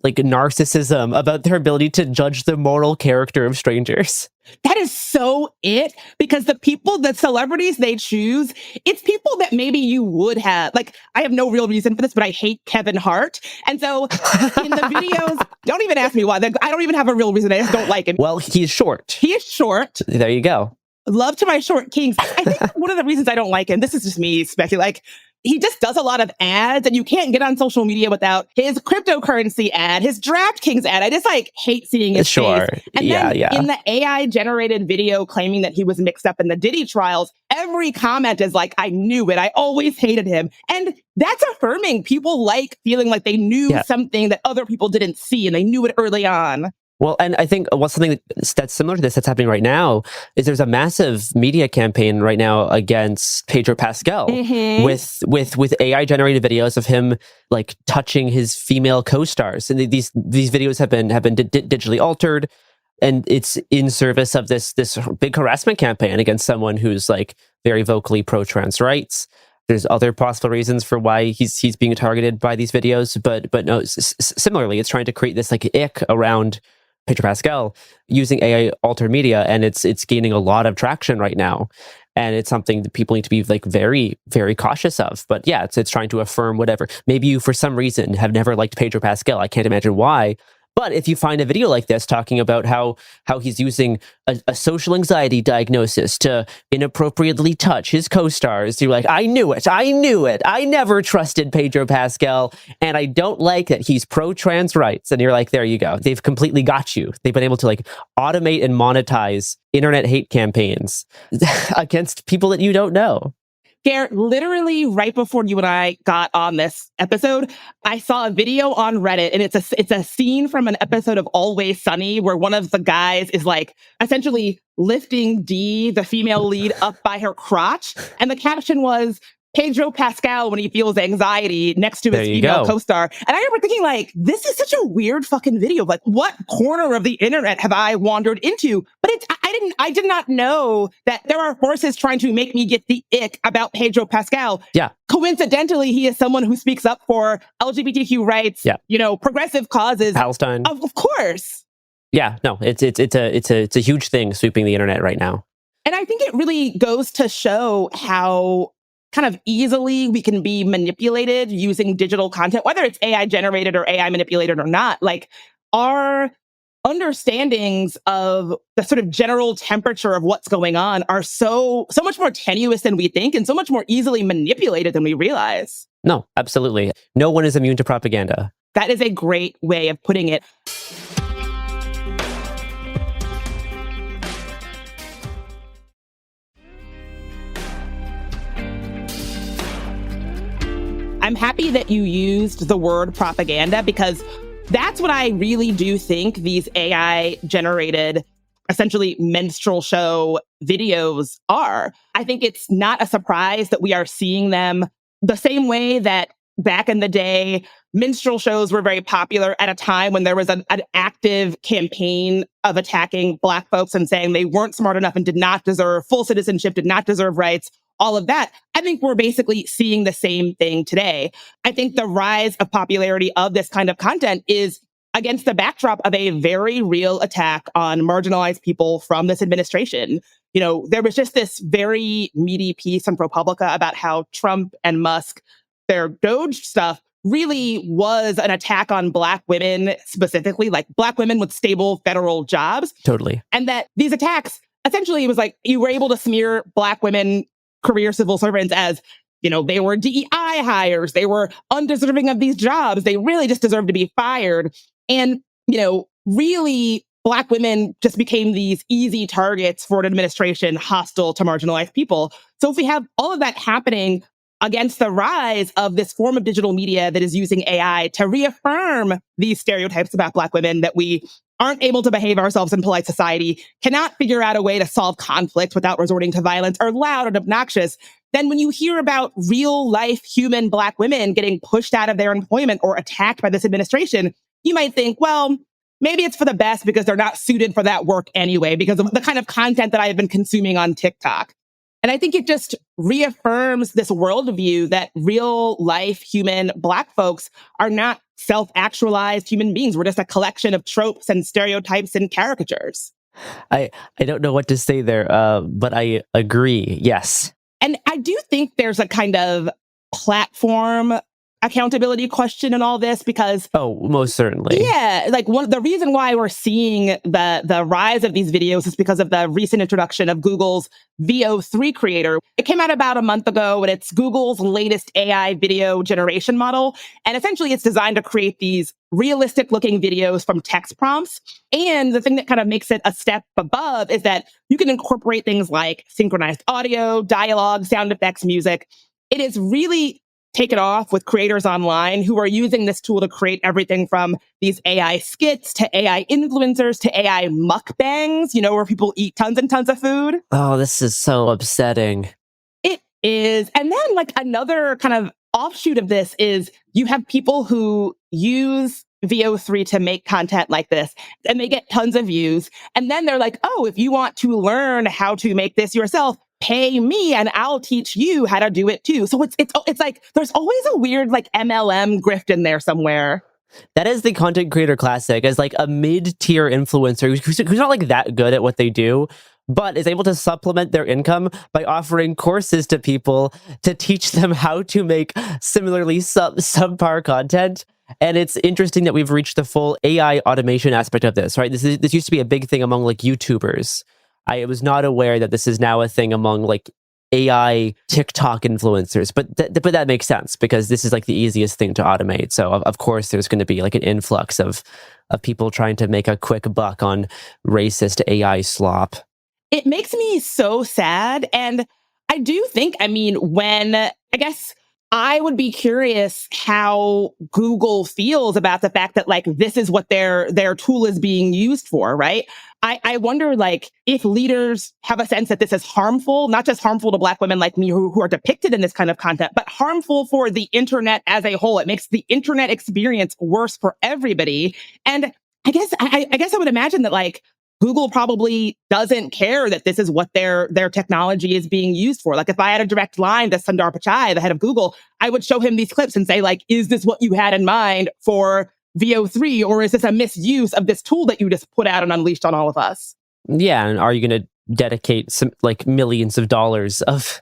narcissism about their ability to judge the moral character of strangers. That is so it, because the celebrities they choose, it's people that maybe you would have, like, I have no real reason for this, but I hate Kevin Hart. And so in the videos, don't even ask me why. I don't even have a real reason. I just don't like him. Well, he's short. He is short. There you go. Love to my short kings. I think one of the reasons I don't like him, this is just me speculating, he just does a lot of ads, and you can't get on social media without his cryptocurrency ad, his DraftKings ad. I just hate seeing his face. And then in the AI generated video claiming that he was mixed up in the Diddy trials, every comment is like, I knew it. I always hated him. And that's affirming. People like feeling like they knew something that other people didn't see, and they knew it early on. Well, and I think something that's similar to this that's happening right now is there's a massive media campaign right now against Pedro Pascal with AI generated videos of him like touching his female co-stars, and these videos have been digitally altered, and it's in service of this big harassment campaign against someone who's like very vocally pro-trans rights. There's other possible reasons for why he's being targeted by these videos, but no, similarly, it's trying to create this like ick around Pedro Pascal using AI altered media, and it's gaining a lot of traction right now, and it's something that people need to be like very, very cautious of. But yeah, it's trying to affirm whatever. Maybe you for some reason have never liked Pedro Pascal. I can't imagine why. But if you find a video like this talking about how he's using a social anxiety diagnosis to inappropriately touch his co-stars, you're like, I knew it. I never trusted Pedro Pascal, and I don't like that he's pro-trans rights. And you're like, there you go. They've completely got you. They've been able to like automate and monetize internet hate campaigns against people that you don't know. Garrett, literally right before you and I got on this episode, I saw a video on Reddit, and it's a scene from an episode of Always Sunny where one of the guys is like essentially lifting Dee, the female lead, up by her crotch. And the caption was, Pedro Pascal when he feels anxiety next to his female co-star. And I remember thinking, like, this is such a weird fucking video. Like, what corner of the internet have I wandered into? But I did not know that there are forces trying to make me get the ick about Pedro Pascal. Yeah. Coincidentally, he is someone who speaks up for LGBTQ rights, progressive causes. Palestine. Of course. Yeah, no, it's a huge thing sweeping the internet right now. And I think it really goes to show how kind of easily we can be manipulated using digital content, whether it's AI generated or AI manipulated or not. Like, our understandings of the sort of general temperature of what's going on are so much more tenuous than we think and so much more easily manipulated than we realize. No, absolutely. No one is immune to propaganda. That is a great way of putting it. I'm happy that you used the word propaganda, because that's what I really do think these AI-generated, essentially minstrel show videos are. I think it's not a surprise that we are seeing them the same way that back in the day, minstrel shows were very popular at a time when there was an active campaign of attacking Black folks and saying they weren't smart enough and did not deserve full citizenship, did not deserve rights. All of that. I think we're basically seeing the same thing today. I think the rise of popularity of this kind of content is against the backdrop of a very real attack on marginalized people from this administration. You know, there was just this very meaty piece on ProPublica about how Trump and Musk, their Doge stuff, really was an attack on Black women specifically, like Black women with stable federal jobs. Totally. And that these attacks, essentially, it was like you were able to smear Black women career civil servants as, you know, they were DEI hires, they were undeserving of these jobs, they really just deserve to be fired. And, you know, really, Black women just became these easy targets for an administration hostile to marginalized people. So if we have all of that happening against the rise of this form of digital media that is using AI to reaffirm these stereotypes about Black women, that we aren't able to behave ourselves in polite society, cannot figure out a way to solve conflict without resorting to violence, are loud and obnoxious, then when you hear about real life human Black women getting pushed out of their employment or attacked by this administration, you might think, well, maybe it's for the best because they're not suited for that work anyway, because of the kind of content that I have been consuming on TikTok. And I think it just reaffirms this worldview that real life human Black folks are not self-actualized human beings. We're just a collection of tropes and stereotypes and caricatures. I don't know what to say there, but I agree. Yes. And I do think there's a kind of platform accountability question in all this, because most certainly. Yeah, like the reason why we're seeing the rise of these videos is because of the recent introduction of Google's VO3 creator. It came out about a month ago, and it's Google's latest AI video generation model. And essentially it's designed to create these realistic looking videos from text prompts. And the thing that kind of makes it a step above is that you can incorporate things like synchronized audio, dialogue, sound effects, music. It is really taken off with creators online who are using this tool to create everything from these AI skits to AI influencers to AI mukbangs, you know, where people eat tons and tons of food. Oh, this is so upsetting. It is. And then like another kind of offshoot of this is you have people who use VO3 to make content like this, and they get tons of views. And then they're like, oh, if you want to learn how to make this yourself, pay me and I'll teach you how to do it too. So it's like there's always a weird like MLM grift in there somewhere. That is the content creator classic, as like a mid-tier influencer who's not like that good at what they do, but is able to supplement their income by offering courses to people to teach them how to make similarly subpar content. And it's interesting that we've reached the full AI automation aspect of this, right? This used to be a big thing among like YouTubers. I was not aware that this is now a thing among like AI TikTok influencers, but that makes sense because this is like the easiest thing to automate. So of course there's going to be like an influx of people trying to make a quick buck on racist AI slop. It makes me so sad. And I do think, I mean, when I guess I would be curious how Google feels about the fact that like this is what their tool is being used for, right? I wonder like if leaders have a sense that this is harmful, not just harmful to Black women like me who are depicted in this kind of content, but harmful for the internet as a whole. It makes the internet experience worse for everybody. And I guess I would imagine that like Google probably doesn't care that this is what their technology is being used for. Like if I had a direct line to Sundar Pichai, the head of Google, I would show him these clips and say like, is this what you had in mind for VO3, or is this a misuse of this tool that you just put out and unleashed on all of us? Yeah, and are you going to dedicate some like millions of dollars of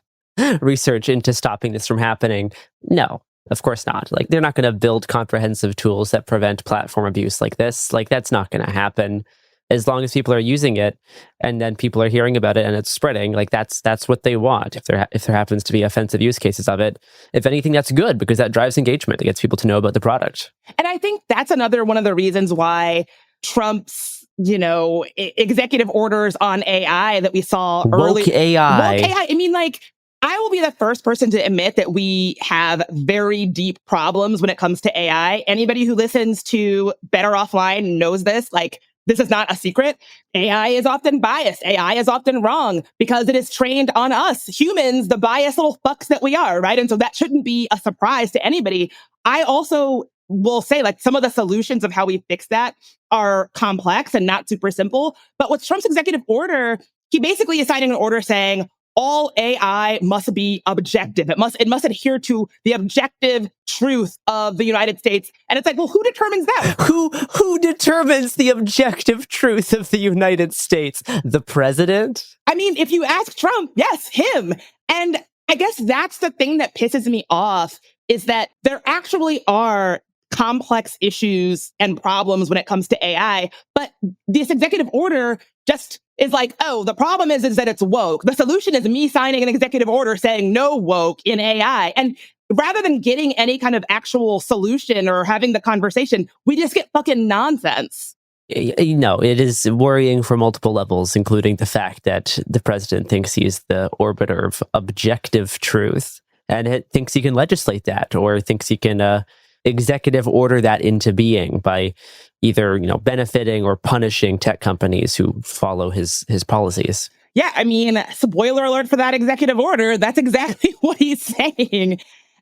research into stopping this from happening? No, of course not. Like they're not going to build comprehensive tools that prevent platform abuse like this. Like that's not going to happen. As long as people are using it and then people are hearing about it and it's spreading, like that's what they want. If there happens to be offensive use cases of it, if anything, that's good because that drives engagement. It gets people to know about the product. And I think that's another one of the reasons why Trump's, executive orders on AI that we saw early. Woke AI. Woke AI. I mean, like, I will be the first person to admit that we have very deep problems when it comes to AI. Anybody who listens to Better Offline knows this. Like, this is not a secret. AI is often biased. AI is often wrong because it is trained on us, humans, the biased little fucks that we are, right? And so that shouldn't be a surprise to anybody. I also will say, like, some of the solutions of how we fix that are complex and not super simple. But with Trump's executive order, he basically is signing an order saying, all AI must be objective. It must adhere to the objective truth of the United States. And it's like, well, who determines that? Who determines the objective truth of the United States? The president? I mean, if you ask Trump, yes, him. And I guess that's the thing that pisses me off is that there actually are complex issues and problems when it comes to AI. But this executive order just is like, oh, the problem is that it's woke. The solution is me signing an executive order saying no woke in AI. And rather than getting any kind of actual solution or having the conversation, we just get fucking nonsense. No, it is worrying for multiple levels, including the fact that the president thinks he's the arbiter of objective truth and it thinks he can legislate that or thinks he can executive order that into being by either, benefiting or punishing tech companies who follow his policies. Yeah, I mean, spoiler alert for that executive order. That's exactly what he's saying.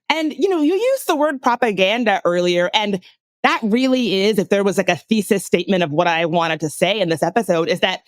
And, you used the word propaganda earlier, and that really is, if there was like a thesis statement of what I wanted to say in this episode, is that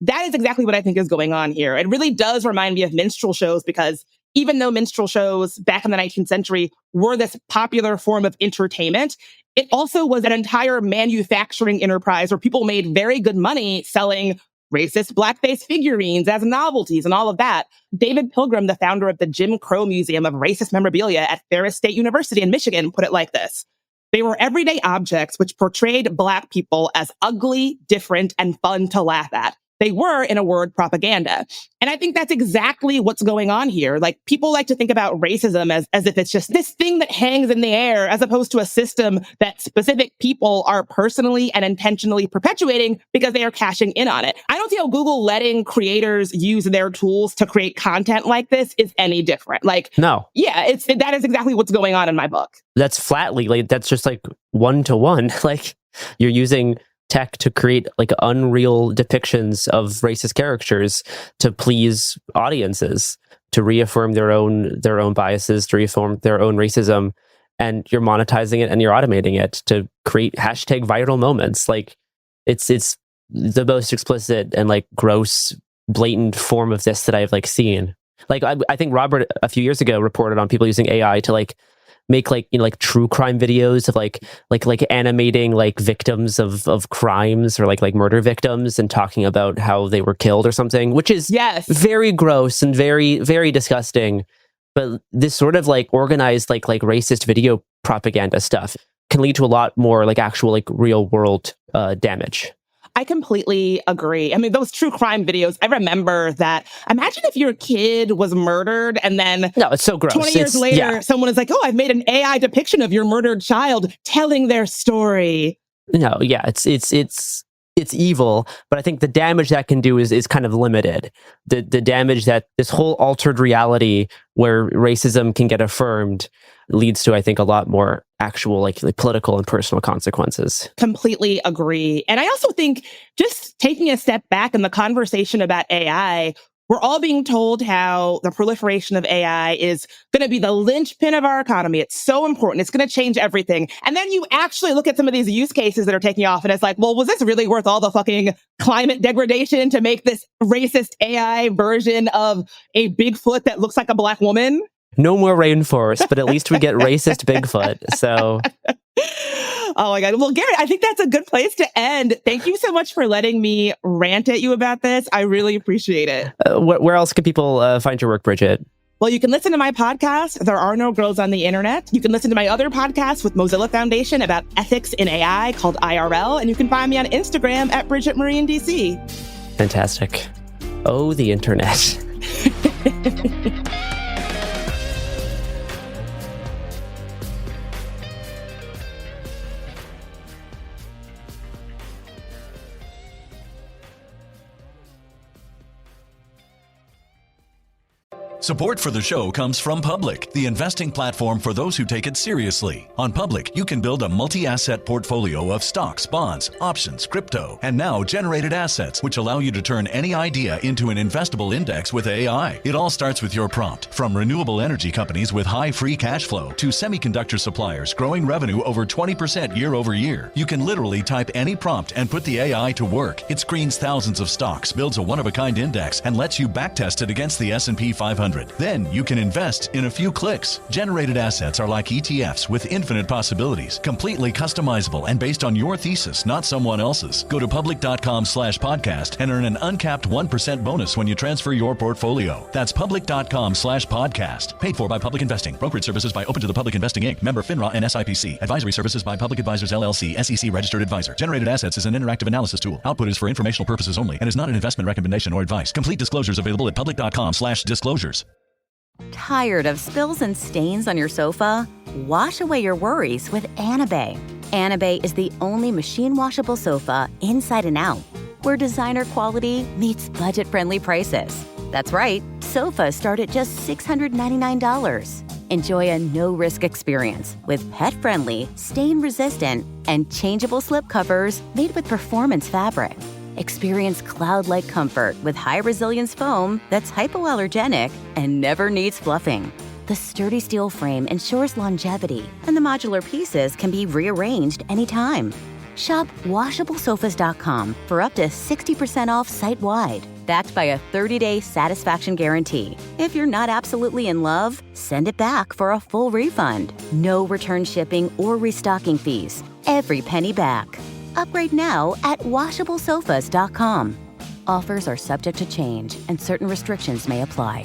is exactly what I think is going on here. It really does remind me of minstrel shows because even though minstrel shows back in the 19th century were this popular form of entertainment, it also was an entire manufacturing enterprise where people made very good money selling racist blackface figurines as novelties and all of that. David Pilgrim, the founder of the Jim Crow Museum of Racist Memorabilia at Ferris State University in Michigan, put it like this. They were everyday objects which portrayed Black people as ugly, different, and fun to laugh at. They were, in a word, propaganda. And I think that's exactly what's going on here. Like, people like to think about racism as if it's just this thing that hangs in the air, as opposed to a system that specific people are personally and intentionally perpetuating because they are cashing in on it. I don't see how Google letting creators use their tools to create content like this is any different. Like, no. Yeah, that is exactly what's going on in my book. That's flatly, like, that's just like one-to-one. Like, you're using tech to create like unreal depictions of racist characters to please audiences, to reaffirm their own biases, to reaffirm their own racism, and you're monetizing it and you're automating it to create hashtag viral moments. Like it's the most explicit and like gross, blatant form of this that I've like seen. Like I think Robert a few years ago reported on people using AI to like make like like true crime videos of like animating like victims of crimes or like murder victims and talking about how they were killed or something, which is very gross and very, very disgusting. But this sort of like organized like racist video propaganda stuff can lead to a lot more like actual like real world damage. I completely agree. I mean, those true crime videos, I remember that. Imagine if your kid was murdered and then no, it's so gross. 20 years later, someone is like, oh, I've made an AI depiction of your murdered child telling their story. No, yeah, it's evil, but I think the damage that can do is kind of limited. The damage that this whole altered reality where racism can get affirmed leads to, I think, a lot more actual like political and personal consequences. Completely agree. And I also think just taking a step back in the conversation about AI, we're all being told how the proliferation of AI is going to be the linchpin of our economy. It's so important. It's going to change everything. And then you actually look at some of these use cases that are taking off, and it's like, well, was this really worth all the fucking climate degradation to make this racist AI version of a Bigfoot that looks like a Black woman? No more rainforest, but at least we get racist Bigfoot. So... Oh my God. Well, Garrett, I think that's a good place to end. Thank you so much for letting me rant at you about this. I really appreciate it. Where else can people find your work, Bridget? Well, you can listen to my podcast, There Are No Girls on the Internet. You can listen to my other podcast with Mozilla Foundation about ethics in AI called IRL. And you can find me on Instagram at Bridget Marine DC. Fantastic. Oh, the internet. Support for the show comes from Public, the investing platform for those who take it seriously. On Public, you can build a multi-asset portfolio of stocks, bonds, options, crypto, and now generated assets, which allow you to turn any idea into an investable index with AI. It all starts with your prompt. From renewable energy companies with high free cash flow to semiconductor suppliers growing revenue over 20% year over year, you can literally type any prompt and put the AI to work. It screens thousands of stocks, builds a one-of-a-kind index, and lets you backtest it against the S&P 500. Then you can invest in a few clicks. Generated assets are like ETFs with infinite possibilities, completely customizable and based on your thesis, not someone else's. Go to public.com/podcast and earn an uncapped 1% bonus when you transfer your portfolio. That's public.com/podcast. Paid for by Public Investing. Brokerage services by Open to the Public Investing Inc. Member FINRA and SIPC. Advisory services by Public Advisors LLC, SEC registered advisor. Generated assets is an interactive analysis tool. Output is for informational purposes only and is not an investment recommendation or advice. Complete disclosures available at public.com/disclosures. Tired of spills and stains on your sofa? Wash away your worries with Anabay. Anabay is the only machine washable sofa inside and out, where designer quality meets budget-friendly prices. That's right, sofas start at just $699. Enjoy a no-risk experience with pet-friendly, stain-resistant, and changeable slip covers made with performance fabric. Experience cloud-like comfort with high-resilience foam that's hypoallergenic and never needs fluffing. The sturdy steel frame ensures longevity, and the modular pieces can be rearranged anytime. Shop WashableSofas.com for up to 60% off site-wide, backed by a 30-day satisfaction guarantee. If you're not absolutely in love, send it back for a full refund. No return shipping or restocking fees. Every penny back. Upgrade now at WashableSofas.com. Offers are subject to change, and certain restrictions may apply.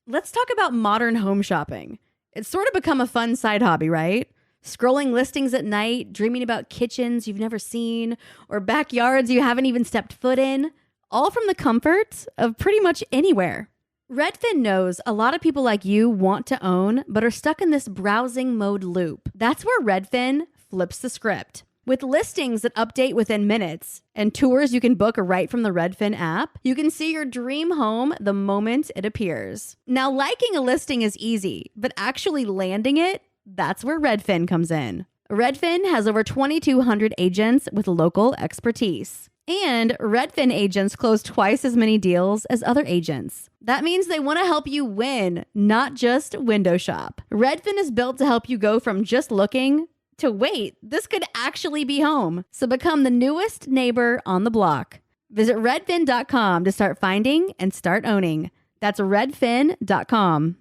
Let's talk about modern home shopping. It's sort of become a fun side hobby, right? Scrolling listings at night, dreaming about kitchens you've never seen, or backyards you haven't even stepped foot in, all from the comfort of pretty much anywhere. Redfin knows a lot of people like you want to own, but are stuck in this browsing mode loop. That's where Redfin flips the script. With listings that update within minutes and tours you can book right from the Redfin app, you can see your dream home the moment it appears. Now, liking a listing is easy, but actually landing it, that's where Redfin comes in. Redfin has over 2,200 agents with local expertise. And Redfin agents close twice as many deals as other agents. That means they want to help you win, not just window shop. Redfin is built to help you go from just looking to wait, this could actually be home. So become the newest neighbor on the block. Visit redfin.com to start finding and start owning. That's redfin.com.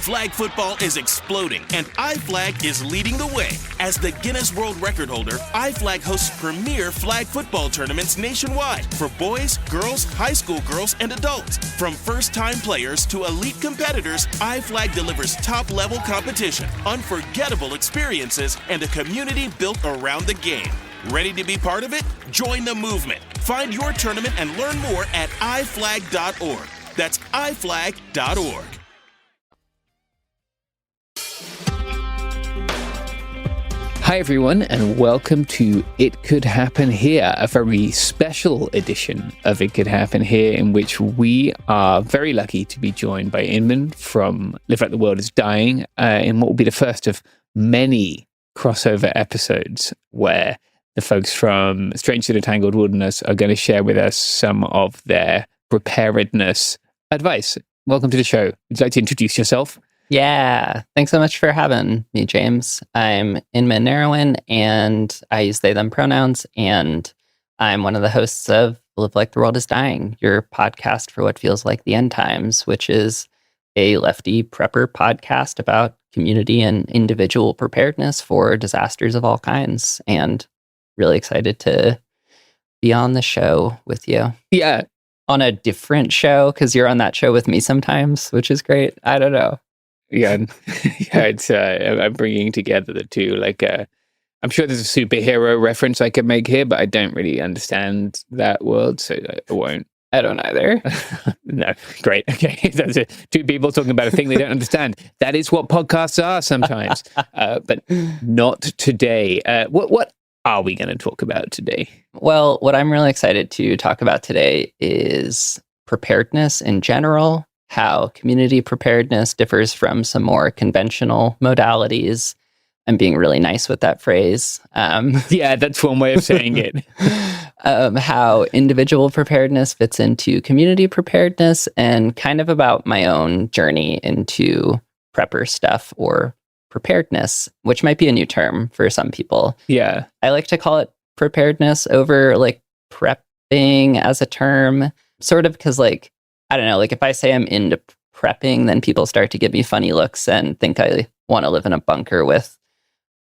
Flag football is exploding, and iFlag is leading the way. As the Guinness World Record holder, iFlag hosts premier flag football tournaments nationwide for boys, girls, high school girls, and adults. From first-time players to elite competitors, iFlag delivers top-level competition, unforgettable experiences, and a community built around the game. Ready to be part of it? Join the movement. Find your tournament and learn more at iflag.org. That's iflag.org. Hi everyone, and welcome to It Could Happen Here, a very special edition of It Could Happen Here, in which we are very lucky to be joined by Inman from Live Like the World Is Dying, in what will be the first of many crossover episodes where the folks from Strange to the Tangled Wilderness are going to share with us some of their preparedness advice. Welcome to the show. Would you like to introduce yourself? Yeah, thanks so much for having me, James. I'm Inman Narrowan, and I use they, them pronouns, and I'm one of the hosts of Live Like the World Is Dying, your podcast for what feels like the end times, which is a lefty prepper podcast about community and individual preparedness for disasters of all kinds. And really excited to be on the show with you. Yeah. On a different show, because you're on that show with me sometimes, which is great. I don't know. Yeah, it's I'm bringing together the two. Like, I'm sure there's a superhero reference I could make here, but I don't really understand that world, so I won't. I don't either. No, great. Okay, that's it. Two people talking about a thing they don't understand. That is what podcasts are sometimes, but not today. What are we going to talk about today? Well, what I'm really excited to talk about today is preparedness in general. How community preparedness differs from some more conventional modalities. I'm being really nice with that phrase. Yeah, that's one way of saying it. How individual preparedness fits into community preparedness, and kind of about my own journey into prepper stuff or preparedness, which might be a new term for some people. Yeah. I like to call it preparedness over like prepping as a term, sort of because like, I don't know, like if I say I'm into prepping, then people start to give me funny looks and think I want to live in a bunker with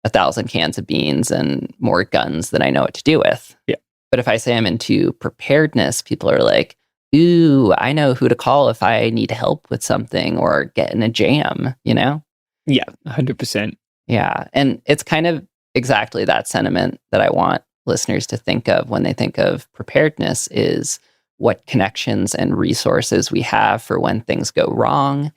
1,000 cans of beans and more guns than I know what to do with. Yeah. But if I say I'm into preparedness, people are like, ooh, I know who to call if I need help with something or get in a jam, you know? Yeah, 100%. Yeah. And it's kind of exactly that sentiment that I want listeners to think of when they think of preparedness is what connections and resources we have for when things go wrong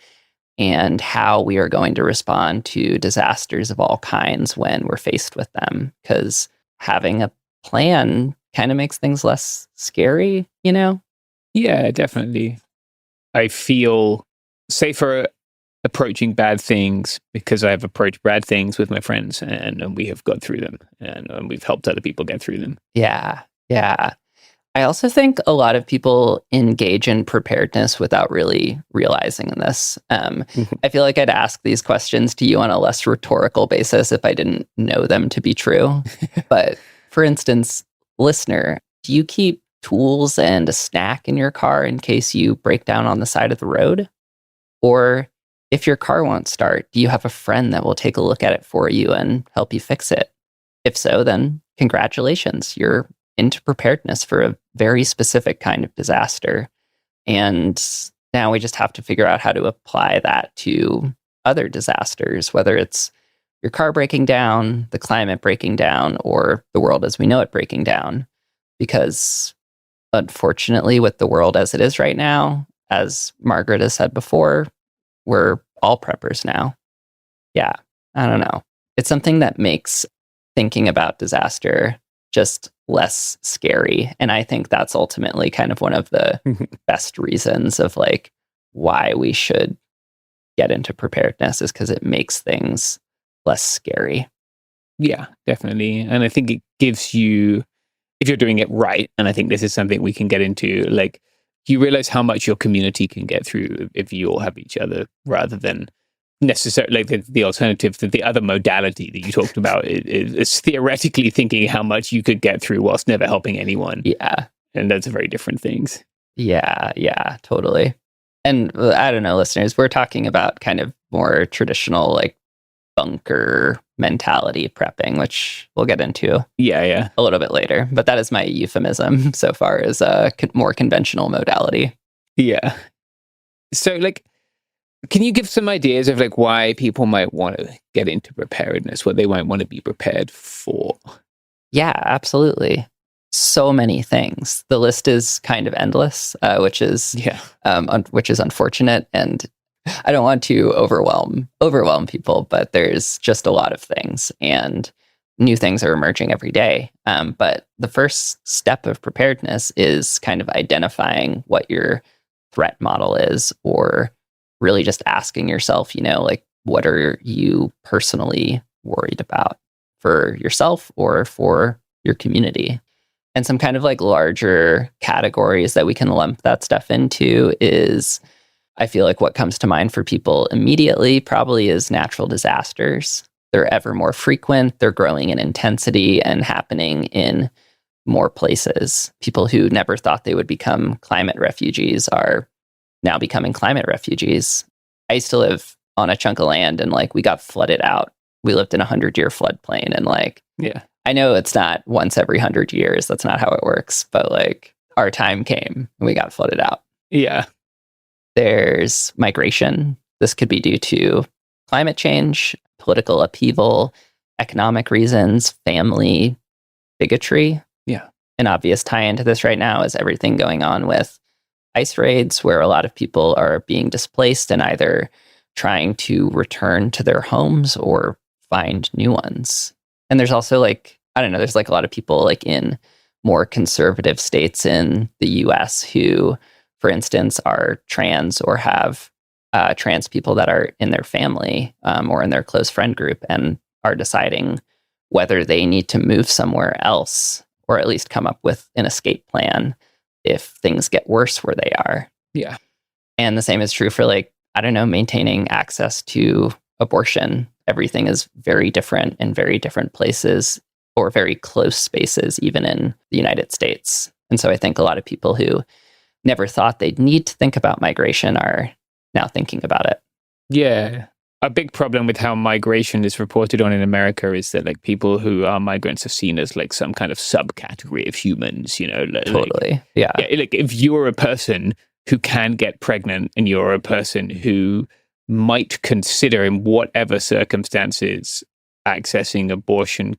and how we are going to respond to disasters of all kinds when we're faced with them. Because having a plan kind of makes things less scary, you know? Yeah, definitely. I feel safer approaching bad things because I've approached bad things with my friends and we have got through them and we've helped other people get through them. Yeah, yeah. I also think a lot of people engage in preparedness without really realizing this. I feel like I'd ask these questions to you on a less rhetorical basis if I didn't know them to be true. But for instance, listener, do you keep tools and a snack in your car in case you break down on the side of the road? Or if your car won't start, do you have a friend that will take a look at it for you and help you fix it? If so, then congratulations, you're into preparedness for a very specific kind of disaster. And now we just have to figure out how to apply that to other disasters, whether it's your car breaking down, the climate breaking down, or the world as we know it breaking down. Because unfortunately, with the world as it is right now, as Margaret has said before, we're all preppers now. Yeah, I don't know. It's something that makes thinking about disaster just less scary. And I think that's ultimately kind of one of the best reasons of like why we should get into preparedness is because it makes things less scary. Yeah, definitely. And I think it gives you, if you're doing it right, and I think this is something we can get into, like you realize how much your community can get through if you all have each other rather than necessarily like the alternative to the other modality that you talked about is theoretically thinking how much you could get through whilst never helping anyone. Yeah. And that's very different things. Yeah, totally. And I don't know, listeners, we're talking about kind of more traditional like bunker mentality prepping, which we'll get into a little bit later. But that is my euphemism so far as a more conventional modality. Yeah. So like, can you give some ideas of like why people might want to get into preparedness, what they might want to be prepared for? Yeah, absolutely. So many things. The list is kind of endless, which is unfortunate. And I don't want to overwhelm people, but there's just a lot of things. And new things are emerging every day. But the first step of preparedness is kind of identifying what your threat model is, or really just asking yourself, like, what are you personally worried about for yourself or for your community? And some kind of like larger categories that we can lump that stuff into is, I feel like what comes to mind for people immediately probably is natural disasters. They're ever more frequent, they're growing in intensity and happening in more places. People who never thought they would become climate refugees are now becoming climate refugees. I used to live on a chunk of land and like we got flooded out. We lived in a 100-year floodplain, and like, yeah, I know it's not once every 100 years. That's not how it works. But like our time came and we got flooded out. Yeah. There's migration. This could be due to climate change, political upheaval, economic reasons, family, bigotry. Yeah. An obvious tie into this right now is everything going on with ICE raids, where a lot of people are being displaced and either trying to return to their homes or find new ones. And there's also like, I don't know, there's like a lot of people like in more conservative states in the US who, for instance, are trans or have trans people that are in their family or in their close friend group and are deciding whether they need to move somewhere else or at least come up with an escape plan if things get worse where they are. Yeah. And the same is true for like, I don't know, maintaining access to abortion. Everything is very different in very different places or very close spaces, even in the United States. And so I think a lot of people who never thought they'd need to think about migration are now thinking about it. Yeah. A big problem with how migration is reported on in America is that like people who are migrants are seen as like some kind of subcategory of humans, Totally. Yeah. Like if you're a person who can get pregnant and you're a person who might consider in whatever circumstances accessing abortion,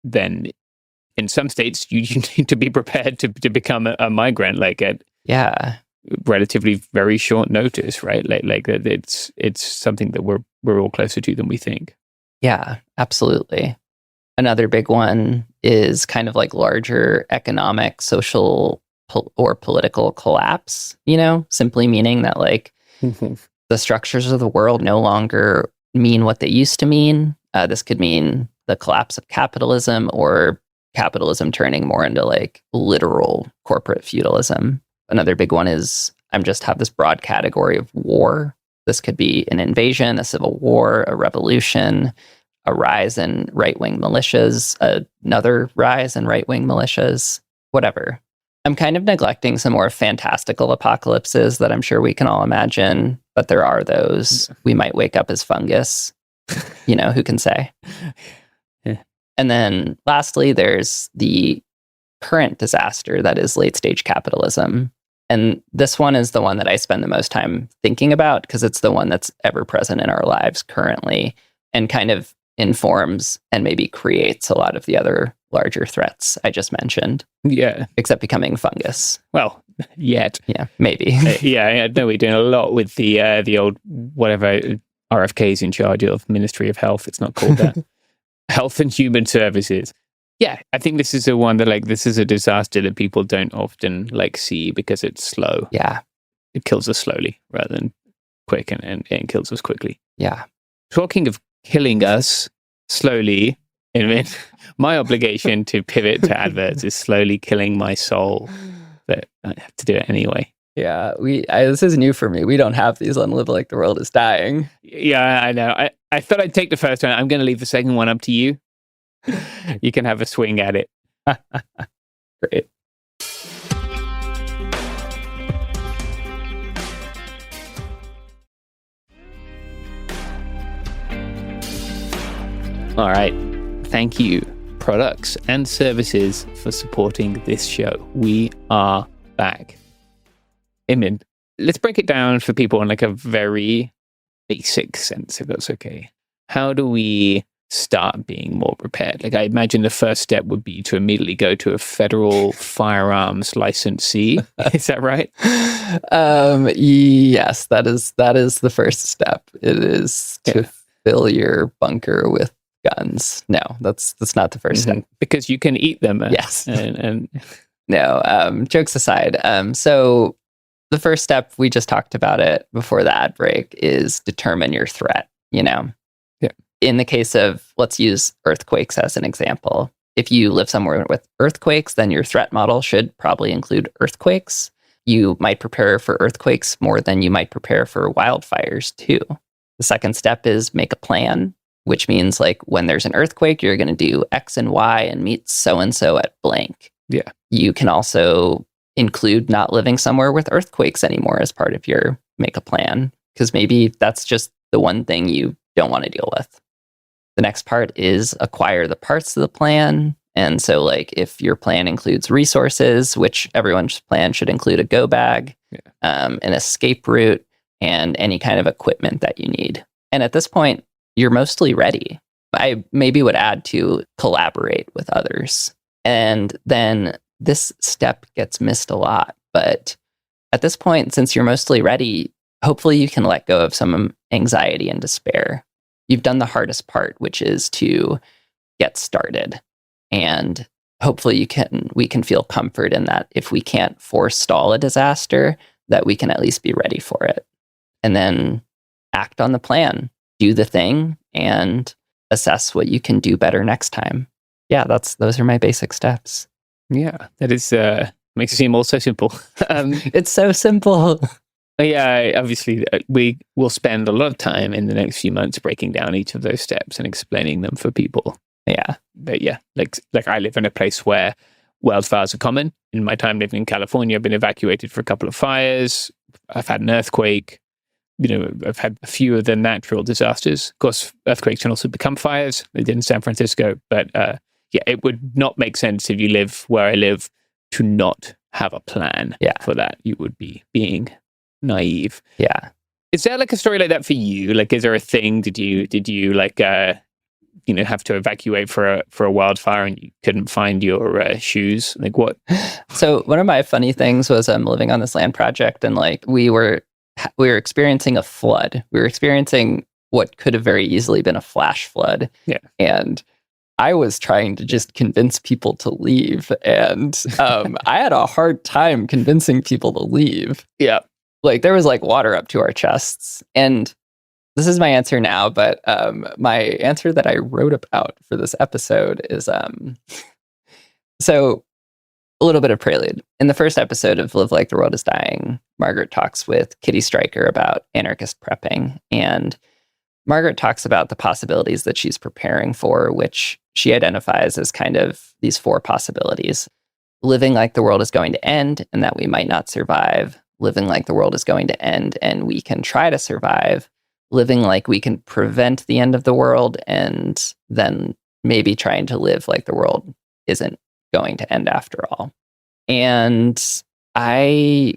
then in some states you need to be prepared to become a migrant, like at relatively very short notice, right? Like it's something that we're all closer to than we think. Yeah, absolutely. Another big one is kind of like larger economic, social, or political collapse, simply meaning that like the structures of the world no longer mean what they used to mean. This could mean the collapse of capitalism or capitalism turning more into like literal corporate feudalism. Another big one is have this broad category of war. This could be an invasion, a civil war, a revolution, a rise in right-wing militias, another rise in right-wing militias, whatever. I'm kind of neglecting some more fantastical apocalypses that I'm sure we can all imagine, but there are those. We might wake up as fungus, who can say? Yeah. And then lastly, there's the current disaster that is late-stage capitalism. And this one is the one that I spend the most time thinking about because it's the one that's ever present in our lives currently and kind of informs and maybe creates a lot of the other larger threats I just mentioned. Yeah. Except becoming fungus. Well, yet. Yeah, maybe. No, we're doing a lot with the old, whatever RFK's in charge of, Ministry of Health. It's not called that. Health and Human Services. Yeah, I think this is the one that like, this is a disaster that people don't often like see because it's slow. Yeah. It kills us slowly rather than quick and kills us quickly. Yeah. Talking of killing us slowly, my obligation to pivot to adverts is slowly killing my soul, but I have to do it anyway. Yeah, this is new for me. We don't have these on Live Like the World is Dying. Yeah, I know. I thought I'd take the first one. I'm going to leave the second one up to you. You can have a swing at it. Great. All right. Thank you, products and services, for supporting this show. We are back. Imin, let's break it down for people in like a very basic sense, if that's okay. How do we start being more prepared? Like, I imagine the first step would be to immediately go to a federal firearms licensee. Is that right? Yes, that is the first step. It is to fill your bunker with guns. No, that's not the first step. Because you can eat them. Yes. And No, jokes aside. So the first step, we just talked about it before the ad break, is determine your threat, Yeah. In the case of, let's use earthquakes as an example. If you live somewhere with earthquakes, then your threat model should probably include earthquakes. You might prepare for earthquakes more than you might prepare for wildfires too. The second step is make a plan, which means like when there's an earthquake, you're going to do X and Y and meet so-and-so at blank. Yeah. You can also include not living somewhere with earthquakes anymore as part of your make a plan, because maybe that's just the one thing you don't want to deal with. The next part is acquire the parts of the plan. And so like if your plan includes resources, which everyone's plan should include a go bag, an escape route, and any kind of equipment that you need. And at this point, you're mostly ready. I maybe would add to collaborate with others. And then this step gets missed a lot. But at this point, since you're mostly ready, hopefully you can let go of some anxiety and despair. You've done the hardest part, which is to get started. And hopefully we can feel comfort in that if we can't forestall a disaster, that we can at least be ready for it. And then act on the plan, do the thing, and assess what you can do better next time. Yeah, those are my basic steps. Yeah, that is makes it seem all so simple. It's so simple. Yeah, obviously we will spend a lot of time in the next few months breaking down each of those steps and explaining them for people. Yeah. But yeah, like I live in a place where wildfires are common. In my time living in California, I've been evacuated for a couple of fires. I've had an earthquake. I've had a few of the natural disasters. Of course, earthquakes can also become fires. They did in San Francisco. But it would not make sense if you live where I live to not have a plan for that. You would be being naive. Yeah. Is there like a story like that for you? Like, is there a thing? Did you like have to evacuate for a wildfire and you couldn't find your shoes? Like what? So one of my funny things was I'm living on this land project and like we were experiencing a flood. We were experiencing what could have very easily been a flash flood. Yeah. And I was trying to just convince people to leave. And I had a hard time convincing people to leave. Yeah. Like there was like water up to our chests. And this is my answer now, but my answer that I wrote about for this episode is so a little bit of prelude. In the first episode of Live Like the World is Dying, Margaret talks with Kitty Stryker about anarchist prepping. And Margaret talks about the possibilities that she's preparing for, which she identifies as kind of these 4 possibilities. Living like the world is going to end and that we might not survive. Living like the world is going to end and we can try to survive. Living like we can prevent the end of the world, and then maybe trying to live like the world isn't going to end after all. And I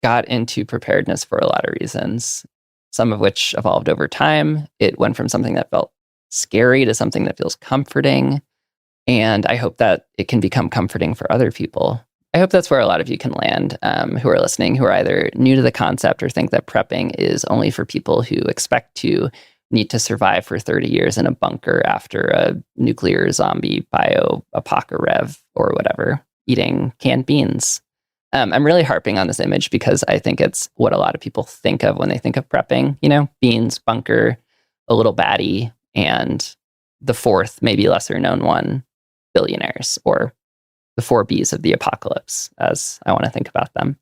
got into preparedness for a lot of reasons, some of which evolved over time. It went from something that felt scary to something that feels comforting. And I hope that it can become comforting for other people. I hope that's where a lot of you can land who are listening, who are either new to the concept or think that prepping is only for people who expect to need to survive for 30 years in a bunker after a nuclear zombie bio-apocarev or whatever, eating canned beans. I'm really harping on this image because I think it's what a lot of people think of when they think of prepping. Beans, bunker, a little baddie, and the 4th, maybe lesser known one, billionaires, or the 4 Bs of the apocalypse, as I want to think about them,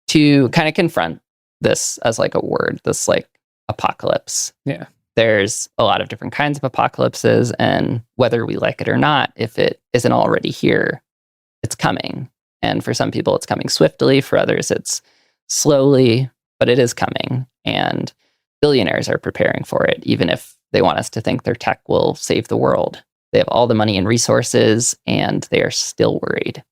to kind of confront this as like a word, this like apocalypse. Yeah. There's a lot of different kinds of apocalypses, and whether we like it or not, if it isn't already here, it's coming. And for some people, it's coming swiftly. For others, it's slowly, but it is coming. And billionaires are preparing for it, even if they want us to think their tech will save the world. They have all the money and resources, and they are still worried.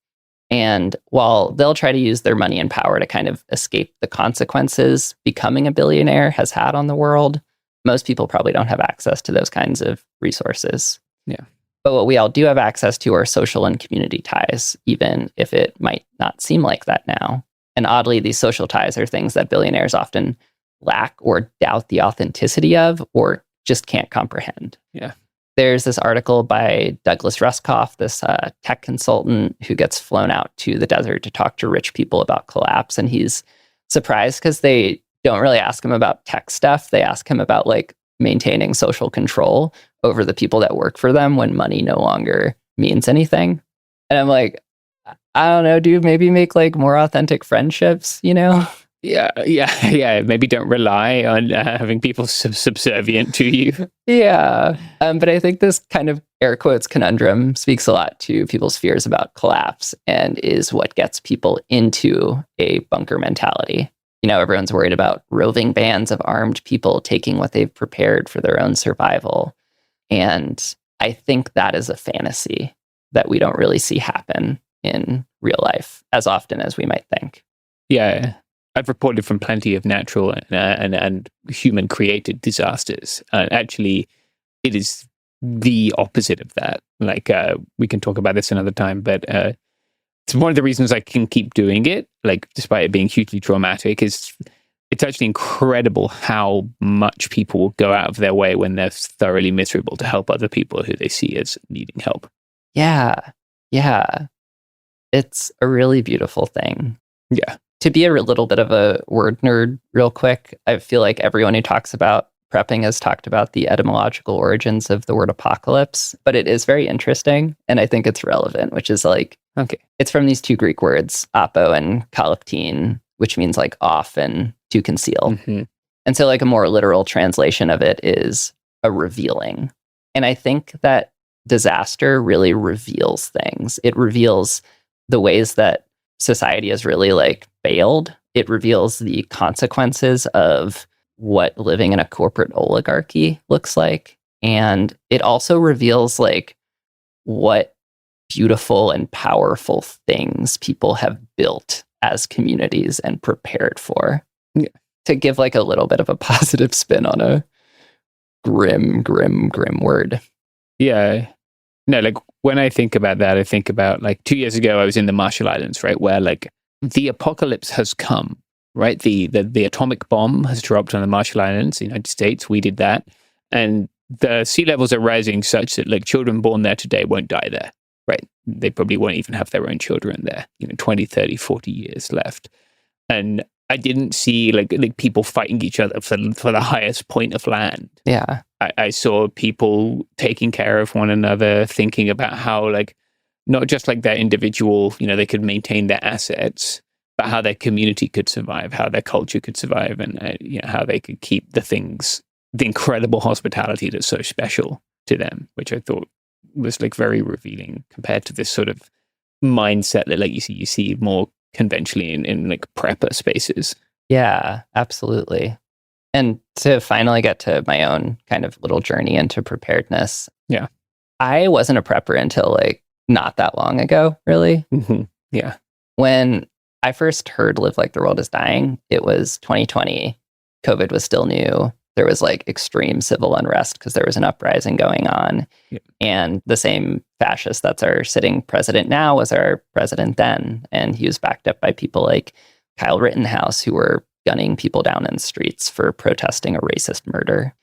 And while they'll try to use their money and power to kind of escape the consequences becoming a billionaire has had on the world, most people probably don't have access to those kinds of resources. Yeah. But what we all do have access to are social and community ties, even if it might not seem like that now. And oddly, these social ties are things that billionaires often lack or doubt the authenticity of, or just can't comprehend. Yeah. There's this article by Douglas Ruskoff, this tech consultant who gets flown out to the desert to talk to rich people about collapse. And he's surprised because they don't really ask him about tech stuff. They ask him about like maintaining social control over the people that work for them when money no longer means anything. And I'm like, I don't know, dude, maybe make like more authentic friendships, you know? Yeah. Maybe don't rely on having people subservient to you. Yeah. But I think this kind of air quotes conundrum speaks a lot to people's fears about collapse and is what gets people into a bunker mentality. You know, everyone's worried about roving bands of armed people taking what they've prepared for their own survival. And I think that is a fantasy that we don't really see happen in real life as often as we might think. Yeah. I've reported from plenty of natural and human-created disasters. Actually, it is the opposite of that. Like, we can talk about this another time, but it's one of the reasons I can keep doing it, like, despite it being hugely traumatic, is it's actually incredible how much people will go out of their way when they're thoroughly miserable to help other people who they see as needing help. Yeah. It's a really beautiful thing. Yeah. To be a little bit of a word nerd real quick, I feel like everyone who talks about prepping has talked about the etymological origins of the word apocalypse, but it is very interesting, and I think it's relevant, which is like, okay, it's from these two Greek words, apo and kalaptine, which means like off and to conceal. Mm-hmm. And so like a more literal translation of it is a revealing. And I think that disaster really reveals things. It reveals the ways that society has really like failed. It reveals the consequences of what living in a corporate oligarchy looks like. And it also reveals like what beautiful and powerful things people have built as communities and prepared for. Yeah. To give like a little bit of a positive spin on a grim word. Yeah. No, like when I think about that, I think about like 2 years ago, I was in the Marshall Islands, right? Where like the apocalypse has come, right? The atomic bomb has dropped on the Marshall Islands, the United States. We did that. And the sea levels are rising such that like children born there today won't die there, right? They probably won't even have their own children there, 20, 30, 40 years left. And I didn't see like people fighting each other for the highest point of land. Yeah. I saw people taking care of one another, thinking about how like, not just like their individual, they could maintain their assets, but how their community could survive, how their culture could survive, and how they could keep the incredible hospitality that's so special to them, which I thought was like very revealing compared to this sort of mindset that like you see more conventionally in like prepper spaces. Yeah, absolutely. And to finally get to my own kind of little journey into preparedness. Yeah. I wasn't a prepper until like not that long ago, really. Mm-hmm. Yeah. When I first heard Live Like the World is Dying, it was 2020. COVID was still new. There was like extreme civil unrest because there was an uprising going on. Yeah. And the same fascist that's our sitting president now was our president then. And he was backed up by people like Kyle Rittenhouse, who were gunning people down in the streets for protesting a racist murder.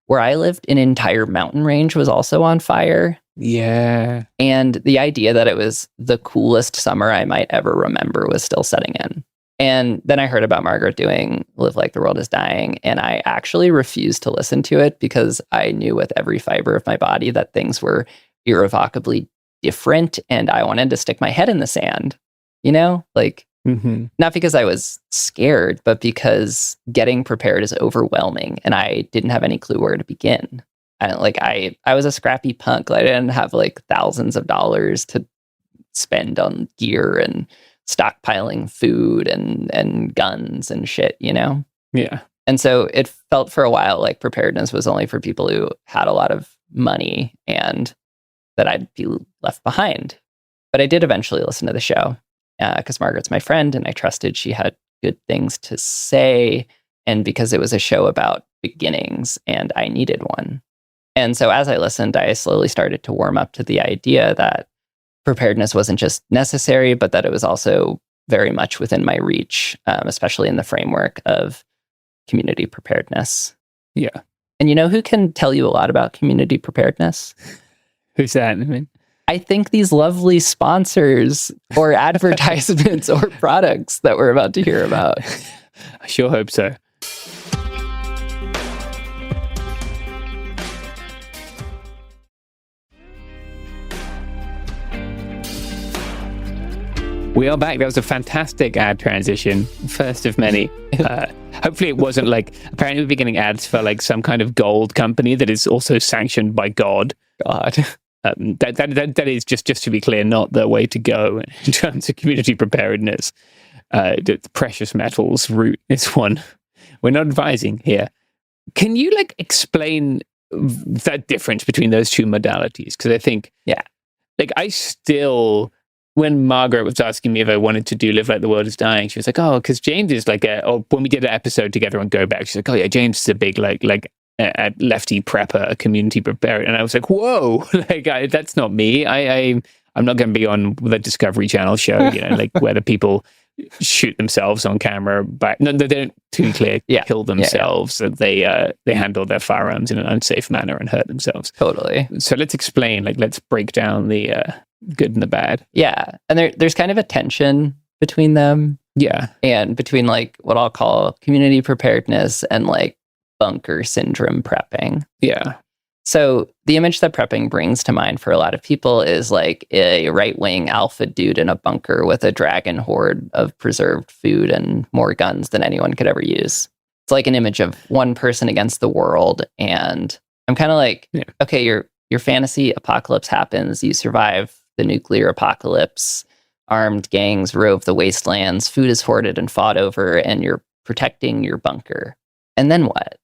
Where I lived, an entire mountain range was also on fire. Yeah. And the idea that it was the coolest summer I might ever remember was still setting in. And then I heard about Margaret doing Live Like the World is Dying, and I actually refused to listen to it because I knew with every fiber of my body that things were irrevocably different, and I wanted to stick my head in the sand, like mm-hmm. Not because I was scared, but because getting prepared is overwhelming, and I didn't have any clue where to begin. I was a scrappy punk. I didn't have like thousands of dollars to spend on gear and stockpiling food and guns and shit, Yeah. And so it felt for a while like preparedness was only for people who had a lot of money and that I'd be left behind. But I did eventually listen to the show because Margaret's my friend and I trusted she had good things to say, and because it was a show about beginnings and I needed one. And so as I listened, I slowly started to warm up to the idea that preparedness wasn't just necessary, but that it was also very much within my reach, especially in the framework of community preparedness. Yeah. And you know who can tell you a lot about community preparedness? Who's that? I mean, I think these lovely sponsors or advertisements or products that we're about to hear about. I sure hope so. We are back. That was a fantastic ad transition. First of many. Hopefully it wasn't like, apparently we'll be getting ads for like some kind of gold company that is also sanctioned by God. That is, just to be clear, not the way to go in terms of community preparedness. The precious metals route is one we're not advising here. Can you like explain that difference between those two modalities? Because I think, like I still... When Margaret was asking me if I wanted to do Live Like the World is Dying, she was like, oh, because James is like or when we did an episode together on Go Back, she's like, oh yeah, James is a big like a lefty prepper, a community preparer. And I was like, whoa, that's not me. I'm not going to be on the Discovery Channel show, like where the people shoot themselves on camera. But no, they don't, to be clear, kill themselves. They handle their firearms in an unsafe manner and hurt themselves. Totally. So let's explain, let's break down the good and the bad. Yeah. And there's kind of a tension between them. Yeah. And between like what I'll call community preparedness and like bunker syndrome prepping. Yeah. So the image that prepping brings to mind for a lot of people is like a right-wing alpha dude in a bunker with a dragon horde of preserved food and more guns than anyone could ever use. It's like an image of one person against the world. And I'm kind of like, okay, your fantasy apocalypse happens. You survive the nuclear apocalypse. Armed gangs rove the wastelands. Food is hoarded and fought over, and you're protecting your bunker. And then what?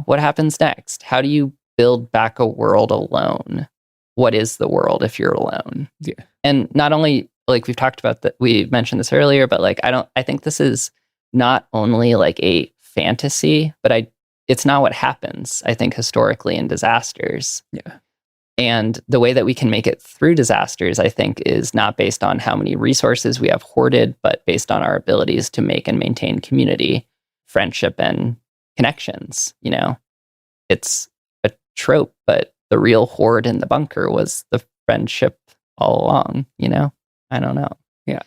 What happens next? How do you build back a world alone? What is the world if you're alone? Yeah. And not only, like we've talked about that, we mentioned this earlier, but like I think this is not only like a fantasy, but it's not what happens, I think, historically in disasters. Yeah. And the way that we can make it through disasters, I think, is not based on how many resources we have hoarded, but based on our abilities to make and maintain community, friendship, and connections. It's a trope, but the real hoard in the bunker was the friendship all along. I don't know. Yeah.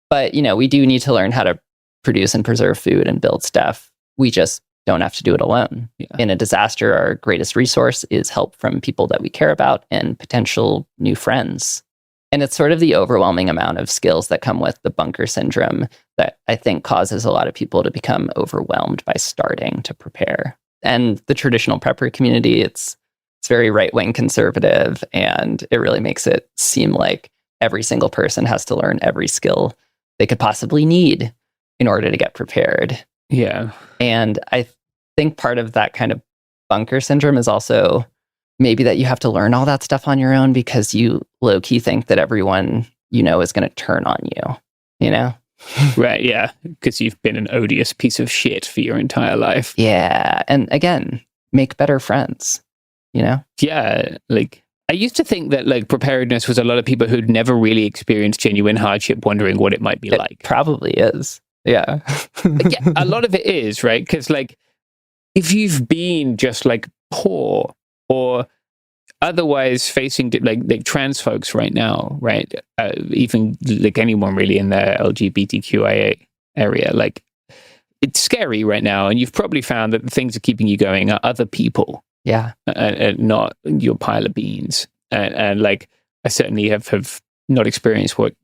But, we do need to learn how to produce and preserve food and build stuff. We just don't have to do it alone. Yeah. In a disaster, our greatest resource is help from people that we care about and potential new friends. And it's sort of the overwhelming amount of skills that come with the bunker syndrome that I think causes a lot of people to become overwhelmed by starting to prepare. And the traditional prepper community, it's very right-wing conservative, and it really makes it seem like every single person has to learn every skill they could possibly need in order to get prepared. Yeah. And I think part of that kind of bunker syndrome is also maybe that you have to learn all that stuff on your own because you low-key think that everyone is going to turn on you, Right, yeah. Because you've been an odious piece of shit for your entire life. Yeah. And again, make better friends, Yeah, like I used to think that like preparedness was a lot of people who'd never really experienced genuine hardship wondering what it might be like. Probably is. Yeah. Yeah, a lot of it is, right? Because like if you've been just like poor or otherwise facing like trans folks right now, right? Even like anyone really in the LGBTQIA area, like it's scary right now. And you've probably found that the things that are keeping you going are other people. Yeah. And not your pile of beans. And like I certainly have not experienced what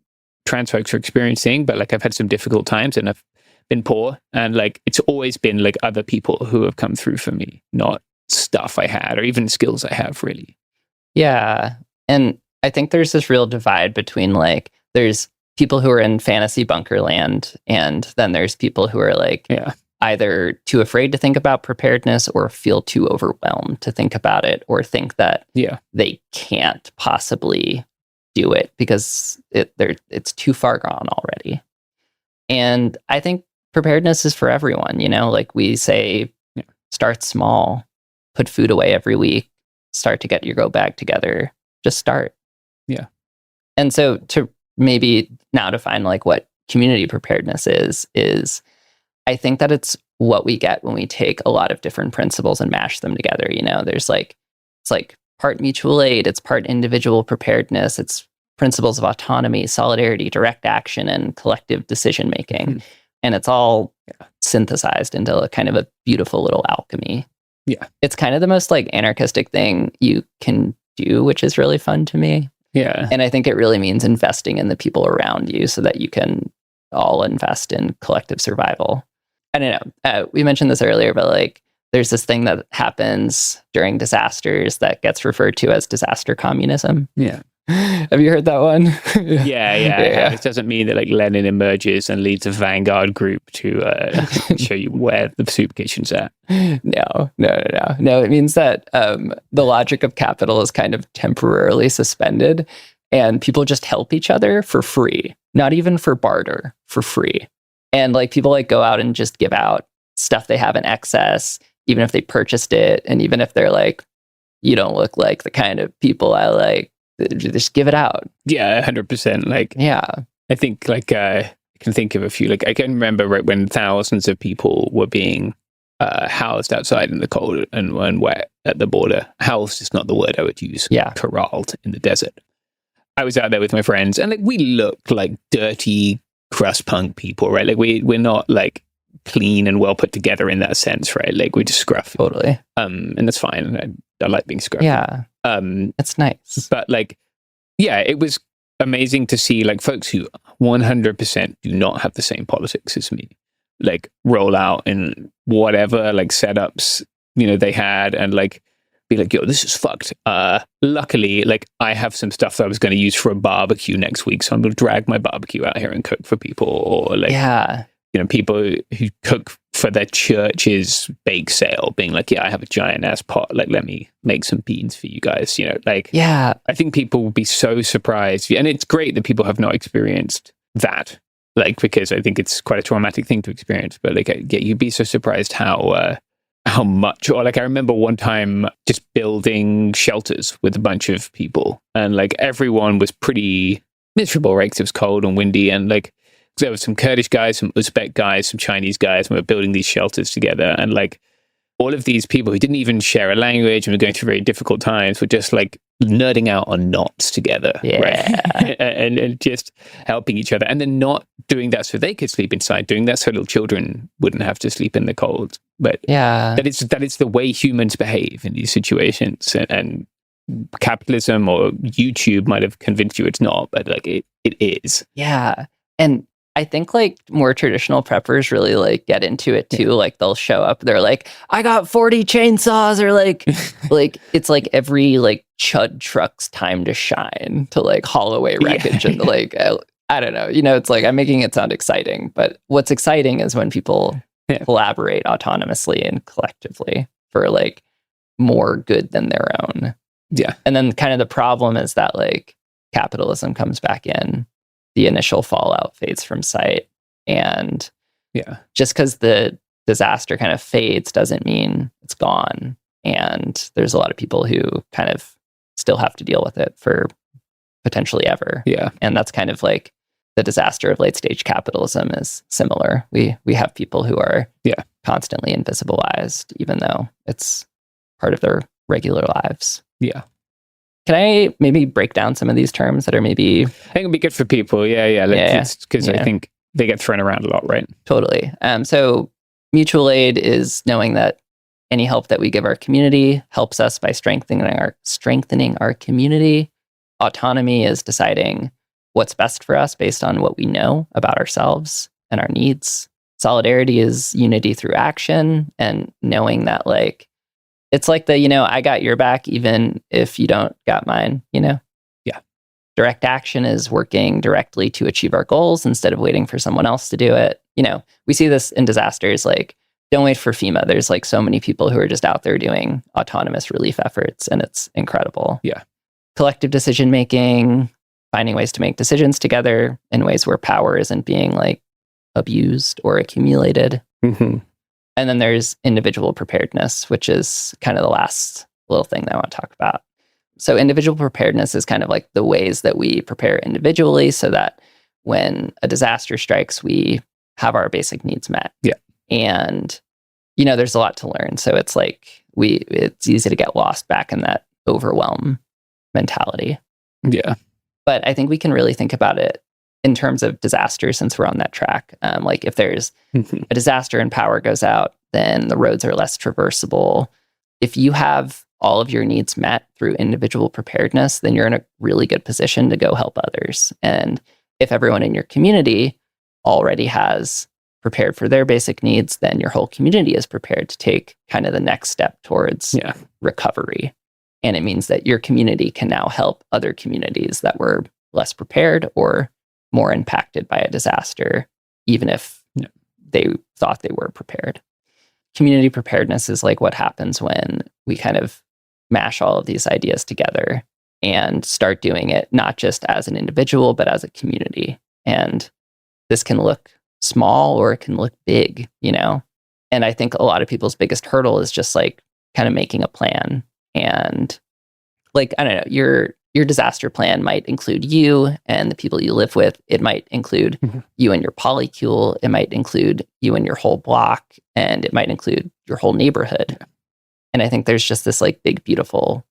trans folks are experiencing, but like I've had some difficult times and I've been poor, and like it's always been like other people who have come through for me, not stuff I had or even skills I have, really. Yeah. And I think there's this real divide between like there's people who are in fantasy bunker land, and then there's people who are like either too afraid to think about preparedness or feel too overwhelmed to think about it, or think that they can't possibly do it because it's too far gone already. And I think preparedness is for everyone, like we say, start small, put food away every week, start to get your go bag together, just start. Yeah. And so to maybe now define like what community preparedness is I think that it's what we get when we take a lot of different principles and mash them together. You know, there's like, it's like part mutual aid, it's part individual preparedness, it's principles of autonomy, solidarity, direct action, and collective decision making. Mm-hmm. And it's all synthesized into a kind of a beautiful little alchemy. Yeah. It's kind of the most like anarchistic thing you can do, which is really fun to me. Yeah. And I think it really means investing in the people around you so that you can all invest in collective survival. I don't know. We mentioned this earlier, but like there's this thing that happens during disasters that gets referred to as disaster communism. Yeah. Have you heard that one? Yeah. It doesn't mean that like Lenin emerges and leads a vanguard group to show you where the soup kitchen's at. No. It means that the logic of capital is kind of temporarily suspended and people just help each other for free, not even for barter, for free. And like people like go out and just give out stuff they have in excess, even if they purchased it. And even if they're like, you don't look like the kind of people I like, just give it out. Yeah, 100%. Like, yeah, I think like I can think of a few. Like I can remember right when thousands of people were being housed outside in the cold and wet at the border. Housed is not the word I would use. Yeah, corralled in the desert. I was out there with my friends, and like we looked like dirty crust punk people, right? Like we're not like clean and well put together in that sense, right? Like we're just scruffy. Totally. And that's fine. I like being scruffy. Yeah. It's nice. But like, yeah, it was amazing to see like folks who 100% do not have the same politics as me, like roll out in whatever like setups, you know, they had and like be like, yo, this is fucked. Luckily, like I have some stuff that I was going to use for a barbecue next week. So I'm going to drag my barbecue out here and cook for people or like, you know, people who cook for their church's bake sale being like, yeah, I have a giant ass pot. Like, let me make some beans for you guys. You know, like, yeah, I think people will be so surprised. And it's great that people have not experienced that, like, because I think it's quite a traumatic thing to experience. But like, yeah, you'd be so surprised how much, or like, I remember one time just building shelters with a bunch of people and like everyone was pretty miserable, right? 'Cause it was cold and windy and like, there were some Kurdish guys, some Uzbek guys, some Chinese guys, and we were building these shelters together. And like all of these people who didn't even share a language and were going through very difficult times were just like nerding out on knots together. Yeah. Right? and just helping each other. And then not doing that so they could sleep inside, doing that so little children wouldn't have to sleep in the cold. But yeah, that is the way humans behave in these situations. And capitalism or YouTube might have convinced you it's not, but like it is. Yeah. And I think like more traditional preppers really like get into it too. Like they'll show up, they're like, I got 40 chainsaws, or like, like it's like every like chud truck's time to shine to like haul away wreckage and like, I don't know, you know, it's like I'm making it sound exciting, but what's exciting is when people collaborate autonomously and collectively for like more good than their own. Yeah. And then kind of the problem is that like capitalism comes back in. The initial fallout fades from sight. And just because the disaster kind of fades doesn't mean it's gone. And there's a lot of people who kind of still have to deal with it for potentially ever. Yeah. And that's kind of like the disaster of late stage capitalism is similar. We have people who are constantly invisibilized, even though it's part of their regular lives. Yeah. Can I maybe break down some of these terms that are maybe... I think it'd be good for people. Yeah. Because I think they get thrown around a lot, right? Totally. So mutual aid is knowing that any help that we give our community helps us by strengthening our community. Autonomy is deciding what's best for us based on what we know about ourselves and our needs. Solidarity is unity through action and knowing that like it's like the, you know, I got your back even if you don't got mine, you know? Yeah. Direct action is working directly to achieve our goals instead of waiting for someone else to do it. You know, we see this in disasters, like don't wait for FEMA. There's like so many people who are just out there doing autonomous relief efforts and it's incredible. Yeah. Collective decision making, finding ways to make decisions together in ways where power isn't being like abused or accumulated. Mm-hmm. And then there's individual preparedness, which is kind of the last little thing that I want to talk about. So individual preparedness is kind of like the ways that we prepare individually so that when a disaster strikes, we have our basic needs met. Yeah. And there's a lot to learn. So it's like it's easy to get lost back in that overwhelm mentality. Yeah. But I think we can really think about it in terms of disaster, since we're on that track. Like if there's a disaster and power goes out, then the roads are less traversable. If you have all of your needs met through individual preparedness, then you're in a really good position to go help others. And if everyone in your community already has prepared for their basic needs, then your whole community is prepared to take kind of the next step towards recovery. And it means that your community can now help other communities that were less prepared or more impacted by a disaster, even if they thought they were prepared. Community preparedness is like what happens when we kind of mash all of these ideas together and start doing it not just as an individual, but as a community. And this can look small or it can look big, And I think a lot of people's biggest hurdle is just like kind of making a plan. And like, I don't know, your disaster plan might include you and the people you live with. It might include you and your polycule. It might include you and your whole block. And it might include your whole neighborhood. And I think there's just this like big, beautiful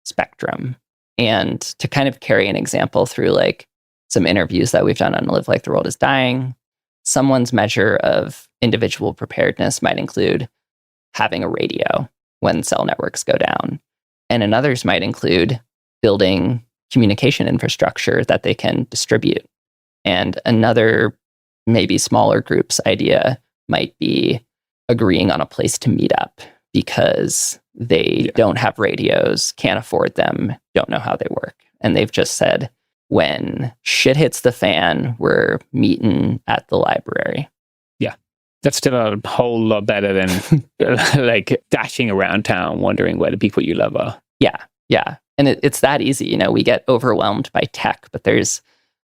spectrum. And to kind of carry an example through like some interviews that we've done on Live Like the World is Dying, someone's measure of individual preparedness might include having a radio when cell networks go down. And another's might include building communication infrastructure that they can distribute. And another, maybe smaller group's idea might be agreeing on a place to meet up because they don't have radios, can't afford them, don't know how they work. And they've just said, when shit hits the fan, we're meeting at the library. Yeah. That's still a whole lot better than like dashing around town, wondering where the people you love are. Yeah. Yeah. And it's that easy. We get overwhelmed by tech, but there's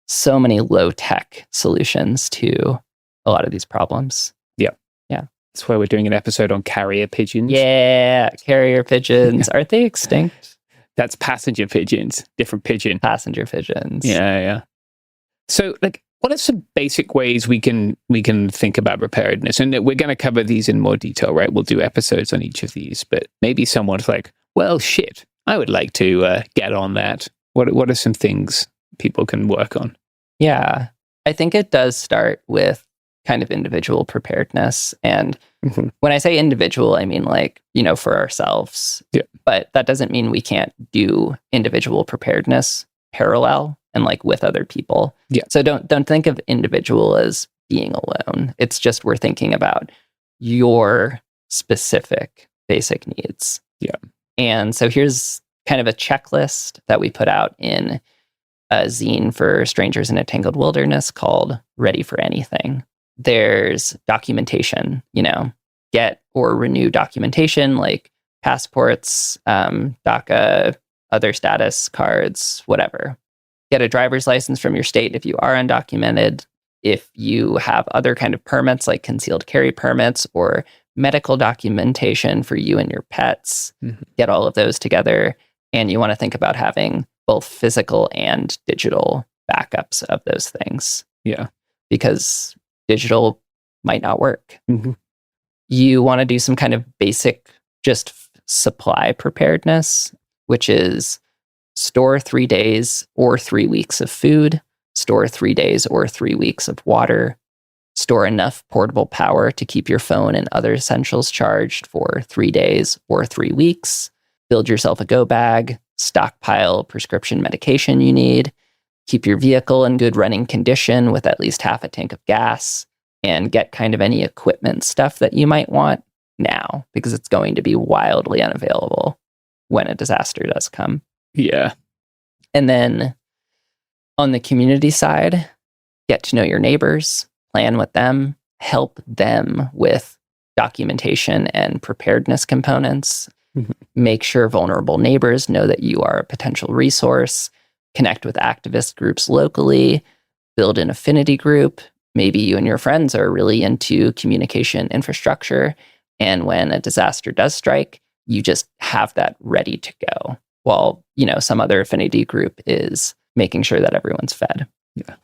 so many low tech solutions to a lot of these problems. Yeah. Yeah. That's why we're doing an episode on carrier pigeons. Yeah. Carrier pigeons. Aren't they extinct? That's passenger pigeons. Different pigeon. Passenger pigeons. Yeah. Yeah. So like, what are some basic ways we can think about preparedness? And we're going to cover these in more detail, right? We'll do episodes on each of these, but maybe someone's like, well, shit, I would like to get on that. What are some things people can work on? Yeah, I think it does start with kind of individual preparedness. And when I say individual, I mean like, for ourselves. Yeah. But that doesn't mean we can't do individual preparedness parallel and like with other people. Yeah. So don't think of individual as being alone. It's just we're thinking about your specific basic needs. Yeah. And so here's kind of a checklist that we put out in a zine for strangers in a tangled wilderness called Ready for Anything. There's documentation, get or renew documentation like passports, DACA, other status cards, whatever. Get a driver's license from your state if you are undocumented. If you have other kind of permits like concealed carry permits or medical documentation for you and your pets, get all of those together. And you want to think about having both physical and digital backups of those things. Yeah. Because digital might not work. You want to do some kind of basic just supply preparedness, which is store 3 days or 3 weeks of food, store 3 days or 3 weeks of water, store enough portable power to keep your phone and other essentials charged for 3 days or 3 weeks, build yourself a go bag, stockpile prescription medication you need, keep your vehicle in good running condition with at least half a tank of gas, and get kind of any equipment stuff that you might want now, because it's going to be wildly unavailable when a disaster does come. Yeah. And then on the community side, get to know your neighbors, plan with them, help them with documentation and preparedness components. Make sure vulnerable neighbors know that you are a potential resource. Connect with activist groups locally. Build an affinity group. Maybe you and your friends are really into communication infrastructure. And when a disaster does strike, you just have that ready to go. While, some other affinity group is making sure that everyone's fed. Yeah.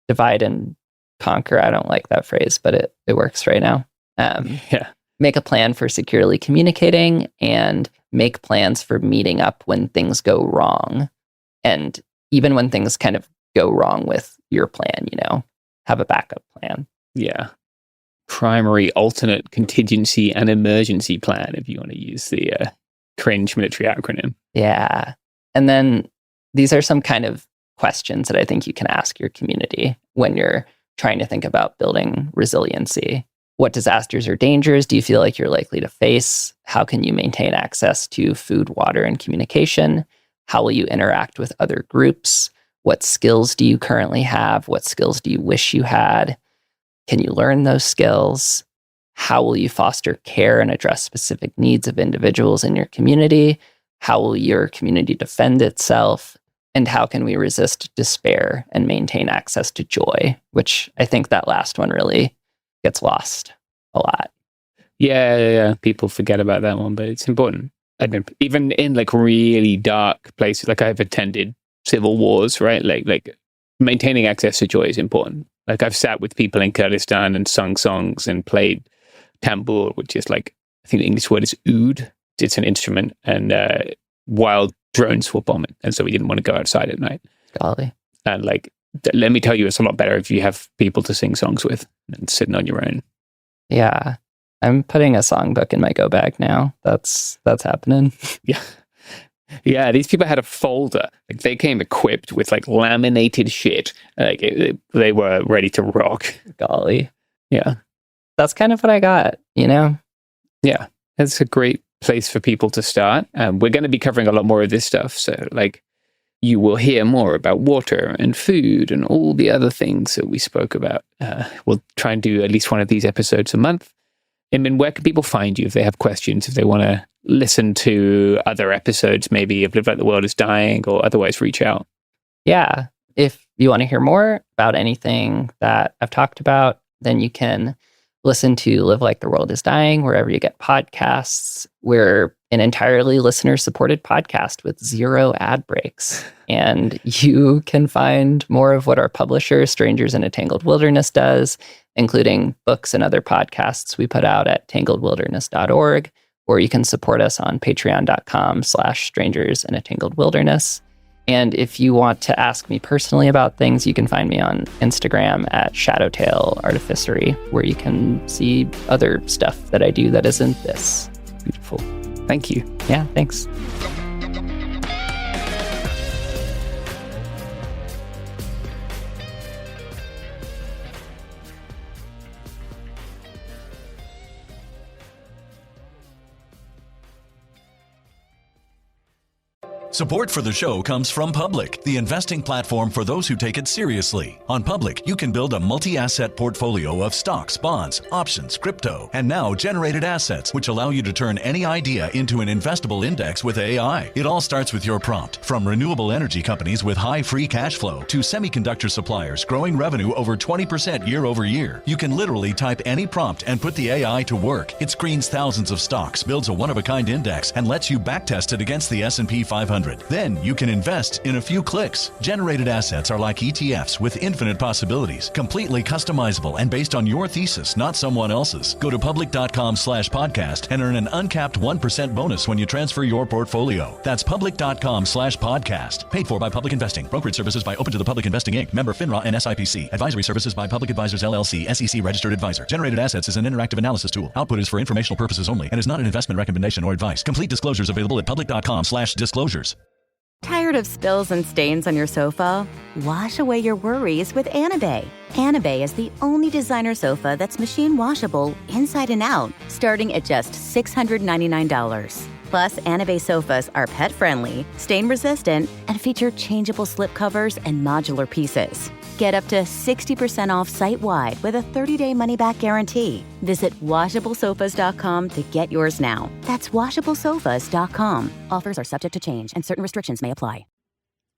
Divide and conquer. I don't like that phrase, but it works right now. Yeah. make a plan for securely communicating, and make plans for meeting up when things go wrong. And even when things kind of go wrong with your plan, have a backup plan. Yeah. Primary, alternate, contingency, and emergency plan, if you want to use the cringe military acronym. Yeah. And then these are some kind of questions that I think you can ask your community when you're trying to think about building resiliency. What disasters or dangers do you feel like you're likely to face? How can you maintain access to food, water, and communication? How will you interact with other groups? What skills do you currently have? What skills do you wish you had? Can you learn those skills? How will you foster care and address specific needs of individuals in your community? How will your community defend itself? And how can we resist despair and maintain access to joy? Which I think that last one really gets lost a lot. Yeah. People forget about that one, but it's important. I don't, even in like really dark places, like I've attended civil wars, right? Like maintaining access to joy is important. Like I've sat with people in Kurdistan and sung songs and played tambur, which is like, I think the English word is oud. It's an instrument, and while drones were bombing. And so we didn't want to go outside at night. Golly. And like, let me tell you, it's a lot better if you have people to sing songs with than sitting on your own. Yeah. I'm putting a songbook in my go bag now. That's happening. Yeah. Yeah, these people had a folder. Like they came equipped with like laminated shit. Like they were ready to rock. Golly. Yeah. That's kind of what I got, Yeah. That's a great place for people to start. We're going to be covering a lot more of this stuff. So like you will hear more about water and food and all the other things that we spoke about. We'll try and do at least one of these episodes a month. And then where can people find you if they have questions, if they want to listen to other episodes, maybe of Live Like the World is Dying, or otherwise reach out? Yeah. If you want to hear more about anything that I've talked about, then you can listen to Live Like the World is Dying wherever you get podcasts. We're an entirely listener-supported podcast with 0 ad breaks. And you can find more of what our publisher, Strangers in a Tangled Wilderness, does, including books and other podcasts we put out at tangledwilderness.org, or you can support us on patreon.com/strangers in a tangled wilderness. And if you want to ask me personally about things, you can find me on Instagram at Shadowtail Artificery, where you can see other stuff that I do that isn't this. Beautiful. Thank you. Yeah, thanks. Support for the show comes from Public, the investing platform for those who take it seriously. On Public, you can build a multi-asset portfolio of stocks, bonds, options, crypto, and now generated assets, which allow you to turn any idea into an investable index with AI. It all starts with your prompt. From renewable energy companies with high free cash flow to semiconductor suppliers growing revenue over 20% year over year, you can literally type any prompt and put the AI to work. It screens thousands of stocks, builds a one-of-a-kind index, and lets you backtest it against the S&P 500. Then you can invest in a few clicks. Generated assets are like ETFs with infinite possibilities, completely customizable and based on your thesis, not someone else's. Go to public.com/podcast and earn an uncapped 1% bonus when you transfer your portfolio. That's public.com/podcast. Paid for by Public Investing. Brokerage services by Open to the Public Investing Inc. Member FINRA and SIPC. Advisory services by Public Advisors LLC, SEC registered advisor. Generated assets is an interactive analysis tool. Output is for informational purposes only and is not an investment recommendation or advice. Complete disclosures available at public.com/disclosures. Tired of spills and stains on your sofa? Wash away your worries with Anabay. Anabay is the only designer sofa that's machine washable inside and out, starting at just $699. Plus, Anabay sofas are pet-friendly, stain-resistant, and feature changeable slip covers and modular pieces. Get up to 60% off site-wide with a 30-day money-back guarantee. Visit washablesofas.com to get yours now. That's washablesofas.com. Offers are subject to change and certain restrictions may apply.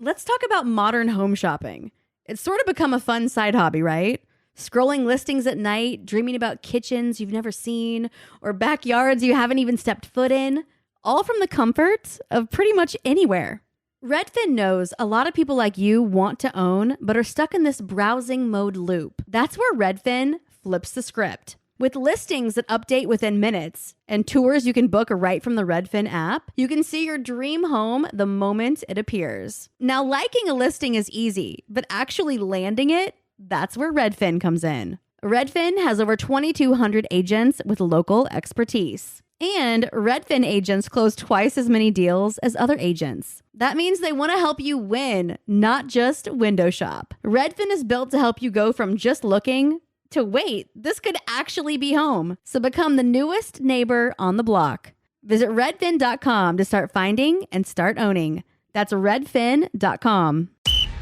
Let's talk about modern home shopping. It's sort of become a fun side hobby, right? Scrolling listings at night, dreaming about kitchens you've never seen, or backyards you haven't even stepped foot in, all from the comfort of pretty much anywhere. Redfin knows a lot of people like you want to own, but are stuck in this browsing mode loop. That's where Redfin flips the script. With listings that update within minutes and tours you can book right from the Redfin app, you can see your dream home the moment it appears. Now, liking a listing is easy, but actually landing it, that's where Redfin comes in. Redfin has over 2,200 agents with local expertise. And Redfin agents close twice as many deals as other agents. That means they want to help you win, not just window shop. Redfin is built to help you go from just looking to wait, this could actually be home. So become the newest neighbor on the block. Visit redfin.com to start finding and start owning. That's redfin.com.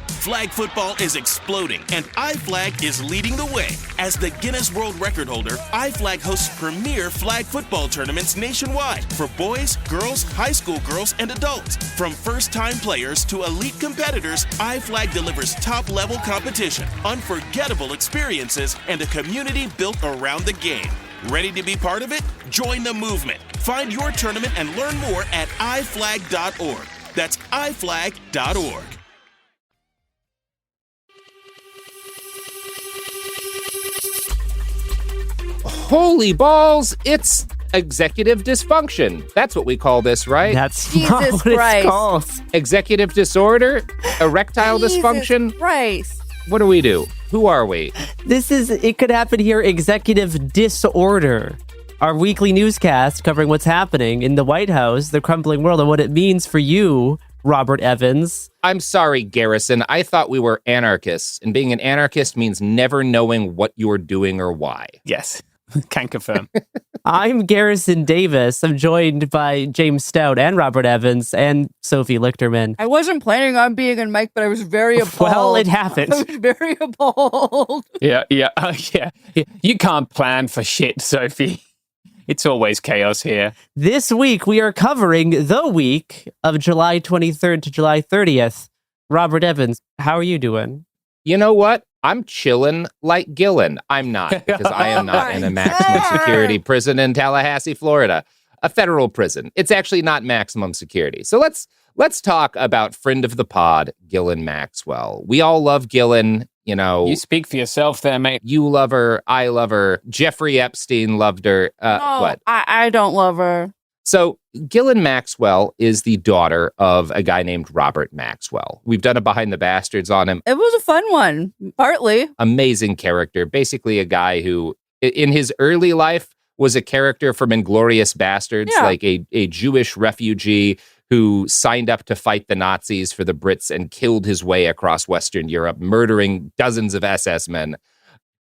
Flag football is exploding, and iFlag is leading the way. As the Guinness World Record holder, iFlag hosts premier flag football tournaments nationwide for boys, girls, high school girls, and adults. From first-time players to elite competitors, iFlag delivers top-level competition, unforgettable experiences, and a community built around the game. Ready to be part of it? Join the movement. Find your tournament and learn more at iflag.org. That's iflag.org. Holy balls, it's executive dysfunction. That's what we call this, right? That's not what it's called. Executive disorder? Erectile dysfunction? Christ. What do we do? Who are we? This is It Could Happen Here, Executive Disorder. Our weekly newscast covering what's happening in the White House, the crumbling world, and what it means for you, Robert Evans. I'm sorry, Garrison. I thought we were anarchists, and being an anarchist means never knowing what you're doing or why. Yes. Can confirm. I'm Garrison Davis. I'm joined by James Stout and Robert Evans and Sophie Lichterman. I wasn't planning on being in Mike, but I was very appalled. Well, it happened. I was very appalled. Yeah. You can't plan for shit, Sophie. It's always chaos here. This week, we are covering the week of July 23rd to July 30th. Robert Evans, how are you doing? You know what? I'm chilling like Gillen. I'm not, because I am not in a maximum security prison in Tallahassee, Florida, a federal prison. It's actually not maximum security. So let's talk about friend of the pod, Gillen Maxwell. We all love Gillen. You know, you speak for yourself there, mate. You love her. I love her. Jeffrey Epstein loved her. What? I don't love her. So Gillen Maxwell is the daughter of a guy named Robert Maxwell. We've done a Behind the Bastards on him. It was a fun one, partly. Amazing character. Basically a guy who, in his early life, was a character from Inglourious Bastards, like a Jewish refugee who signed up to fight the Nazis for the Brits and killed his way across Western Europe, murdering dozens of SS men.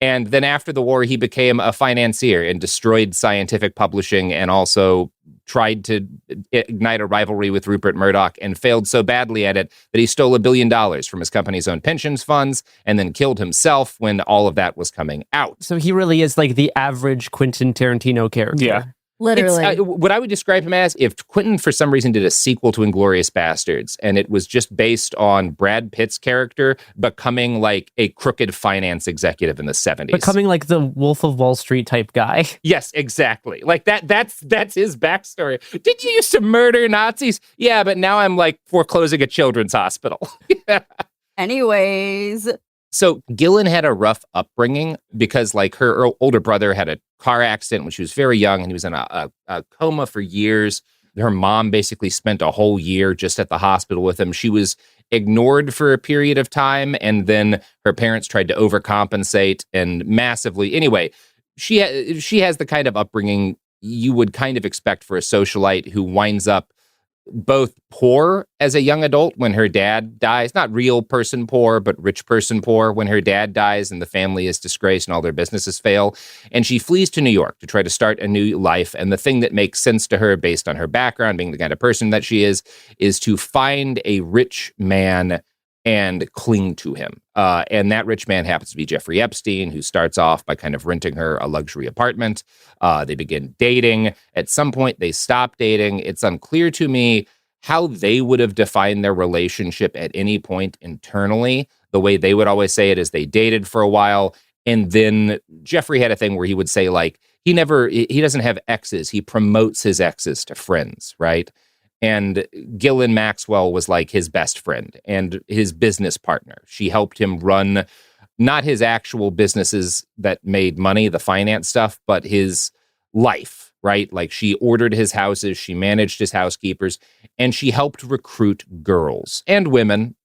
And then after the war, he became a financier and destroyed scientific publishing and also tried to ignite a rivalry with Rupert Murdoch and failed so badly at it that he stole $1 billion from his company's own pensions funds and then killed himself when all of that was coming out. So he really is like the average Quentin Tarantino character. Yeah. Literally. What I would describe him as, if Quentin for some reason did a sequel to Inglourious Bastards and it was just based on Brad Pitt's character becoming like a crooked finance executive in the 70s. Becoming like the Wolf of Wall Street type guy. Yes, exactly. Like that's his backstory. Did you used to murder Nazis? Yeah, but now I'm like foreclosing a children's hospital. Anyways. So Gillen had a rough upbringing because like her older brother had a car accident when she was very young and he was in a coma for years. Her mom basically spent a whole year just at the hospital with him. She was ignored for a period of time and then her parents tried to overcompensate and massively. Anyway, she has the kind of upbringing you would kind of expect for a socialite who winds up both poor as a young adult when her dad dies, not real person poor, but rich person poor when her dad dies and the family is disgraced and all their businesses fail. And she flees to New York to try to start a new life. And the thing that makes sense to her based on her background, being the kind of person that she is to find a rich man and cling to him. And that rich man happens to be Jeffrey Epstein, who starts off by kind of renting her a luxury apartment. They begin dating. At some point, they stop dating. It's unclear to me how they would have defined their relationship at any point internally. The way they would always say it is they dated for a while. And then Jeffrey had a thing where he would say, like, he doesn't have exes. He promotes his exes to friends, right? And Gillen Maxwell was like his best friend and his business partner. She helped him run not his actual businesses that made money, the finance stuff, but his life, right? Like she ordered his houses, she managed his housekeepers, and she helped recruit girls and women,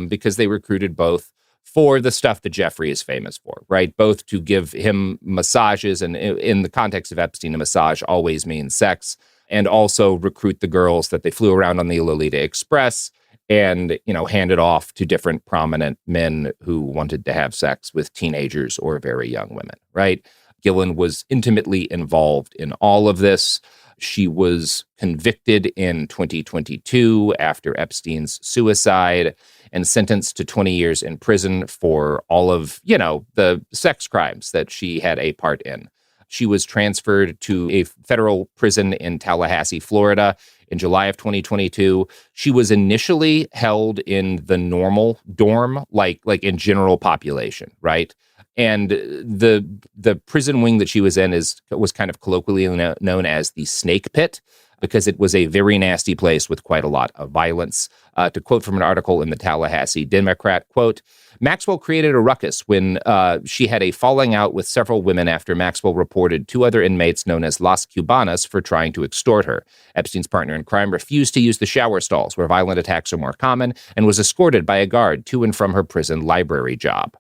because they recruited both for the stuff that Jeffrey is famous for, right? Both to give him massages, and in the context of Epstein, a massage always means sex, and also recruit the girls that they flew around on the Lolita Express and, handed off to different prominent men who wanted to have sex with teenagers or very young women, right? Gillen was intimately involved in all of this. She was convicted in 2022 after Epstein's suicide and sentenced to 20 years in prison for all of, the sex crimes that she had a part in. She was transferred to a federal prison in Tallahassee, Florida in July of 2022. She was initially held in the normal dorm, like in general population, right? And the prison wing that she was in was kind of colloquially known as the snake pit, because it was a very nasty place with quite a lot of violence. To quote from an article in the Tallahassee Democrat, quote, Maxwell created a ruckus when she had a falling out with several women after Maxwell reported 2 other inmates known as Las Cubanas for trying to extort her. Epstein's partner in crime refused to use the shower stalls where violent attacks are more common and was escorted by a guard to and from her prison library job.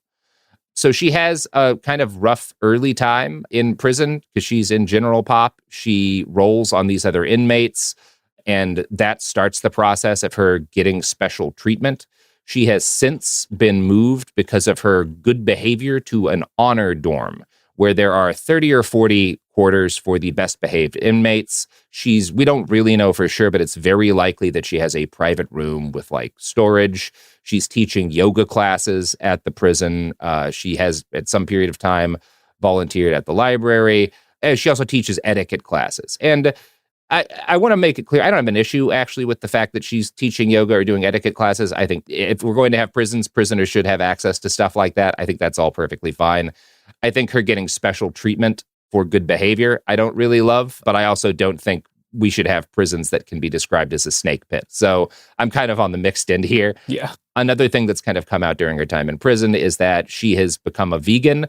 So she has a kind of rough early time in prison because she's in general pop. She rolls on these other inmates, and that starts the process of her getting special treatment. She has since been moved because of her good behavior to an honor dorm, where there are 30 or 40 quarters for the best behaved inmates. We don't really know for sure, but it's very likely that she has a private room with storage. She's teaching yoga classes at the prison. She has, at some period of time, volunteered at the library. She also teaches etiquette classes. And I want to make it clear, I don't have an issue actually with the fact that she's teaching yoga or doing etiquette classes. I think if we're going to have prisons, prisoners should have access to stuff like that. I think that's all perfectly fine. I think her getting special treatment for good behavior, I don't really love, but I also don't think we should have prisons that can be described as a snake pit. So I'm kind of on the mixed end here. Yeah. Another thing that's kind of come out during her time in prison is that she has become a vegan.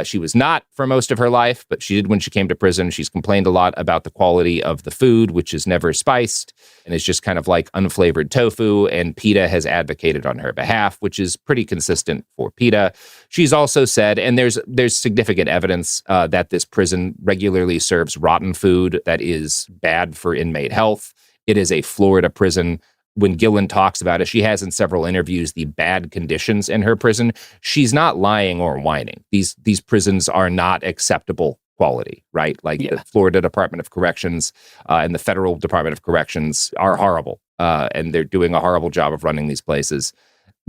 She was not for most of her life, but she did when she came to prison. She's complained a lot about the quality of the food, which is never spiced and is just kind of like unflavored tofu. And PETA has advocated on her behalf, which is pretty consistent for PETA. She's also said, and there's significant evidence that this prison regularly serves rotten food that is bad for inmate health. It is a Florida prison. When Gillen talks about it, she has in several interviews the bad conditions in her prison. She's not lying or whining. These prisons are not acceptable quality, right? The Florida Department of Corrections and the Federal Department of Corrections are horrible, and they're doing a horrible job of running these places.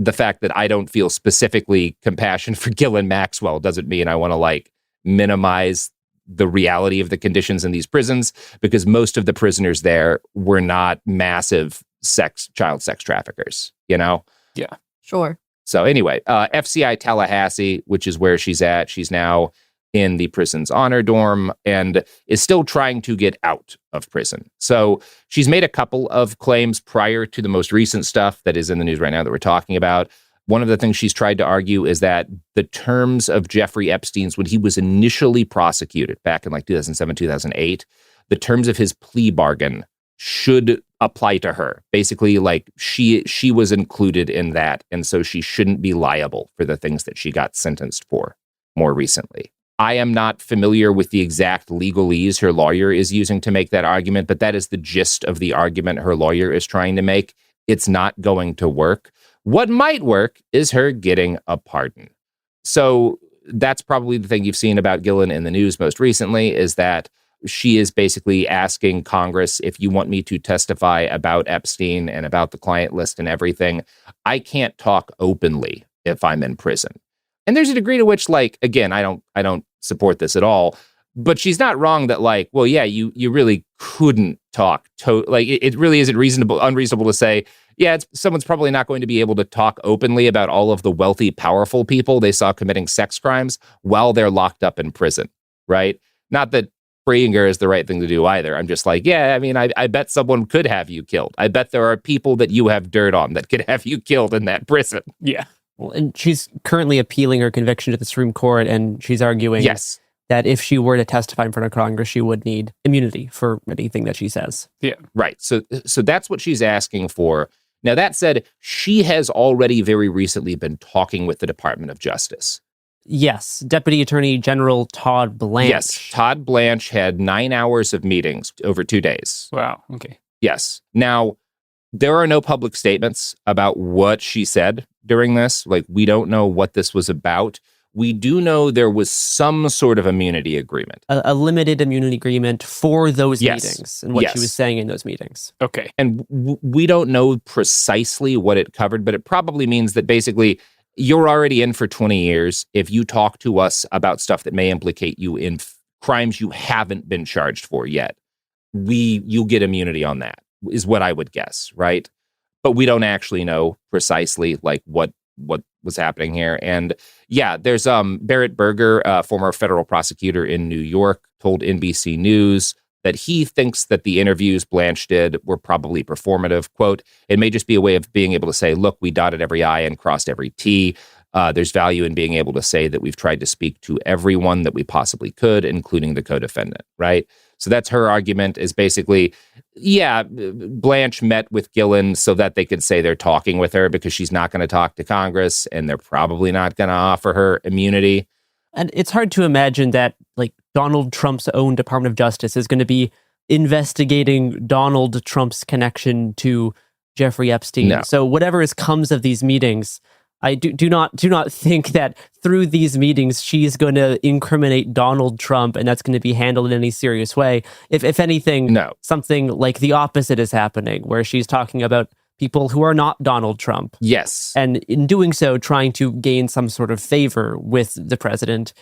The fact that I don't feel specifically compassion for Gillen Maxwell doesn't mean I want to minimize the reality of the conditions in these prisons, because most of the prisoners there were not massive child sex traffickers, Yeah. Sure. So anyway, FCI Tallahassee, which is where she's at, she's now in the prison's honor dorm and is still trying to get out of prison. So she's made a couple of claims prior to the most recent stuff that is in the news right now that we're talking about. One of the things she's tried to argue is that the terms of Jeffrey Epstein's, when he was initially prosecuted back in 2007, 2008, the terms of his plea bargain should apply to her. Basically, she was included in that, and so she shouldn't be liable for the things that she got sentenced for more recently. I am not familiar with the exact legalese her lawyer is using to make that argument, but that is the gist of the argument her lawyer is trying to make. It's not going to work. What might work is her getting a pardon. So that's probably the thing you've seen about Gillen in the news most recently, is that she is basically asking Congress, if you want me to testify about Epstein and about the client list and everything, I can't talk openly if I'm in prison. And there's a degree to which, again, I don't support this at all, but she's not wrong that well, yeah, you really couldn't talk it really isn't unreasonable to say, yeah, someone's probably not going to be able to talk openly about all of the wealthy, powerful people they saw committing sex crimes while they're locked up in prison, right? Not that freeing her is the right thing to do either. I'm just I bet someone could have you killed. I bet there are people that you have dirt on that could have you killed in that prison. Yeah. Well, and she's currently appealing her conviction to the Supreme Court, and she's arguing that if she were to testify in front of Congress, she would need immunity for anything that she says. Yeah. Right. So that's what she's asking for. Now, that said, she has already very recently been talking with the Department of Justice. Yes. Deputy Attorney General Todd Blanche. Yes. Todd Blanche had 9 hours of meetings over 2 days. Wow. Okay. Yes. Now, there are no public statements about what she said during this. Like, we don't know what this was about. We do know there was some sort of immunity agreement. A limited immunity agreement for those meetings and what she was saying in those meetings. Okay. And we don't know precisely what it covered, but it probably means that basically you're already in for 20 years if you talk to us about stuff that may implicate you in crimes you haven't been charged for yet. You'll get immunity on that, is what I would guess, right? But we don't actually know precisely like what was happening here. And yeah, there's Barrett Berger, former federal prosecutor in New York, told NBC News that he thinks that the interviews Blanche did were probably performative. Quote, it may just be a way of being able to say, look, we dotted every I and crossed every T. There's value in being able to say that we've tried to speak to everyone that we possibly could, including the co-defendant, right? So that's her argument, is basically, yeah, Blanche met with Gillen so that they could say they're talking with her because she's not going to talk to Congress and they're probably not going to offer her immunity. And it's hard to imagine that like Donald Trump's own Department of Justice is going to be investigating Donald Trump's connection to Jeffrey Epstein. No. So whatever comes of these meetings, I do not think that through these meetings she's going to incriminate Donald Trump and that's going to be handled in any serious way. If anything, something like the opposite is happening, where she's talking about people who are not Donald Trump. Yes. And in doing so, trying to gain some sort of favor with the president,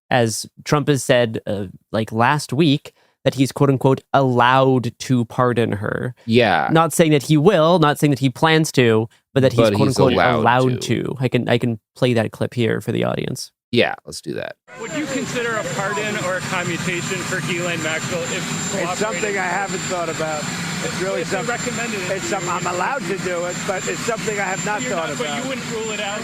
as Trump has said, like last week, that he's quote unquote allowed to pardon her. Yeah. Not saying that he will, not saying that he plans to, but that he's quote unquote allowed to. I can play that clip here for the audience. Yeah, let's do that. Would you consider a pardon or a commutation for Ghislaine Maxwell if It's something I haven't thought about. It's really something. Recommended it. It's something I'm allowed to do it, but it's something I have not thought about. But you wouldn't rule it out.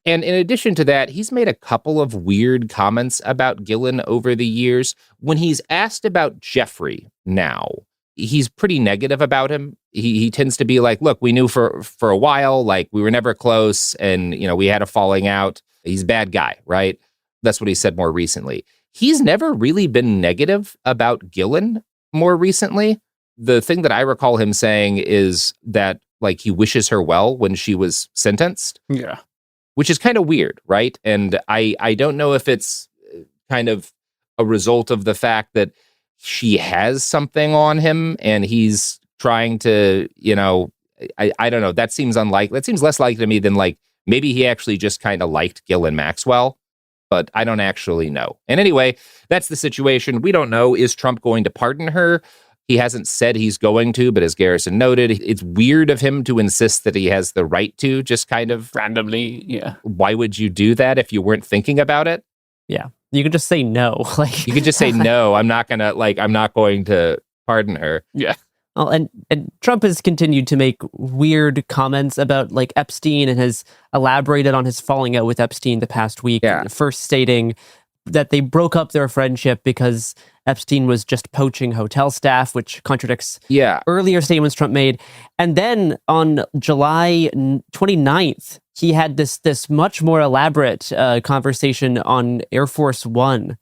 And in addition to that, he's made a couple of weird comments about Gillen over the years. When he's asked about Jeffrey now, he's pretty negative about him. He tends to be like, look, we knew for a while, like we were never close and, you know, we had a falling out. He's a bad guy, right? That's what he said more recently. He's never really been negative about Gillen more recently. The thing that I recall him saying is that like he wishes her well when she was sentenced. Yeah. Which is kind of weird, right? And I don't know if it's kind of a result of the fact that she has something on him and he's trying to, you know, I don't know. That seems unlikely. That seems less likely to me than like maybe he actually just kind of liked Ghislaine Maxwell, but I don't actually know. And anyway, that's the situation. We don't know. Is Trump going to pardon her? He hasn't said he's going to, but as Garrison noted, it's weird of him to insist that he has the right to, just kind of randomly. Yeah. Why would you do that if you weren't thinking about it? Yeah. You could just say no. Like you could just say no. I'm not going to pardon her. Yeah. Well, and Trump has continued to make weird comments about like Epstein and has elaborated on his falling out with Epstein the past week. Yeah. First stating that they broke up their friendship because Epstein was just poaching hotel staff, which contradicts earlier statements Trump made. And then on July 29th, he had this much more elaborate conversation on Air Force One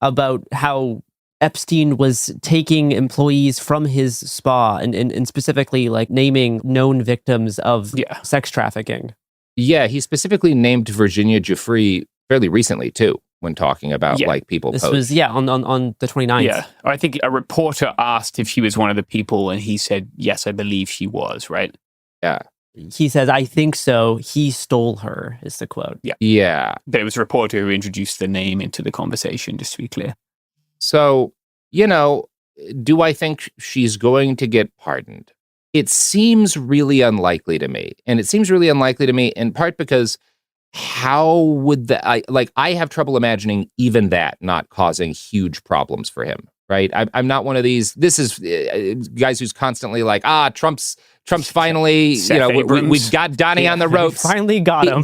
about how Epstein was taking employees from his spa and specifically like naming known victims of sex trafficking. Yeah, he specifically named Virginia Giuffre fairly recently too, when talking about like people. This was on the 29th. Yeah, I think a reporter asked if she was one of the people, and he said, "Yes, I believe she was." Right? Yeah. He says, "I think so. He stole her." Is the quote? Yeah. Yeah. There was a reporter who introduced the name into the conversation, just to be clear. So, you know, do I think she's going to get pardoned? It seems really unlikely to me, and it seems really unlikely to me in part because. How would I have trouble imagining even that not causing huge problems for him, right? I'm not one of these. This is guys who's constantly like, Trump's finally, we've got Donnie on the ropes. Finally got him.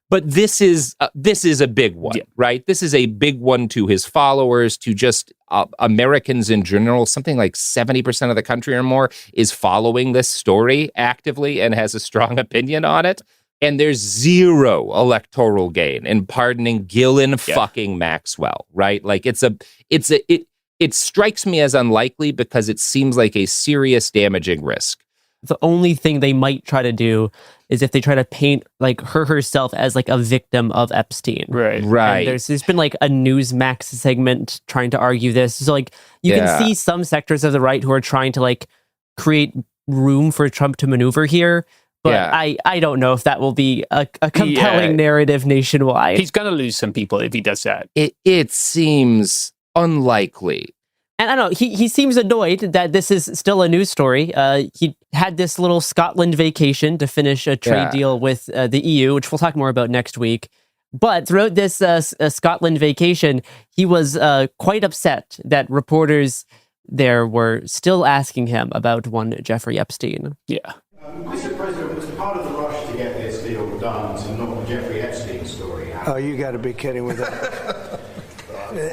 But this is a big one, right? This is a big one to his followers, to just Americans in general. Something like 70% of the country or more is following this story actively and has a strong opinion on it. And there's zero electoral gain in pardoning Ghislaine fucking Maxwell, right? Like it strikes me as unlikely because it seems like a serious damaging risk. The only thing they might try to do is if they try to paint like her herself as like a victim of Epstein. Right. And there's been like a Newsmax segment trying to argue this. So like you can see some sectors of the right who are trying to like create room for Trump to maneuver here. But I don't know if that will be a compelling narrative nationwide. He's going to lose some people if he does that. It seems unlikely. And I don't know, he seems annoyed that this is still a news story. He had this little Scotland vacation to finish a trade deal with the EU, which we'll talk more about next week. But throughout this Scotland vacation, he was quite upset that reporters there were still asking him about one Jeffrey Epstein. Yeah. Mr. President, was part of the rush to get this deal done to knock the Jeffrey Epstein story out? Oh, you got to be kidding with that.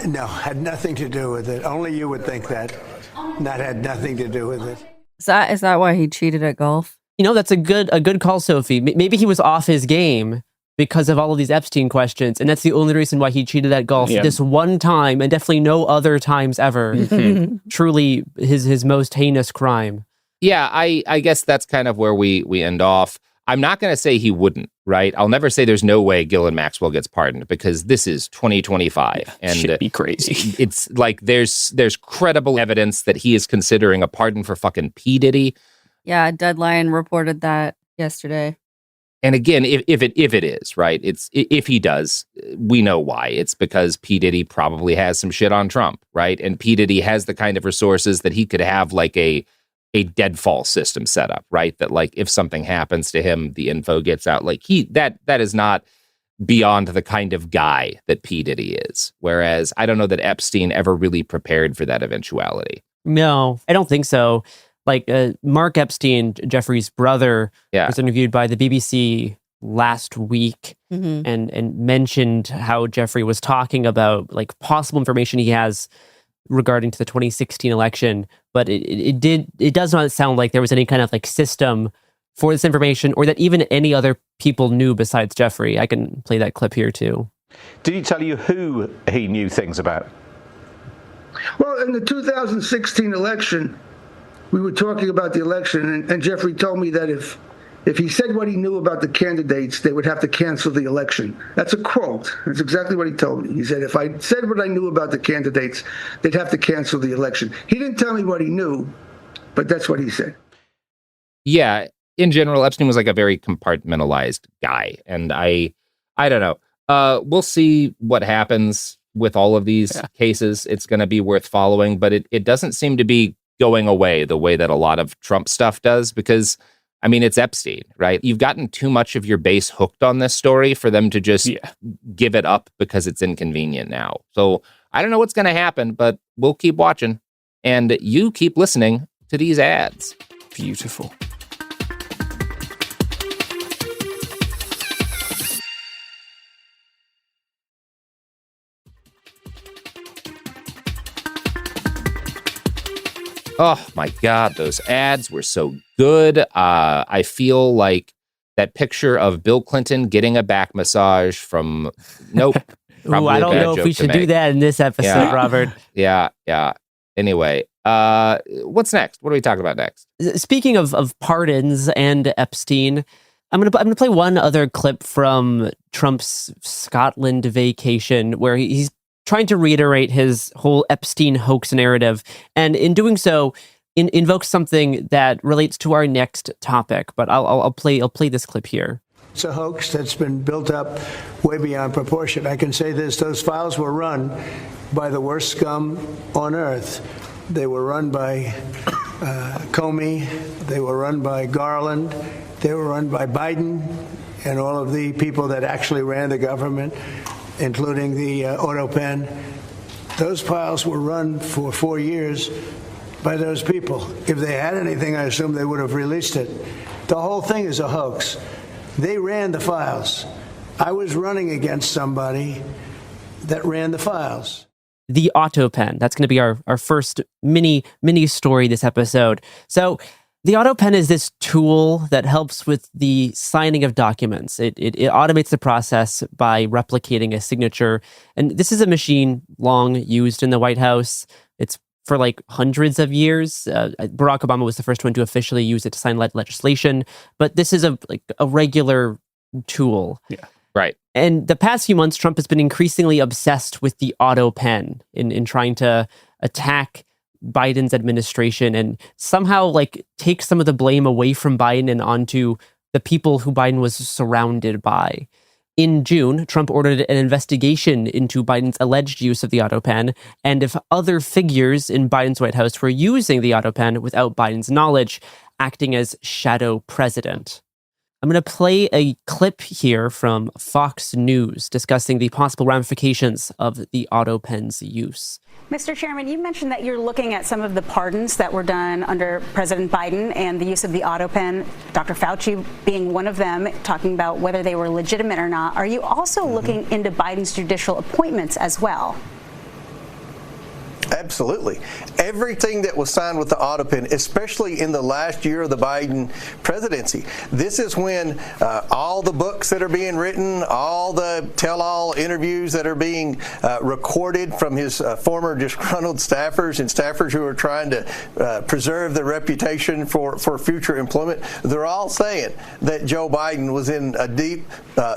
No, had nothing to do with it. Only you would think that. That had nothing to do with it. Is that why he cheated at golf? You know, that's a good call, Sophie. Maybe he was off his game because of all of these Epstein questions, and that's the only reason why he cheated at golf this one time, and definitely no other times ever. Truly his most heinous crime. Yeah, I guess that's kind of where we end off. I'm not going to say he wouldn't, right? I'll never say there's no way Ghislaine Maxwell gets pardoned because this is 2025. And should be crazy. It's like there's credible evidence that he is considering a pardon for fucking P. Diddy. Yeah, Deadline reported that yesterday. And again, if it is, right, if he does, we know why. It's because P. Diddy probably has some shit on Trump, right? And P. Diddy has the kind of resources that he could have like a deadfall system set up, right? That like if something happens to him, the info gets out. Like that is not beyond the kind of guy that P. Diddy is. Whereas I don't know that Epstein ever really prepared for that eventuality. No, I don't think so. Like Mark Epstein, Jeffrey's brother, was interviewed by the BBC last week and mentioned how Jeffrey was talking about like possible information he has regarding to the 2016 election, but it does not sound like there was any kind of like system for this information or that even any other people knew besides Jeffrey. I can play that clip here too. Did he tell you who he knew things about? Well, in the 2016 election, we were talking about the election, and Jeffrey told me that if he said what he knew about the candidates, they would have to cancel the election. That's a quote. That's exactly what he told me. He said, if I said what I knew about the candidates, they'd have to cancel the election. He didn't tell me what he knew, but that's what he said. Yeah, in general, Epstein was like a very compartmentalized guy. And I don't know. We'll see what happens with all of these cases. It's going to be worth following, but it doesn't seem to be going away the way that a lot of Trump stuff does because I mean, it's Epstein, right? You've gotten too much of your base hooked on this story for them to just give it up because it's inconvenient now. So I don't know what's going to happen, but we'll keep watching. And you keep listening to these ads. Beautiful. Oh my God, those ads were so good. I feel like that picture of Bill Clinton getting a back massage from, nope. Ooh, I don't know if we should do that in this episode, Robert. Yeah. Anyway, what's next? What are we talking about next? Speaking of pardons and Epstein, I'm gonna play one other clip from Trump's Scotland vacation where he's trying to reiterate his whole Epstein hoax narrative, and in doing so, invokes something that relates to our next topic. But I'll play this clip here. It's a hoax that's been built up way beyond proportion. I can say this: those files were run by the worst scum on earth. They were run by Comey. They were run by Garland. They were run by Biden and all of the people that actually ran the government, including the auto pen. Those files were run for 4 years by those people. If they had anything, I assume they would have released it. The whole thing is a hoax. They ran the files. I was running against somebody that ran the files. The AutoPen. That's going to be our first mini story this episode. So the AutoPen is this tool that helps with the signing of documents. It automates the process by replicating a signature. And this is a machine long used in the White House. It's for like hundreds of years. Barack Obama was the first one to officially use it to sign legislation. But this is a regular tool. Yeah. Right. And the past few months, Trump has been increasingly obsessed with the AutoPen in trying to attack Biden's administration and somehow take some of the blame away from Biden and onto the people who Biden was surrounded by. In June, Trump ordered an investigation into Biden's alleged use of the AutoPen and if other figures in Biden's White House were using the AutoPen without Biden's knowledge, acting as shadow president. I'm going to play a clip here from Fox News discussing the possible ramifications of the AutoPen's use. Mr. Chairman, you mentioned that you're looking at some of the pardons that were done under President Biden and the use of the AutoPen, Dr. Fauci being one of them, talking about whether they were legitimate or not. Are you also looking into Biden's judicial appointments as well? Absolutely. Everything that was signed with the AutoPen, especially in the last year of the Biden presidency, this is when all the books that are being written, all the tell-all interviews that are being recorded from his former disgruntled staffers and staffers who are trying to preserve their reputation for future employment, they're all saying that Joe Biden was in a deep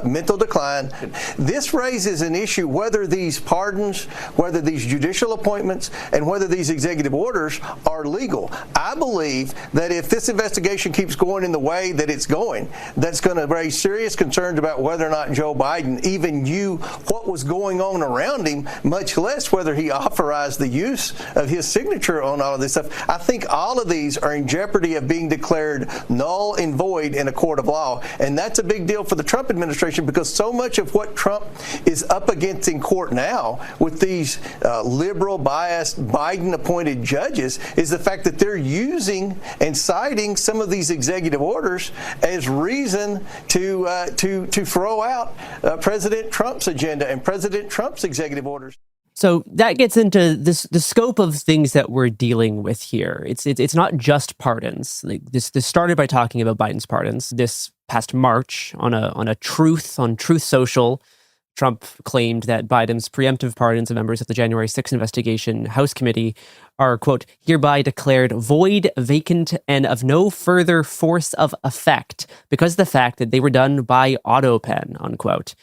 mental decline. This raises an issue whether these pardons, whether these judicial appointments, and whether these executive orders are legal. I believe that if this investigation keeps going in the way that it's going, that's going to raise serious concerns about whether or not Joe Biden even knew what was going on around him, much less whether he authorized the use of his signature on all of this stuff. I think all of these are in jeopardy of being declared null and void in a court of law, and that's a big deal for the Trump administration because so much of what Trump is up against in court now with these liberal, biased, Biden-appointed judges is the fact that they're using and citing some of these executive orders as reason to throw out President Trump's agenda and President Trump's executive orders. So that gets into the scope of things that we're dealing with here. It's not just pardons. This started by talking about Biden's pardons. This past March on Truth Social, Trump claimed that Biden's preemptive pardons of members of the January 6th investigation House committee are, quote, hereby declared void, vacant, and of no further force of effect because of the fact that they were done by AutoPen, unquote.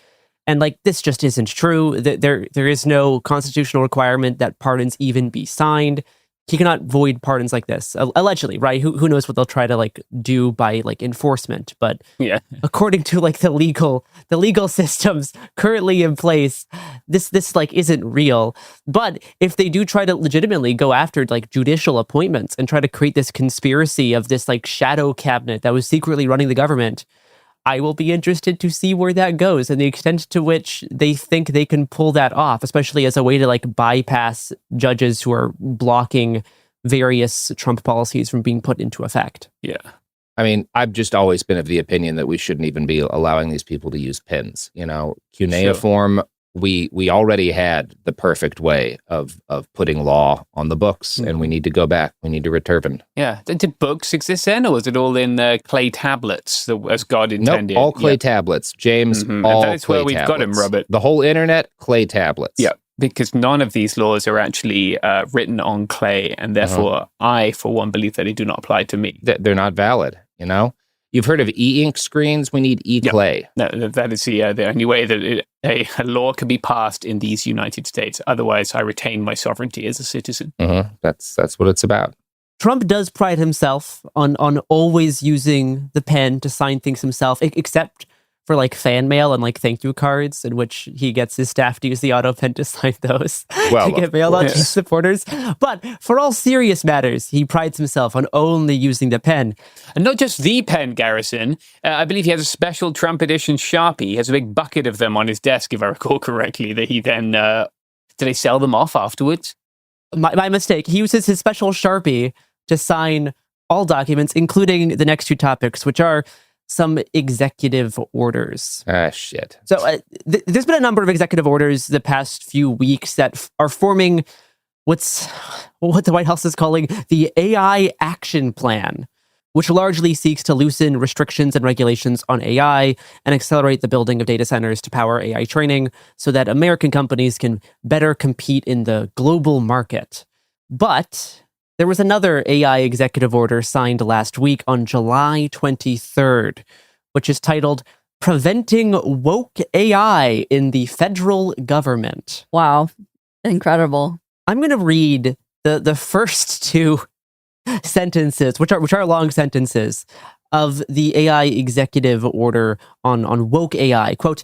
And this just isn't true. There is no constitutional requirement that pardons even be signed. He cannot void pardons like this, allegedly, right? Who knows what they'll try to do by enforcement? But yeah, according to the legal systems currently in place, this isn't real. But if they do try to legitimately go after judicial appointments and try to create this conspiracy of this shadow cabinet that was secretly running the government, I will be interested to see where that goes and the extent to which they think they can pull that off, especially as a way to bypass judges who are blocking various Trump policies from being put into effect. Yeah. I mean, I've just always been of the opinion that we shouldn't even be allowing these people to use pens. Cuneiform, we already had the perfect way of putting law on the books, and we need to go back. We need to return. Yeah. Did books exist then, or was it all in clay tablets as God intended? Nope, all clay tablets, James. Mm-hmm. All and that's clay where we've tablets. got him, Robert. The whole internet, clay tablets. Yeah, because none of these laws are actually written on clay, and therefore I, for one, believe that they do not apply to me. They're not valid. You've heard of e-ink screens? We need e-clay. No, that is the only way that a law can be passed in these United States. Otherwise, I retain my sovereignty as a citizen. Mm-hmm. That's what it's about. Trump does pride himself on always using the pen to sign things himself, except for fan mail and thank you cards, in which he gets his staff to use the AutoPen to sign those to get mailed out to his supporters. But for all serious matters, he prides himself on only using the pen. And not just the pen, Garrison. I believe he has a special Trump edition Sharpie. He has a big bucket of them on his desk, if I recall correctly, that he then Do they sell them off afterwards? My mistake. He uses his special Sharpie to sign all documents, including the next two topics, which are some executive orders. Ah, shit. So there's been a number of executive orders the past few weeks that are forming what the White House is calling the AI Action Plan, which largely seeks to loosen restrictions and regulations on AI and accelerate the building of data centers to power AI training so that American companies can better compete in the global market. But there was another AI executive order signed last week on July 23rd, which is titled Preventing Woke AI in the Federal Government. Wow. Incredible. I'm going to read the first two sentences, which are long sentences, of the AI executive order on woke AI. Quote,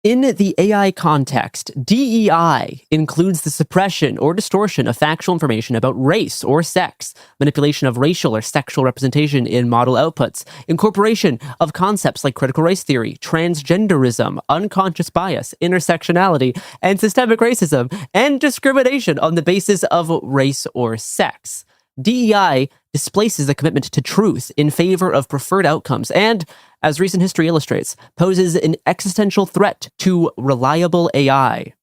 in the AI context, DEI includes the suppression or distortion of factual information about race or sex, manipulation of racial or sexual representation in model outputs, incorporation of concepts like critical race theory, transgenderism, unconscious bias, intersectionality, and systemic racism, and discrimination on the basis of race or sex. DEI displaces the commitment to truth in favor of preferred outcomes and, as recent history illustrates, poses an existential threat to reliable AI.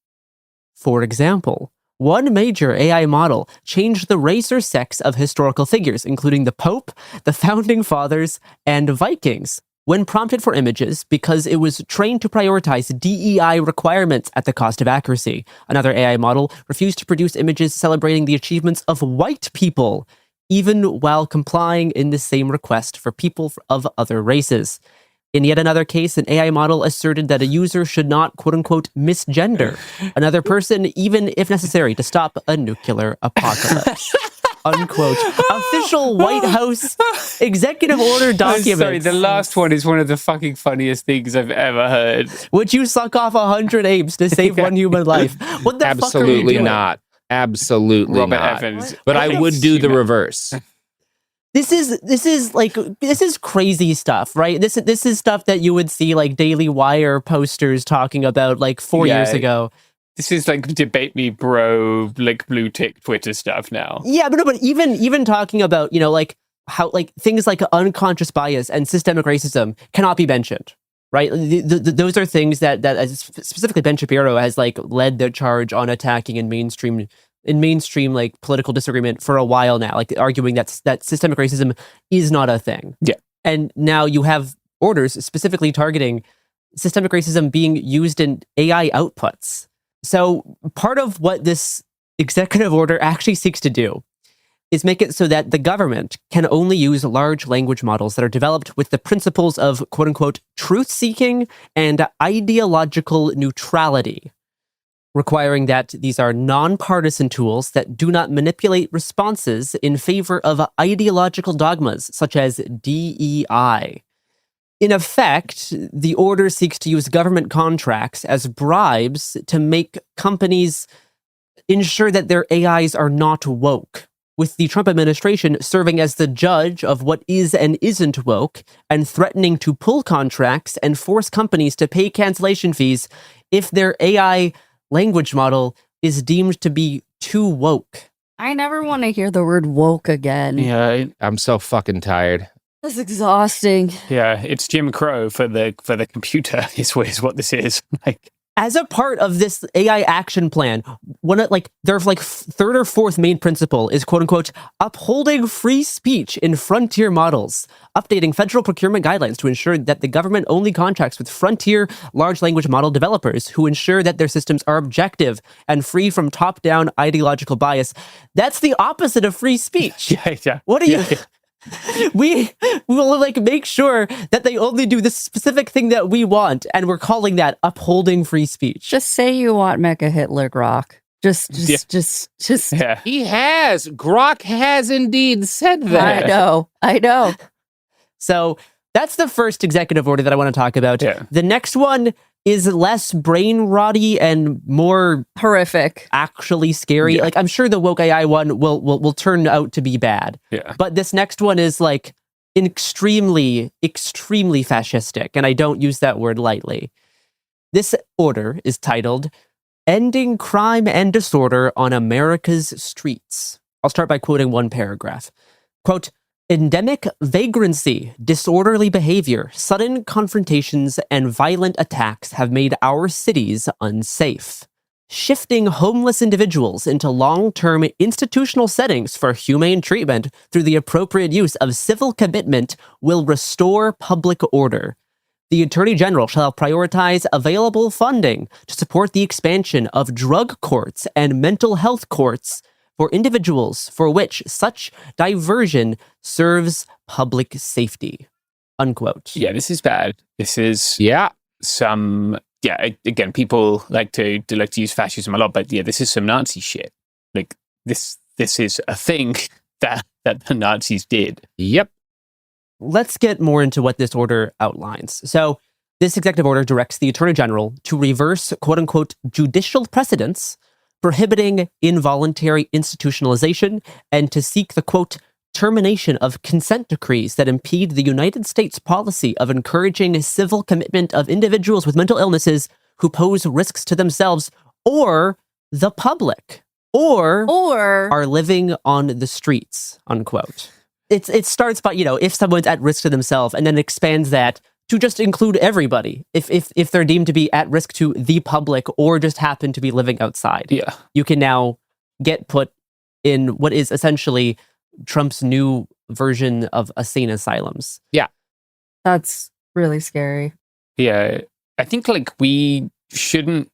For example, one major AI model changed the race or sex of historical figures, including the Pope, the Founding Fathers, and Vikings, when prompted for images because it was trained to prioritize DEI requirements at the cost of accuracy. Another AI model refused to produce images celebrating the achievements of white people, even while complying in the same request for people of other races. In yet another case, an AI model asserted that a user should not, quote-unquote, misgender another person, even if necessary, to stop a nuclear apocalypse. Unquote. Official White House executive order documents. Sorry, the last one is one of the fucking funniest things I've ever heard. Would you suck off 100 apes to save one human life? What the fuck are you doing? Absolutely Robert not. Evans. But I would do the reverse. This is crazy stuff, right? This is stuff that you would see like Daily Wire posters talking about like 4 years ago. This is like debate me, bro, like blue tick Twitter stuff now. Yeah, but even talking about, you know, like how like things like unconscious bias and systemic racism cannot be mentioned, right? Those are things that specifically Ben Shapiro has like led the charge on attacking in mainstream like political disagreement for a while now, like arguing that systemic racism is not a thing. Yeah. And now you have orders specifically targeting systemic racism being used in AI outputs. So part of what this executive order actually seeks to do is make it so that the government can only use large language models that are developed with the principles of, quote unquote, truth-seeking and ideological neutrality, requiring that these are nonpartisan tools that do not manipulate responses in favor of ideological dogmas such as DEI. In effect, the order seeks to use government contracts as bribes to make companies ensure that their AIs are not woke, with the Trump administration serving as the judge of what is and isn't woke and threatening to pull contracts and force companies to pay cancellation fees if their AI language model is deemed to be too woke. I never want to hear the word woke again. Yeah, I'm so fucking tired. That's exhausting. Yeah, it's Jim Crow for the computer is what this is. Like, as a part of this AI action plan, their third or fourth main principle is, quote unquote, upholding free speech in frontier models, updating federal procurement guidelines to ensure that the government only contracts with frontier large language model developers who ensure that their systems are objective and free from top-down ideological bias. That's the opposite of free speech. Yeah. What are you... We will make sure that they only do this specific thing that we want, and we're calling that upholding free speech. Just say you want Mecha Hitler Grok. Just. Yeah. Grok has indeed said that. I know. So that's the first executive order that I want to talk about. Yeah. The next one is less brain rotty and more horrific, actually scary. Yeah. Like, I'm sure the woke AI one will turn out to be bad. Yeah. But this next one is like extremely, extremely fascistic, and I don't use that word lightly. This order is titled ending crime and disorder on America's streets. I'll start by quoting one paragraph. Quote, endemic vagrancy, disorderly behavior, sudden confrontations, and violent attacks have made our cities unsafe. Shifting homeless individuals into long-term institutional settings for humane treatment through the appropriate use of civil commitment will restore public order. The Attorney General shall prioritize available funding to support the expansion of drug courts and mental health courts for individuals for which such diversion serves public safety. Unquote. Yeah, this is bad. This is again, people like to use fascism a lot, but yeah, this is some Nazi shit. Like this is a thing that the Nazis did. Yep. Let's get more into what this order outlines. So this executive order directs the Attorney General to reverse, quote unquote, judicial precedents prohibiting involuntary institutionalization and to seek the, quote, termination of consent decrees that impede the United States policy of encouraging civil commitment of individuals with mental illnesses who pose risks to themselves or the public or are living on the streets, unquote. It starts by, if someone's at risk to themselves, and then expands that to just include everybody. If they're deemed to be at risk to the public or just happen to be living outside. Yeah. You can now get put in what is essentially Trump's new version of insane asylums. Yeah. That's really scary. Yeah. I think we shouldn't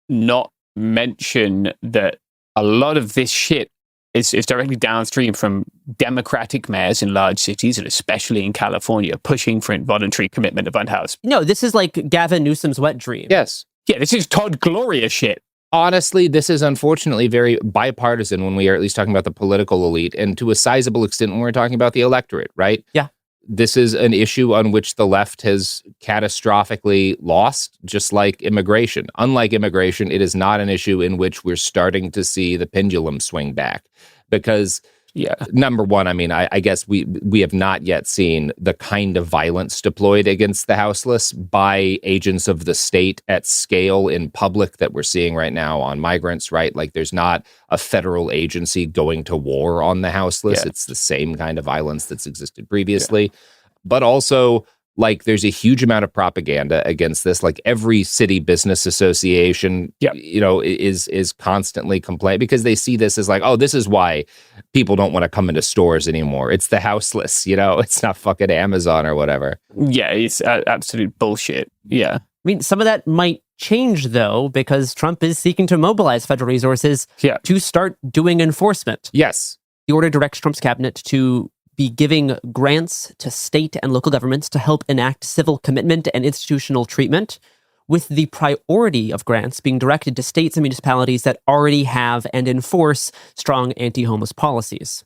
not mention that a lot of this shit is directly downstream from Democratic mayors in large cities, and especially in California, pushing for involuntary commitment of unhoused. No, this is like Gavin Newsom's wet dream. Yes. Yeah, this is Todd Gloria shit. Honestly, this is unfortunately very bipartisan when we are at least talking about the political elite, and to a sizable extent when we're talking about the electorate, right? Yeah. This is an issue on which the left has catastrophically lost, just like immigration. Unlike immigration, it is not an issue in which we're starting to see the pendulum swing back. Because, number one, I guess we have not yet seen the kind of violence deployed against the houseless by agents of the state at scale in public that we're seeing right now on migrants, right? Like there's not a federal agency going to war on the houseless. Yeah. It's the same kind of violence that's existed previously. Yeah. But also, there's a huge amount of propaganda against this. Like every city business association, is constantly complaining because they see this as this is why people don't want to come into stores anymore. It's the houseless, it's not fucking Amazon or whatever. Yeah, it's absolute bullshit. Yeah. I mean, some of that might change, though, because Trump is seeking to mobilize federal resources to start doing enforcement. Yes. The order directs Trump's cabinet to be giving grants to state and local governments to help enact civil commitment and institutional treatment, with the priority of grants being directed to states and municipalities that already have and enforce strong anti-homeless policies.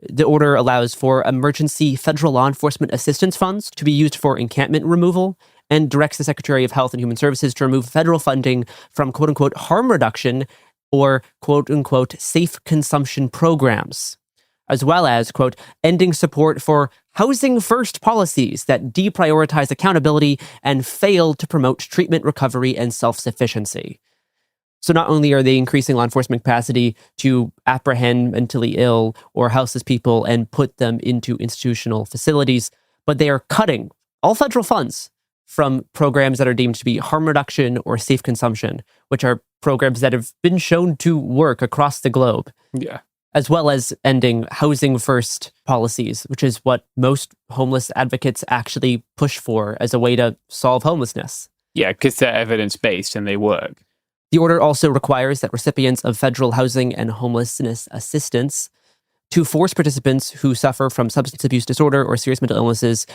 The order allows for emergency federal law enforcement assistance funds to be used for encampment removal and directs the Secretary of Health and Human Services to remove federal funding from quote-unquote harm reduction or quote-unquote safe consumption programs, as well as, quote, ending support for housing first policies that deprioritize accountability and fail to promote treatment, recovery, and self-sufficiency. So not only are they increasing law enforcement capacity to apprehend mentally ill or houseless people and put them into institutional facilities, but they are cutting all federal funds from programs that are deemed to be harm reduction or safe consumption, which are programs that have been shown to work across the globe. Yeah. As well as ending housing first policies, which is what most homeless advocates actually push for as a way to solve homelessness. Yeah, because they're evidence-based and they work. The order also requires that recipients of federal housing and homelessness assistance to force participants who suffer from substance abuse disorder or serious mental illnesses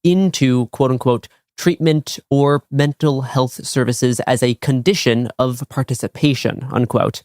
into, quote-unquote, treatment or mental health services as a condition of participation, unquote.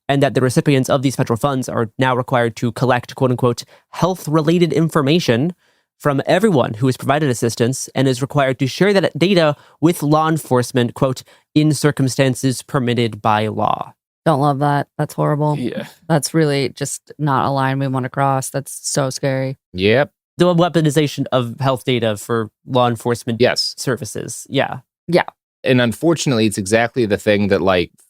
And that the recipients of these federal funds are now required to collect, quote-unquote, health-related information from everyone who has provided assistance and is required to share that data with law enforcement, quote, in circumstances permitted by law. Don't love that. That's horrible. Yeah. That's really just not a line we want to cross. That's so scary. Yep. The weaponization of health data for law enforcement services. Yeah. Yeah. And unfortunately, it's exactly the thing that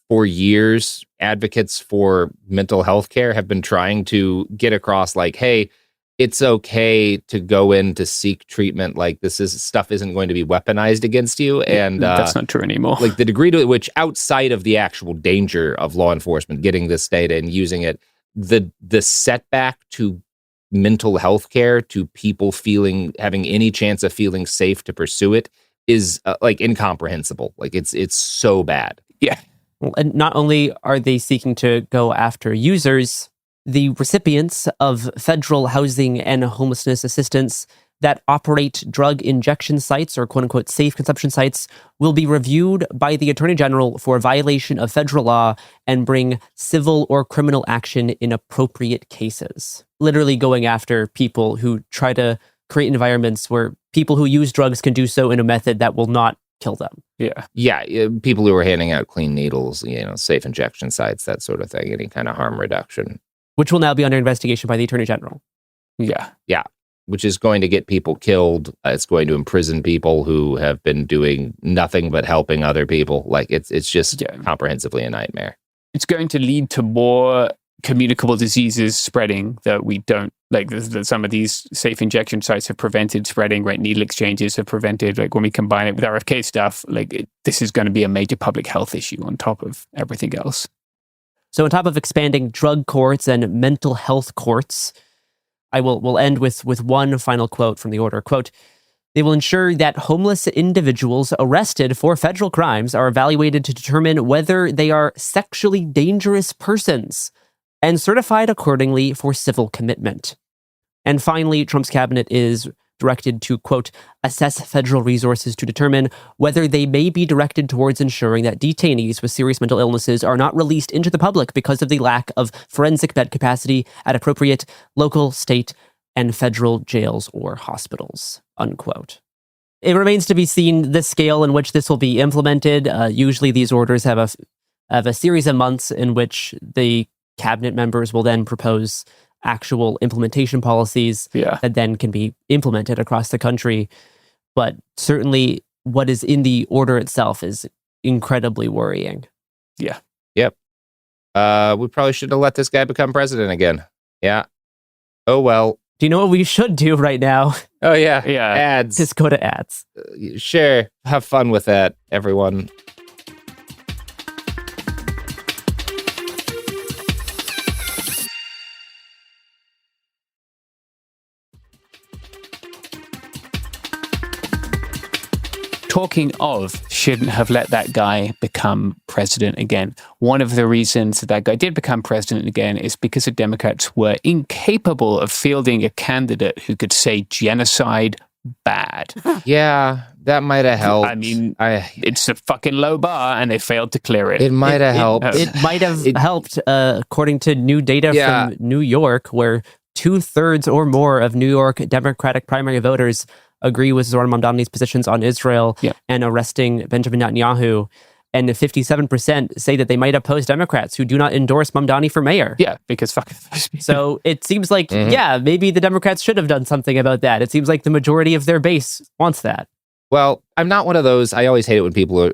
for years, advocates for mental health care have been trying to get across like, hey, it's okay to go in to seek treatment. Like stuff isn't going to be weaponized against you. And that's not true anymore. Like the degree to which outside of the actual danger of law enforcement getting this data and using it, the setback to mental health care, to people having any chance of feeling safe to pursue it is like incomprehensible. Like it's so bad. Yeah. And not only are they seeking to go after users, the recipients of federal housing and homelessness assistance that operate drug injection sites or quote-unquote safe consumption sites will be reviewed by the Attorney General for violation of federal law and bring civil or criminal action in appropriate cases. Literally going after people who try to create environments where people who use drugs can do so in a method that will not kill them. Yeah. People who are handing out clean needles, safe injection sites, that sort of thing, any kind of harm reduction. Which will now be under investigation by the Attorney General. Yeah. Which is going to get people killed. It's going to imprison people who have been doing nothing but helping other people. Like it's just comprehensively a nightmare. It's going to lead to more communicable diseases spreading that we don't like. Some of these safe injection sites have prevented spreading. Right, needle exchanges have prevented. Like when we combine it with RFK stuff, this is going to be a major public health issue on top of everything else. So on top of expanding drug courts and mental health courts, we'll end with one final quote from the order. Quote, they will ensure that homeless individuals arrested for federal crimes are evaluated to determine whether they are sexually dangerous persons and certified accordingly for civil commitment. And finally, Trump's cabinet is directed to, quote, assess federal resources to determine whether they may be directed towards ensuring that detainees with serious mental illnesses are not released into the public because of the lack of forensic bed capacity at appropriate local, state, and federal jails or hospitals, unquote. It remains to be seen the scale in which this will be implemented. Usually these orders have a series of months in which the cabinet members will then propose actual implementation policies that then can be implemented across the country. But certainly what is in the order itself is incredibly worrying. Yeah. Yep. We probably should have let this guy become president again. Yeah. Oh, well. Do you know what we should do right now? Oh, yeah. Ads. Just go to ads. Sure. Have fun with that, everyone. Talking of shouldn't have let that guy become president again. One of the reasons that guy did become president again is because the Democrats were incapable of fielding a candidate who could say genocide bad. Yeah, that might have helped. I mean, it's a fucking low bar and they failed to clear it. It might have helped. It might have helped, according to new data from New York, where 2/3 or more of New York Democratic primary voters agree with Zoran Mamdani's positions on Israel and arresting Benjamin Netanyahu. And 57% say that they might oppose Democrats who do not endorse Mamdani for mayor. Yeah, because fuck those people. So it seems like, maybe the Democrats should have done something about that. It seems like the majority of their base wants that. Well, I'm not one of those. I always hate it when people are,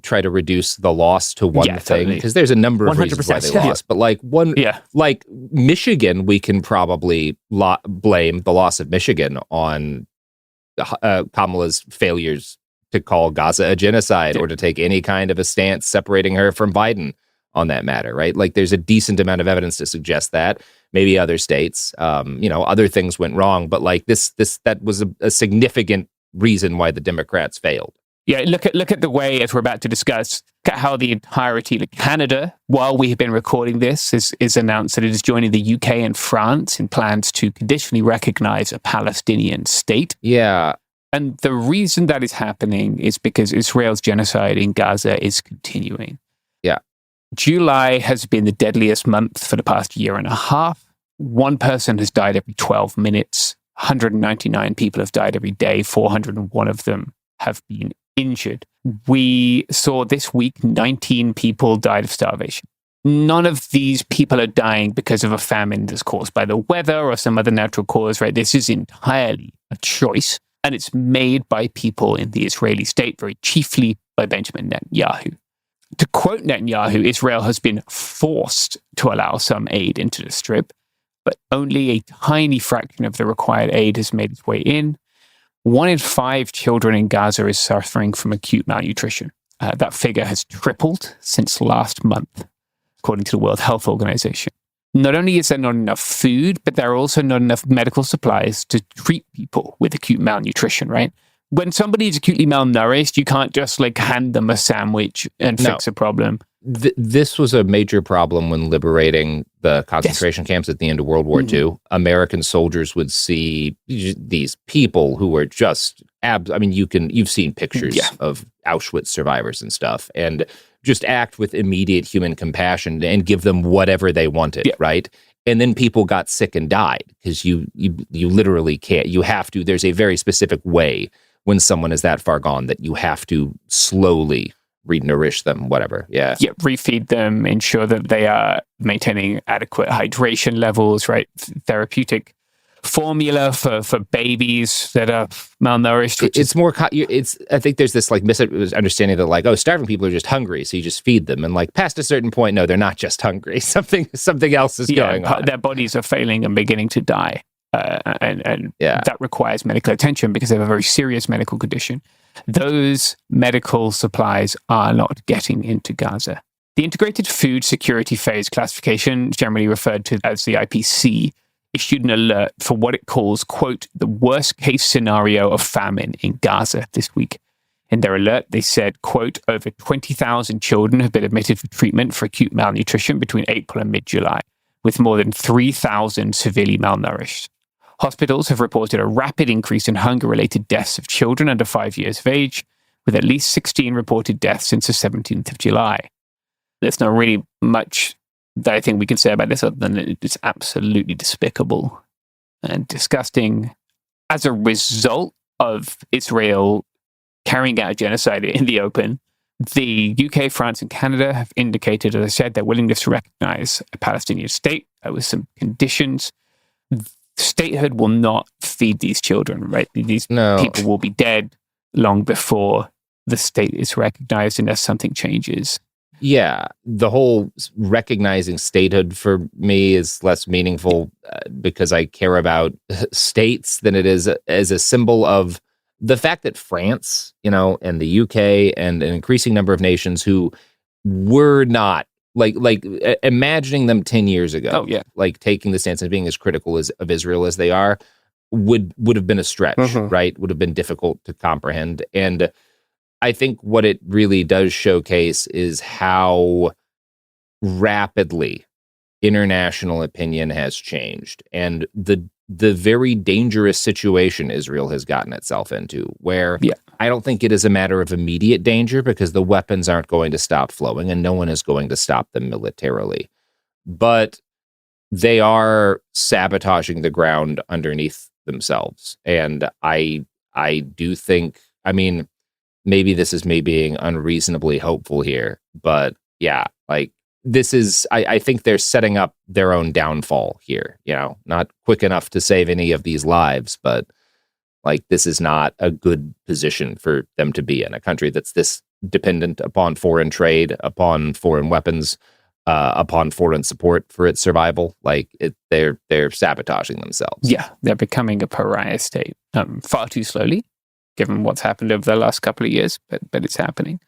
try to reduce the loss to one thing, because there's a number of reasons why they lost. But like Michigan, we can probably blame the loss of Michigan on Kamala's failures to call Gaza a genocide or to take any kind of a stance separating her from Biden on that matter, right? Like there's a decent amount of evidence to suggest that. Maybe other states, other things went wrong, but like that was a significant reason why the Democrats failed. Yeah, look at the way, as we're about to discuss, how the entirety of Canada, while we have been recording this, is announced that it is joining the UK and France in plans to conditionally recognize a Palestinian state. Yeah. And the reason that is happening is because Israel's genocide in Gaza is continuing. Yeah. July has been the deadliest month for the past year and a half. One person has died every 12 minutes. 199 people have died every day. 401 of them have been injured. We saw this week 19 people died of starvation. None of these people are dying because of a famine that's caused by the weather or some other natural cause, right? This is entirely a choice, and it's made by people in the Israeli state, very chiefly by Benjamin Netanyahu. To quote Netanyahu, Israel has been forced to allow some aid into the Strip, but only a tiny fraction of the required aid has made its way in. 1 in 5 children in Gaza is suffering from acute malnutrition. That figure has tripled since last month, according to the World Health Organization. Not only is there not enough food, but there are also not enough medical supplies to treat people with acute malnutrition, right? When somebody is acutely malnourished, you can't just hand them a sandwich and fix a problem. This was a major problem when liberating the concentration camps at the end of World War II. American soldiers would see these people who were just you've seen pictures of Auschwitz survivors and stuff, and just act with immediate human compassion and give them whatever they wanted, right? And then people got sick and died because you literally can't. You have to. There's a very specific way when someone is that far gone that you have to slowly re-nourish them, whatever. Yeah, refeed them, ensure that they are maintaining adequate hydration levels, right? Therapeutic formula for babies that are malnourished. It's more. I think there's this misunderstanding that starving people are just hungry, so you just feed them, and past a certain point, no, they're not just hungry. Something else is going on. Their bodies are failing and beginning to die, and that requires medical attention because they have a very serious medical condition. Those medical supplies are not getting into Gaza. The Integrated Food Security Phase classification, generally referred to as the IPC, issued an alert for what it calls, quote, the worst case scenario of famine in Gaza this week. In their alert, they said, quote, over 20,000 children have been admitted for treatment for acute malnutrition between April and mid-July, with more than 3,000 severely malnourished. Hospitals have reported a rapid increase in hunger-related deaths of children under 5 years of age, with at least 16 reported deaths since the 17th of July. There's not really much that I think we can say about this other than it's absolutely despicable and disgusting. As a result of Israel carrying out genocide in the open, the UK, France, and Canada have indicated, as I said, their willingness to recognize a Palestinian state with some conditions. Statehood will not feed these children, right? These people will be dead long before the state is recognized unless something changes. Yeah, the whole recognizing statehood for me is less meaningful because I care about states than it is as a symbol of the fact that France, and the UK and an increasing number of nations who were not imagining them 10 years ago, taking the stance and being as critical of Israel as they are would have been a stretch, right? Would have been difficult to comprehend. And I think what it really does showcase is how rapidly international opinion has changed and the very dangerous situation Israel has gotten itself into, where I don't think it is a matter of immediate danger because the weapons aren't going to stop flowing and no one is going to stop them militarily. But they are sabotaging the ground underneath themselves. And I do think, maybe this is me being unreasonably hopeful here, but this is, I think they're setting up their own downfall here, not quick enough to save any of these lives, but this is not a good position for them to be in, a country that's this dependent upon foreign trade, upon foreign weapons, upon foreign support for its survival. They're sabotaging themselves. Yeah, they're becoming a pariah state far too slowly, given what's happened over the last couple of years, but it's happening.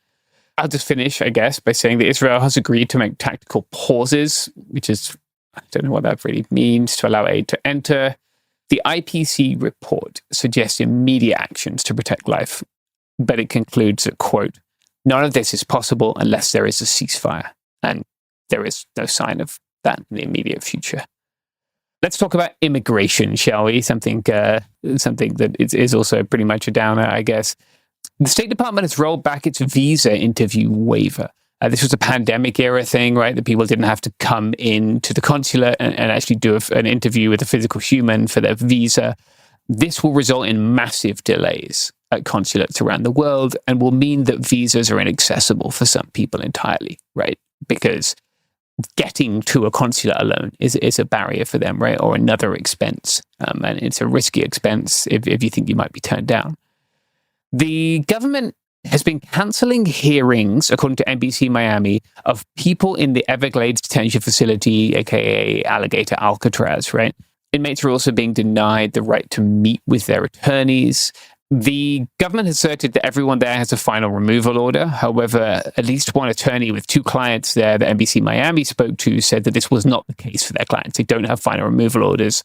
I'll just finish, I guess, by saying that Israel has agreed to make tactical pauses, which is, I don't know what that really means, to allow aid to enter. The IPC report suggests immediate actions to protect life, but it concludes that, quote, none of this is possible unless there is a ceasefire, and there is no sign of that in the immediate future. Let's talk about immigration, shall we? Something that is also pretty much a downer, I guess. The State Department has rolled back its visa interview waiver. This was a pandemic era thing, right? That people didn't have to come in to the consulate and actually do an interview with a physical human for their visa. This will result in massive delays at consulates around the world and will mean that visas are inaccessible for some people entirely, right? Because getting to a consulate alone is a barrier for them, right? Or another expense. And it's a risky expense if you think you might be turned down. The government has been canceling hearings, according to NBC Miami, of people in the Everglades detention facility, aka Alligator Alcatraz, right? Inmates are also being denied the right to meet with their attorneys. The government has asserted that everyone there has a final removal order. However, at least one attorney with 2 clients there that NBC Miami spoke to said that this was not the case for their clients. They don't have final removal orders,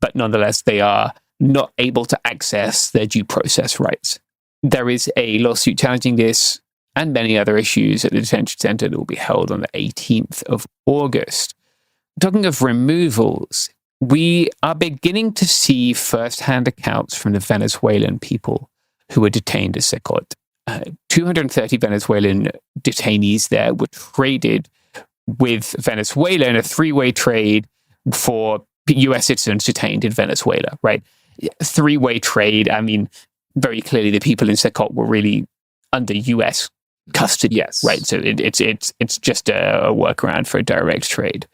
but nonetheless, they are not able to access their due process rights. There is a lawsuit challenging this and many other issues at the detention center that will be held on the 18th of August. Talking of removals, we are beginning to see first-hand accounts from the Venezuelan people who were detained as they're called. 230 Venezuelan detainees there were traded with Venezuela in a 3-way trade for U.S. citizens detained in Venezuela, right? 3-way trade. I mean, very clearly the people in Secot were really under U.S. custody, yes, right? So it's just a workaround for a direct trade.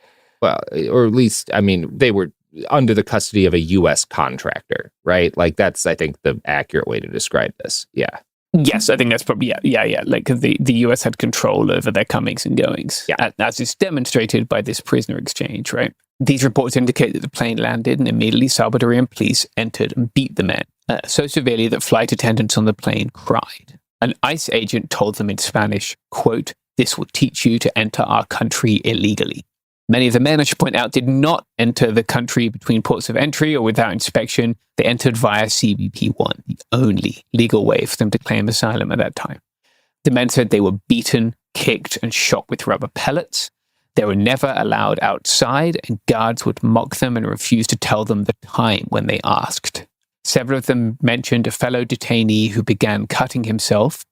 Well, or at least, I mean, they were under the custody of a U.S. contractor, right? Like, that's, I think, the accurate way to describe this. Yeah. Yes, I think that's probably, yeah. Like, the U.S. had control over their comings and goings, as is demonstrated by this prisoner exchange, right? These reports indicate that the plane landed and immediately Salvadorian police entered and beat the men, so severely that flight attendants on the plane cried. An ICE agent told them in Spanish, quote, "This will teach you to enter our country illegally." Many of the men, I should point out, did not enter the country between ports of entry or without inspection. They entered via CBP-1, the only legal way for them to claim asylum at that time. The men said they were beaten, kicked, and shot with rubber pellets. They were never allowed outside, and guards would mock them and refuse to tell them the time when they asked. Several of them mentioned a fellow detainee who began cutting himself,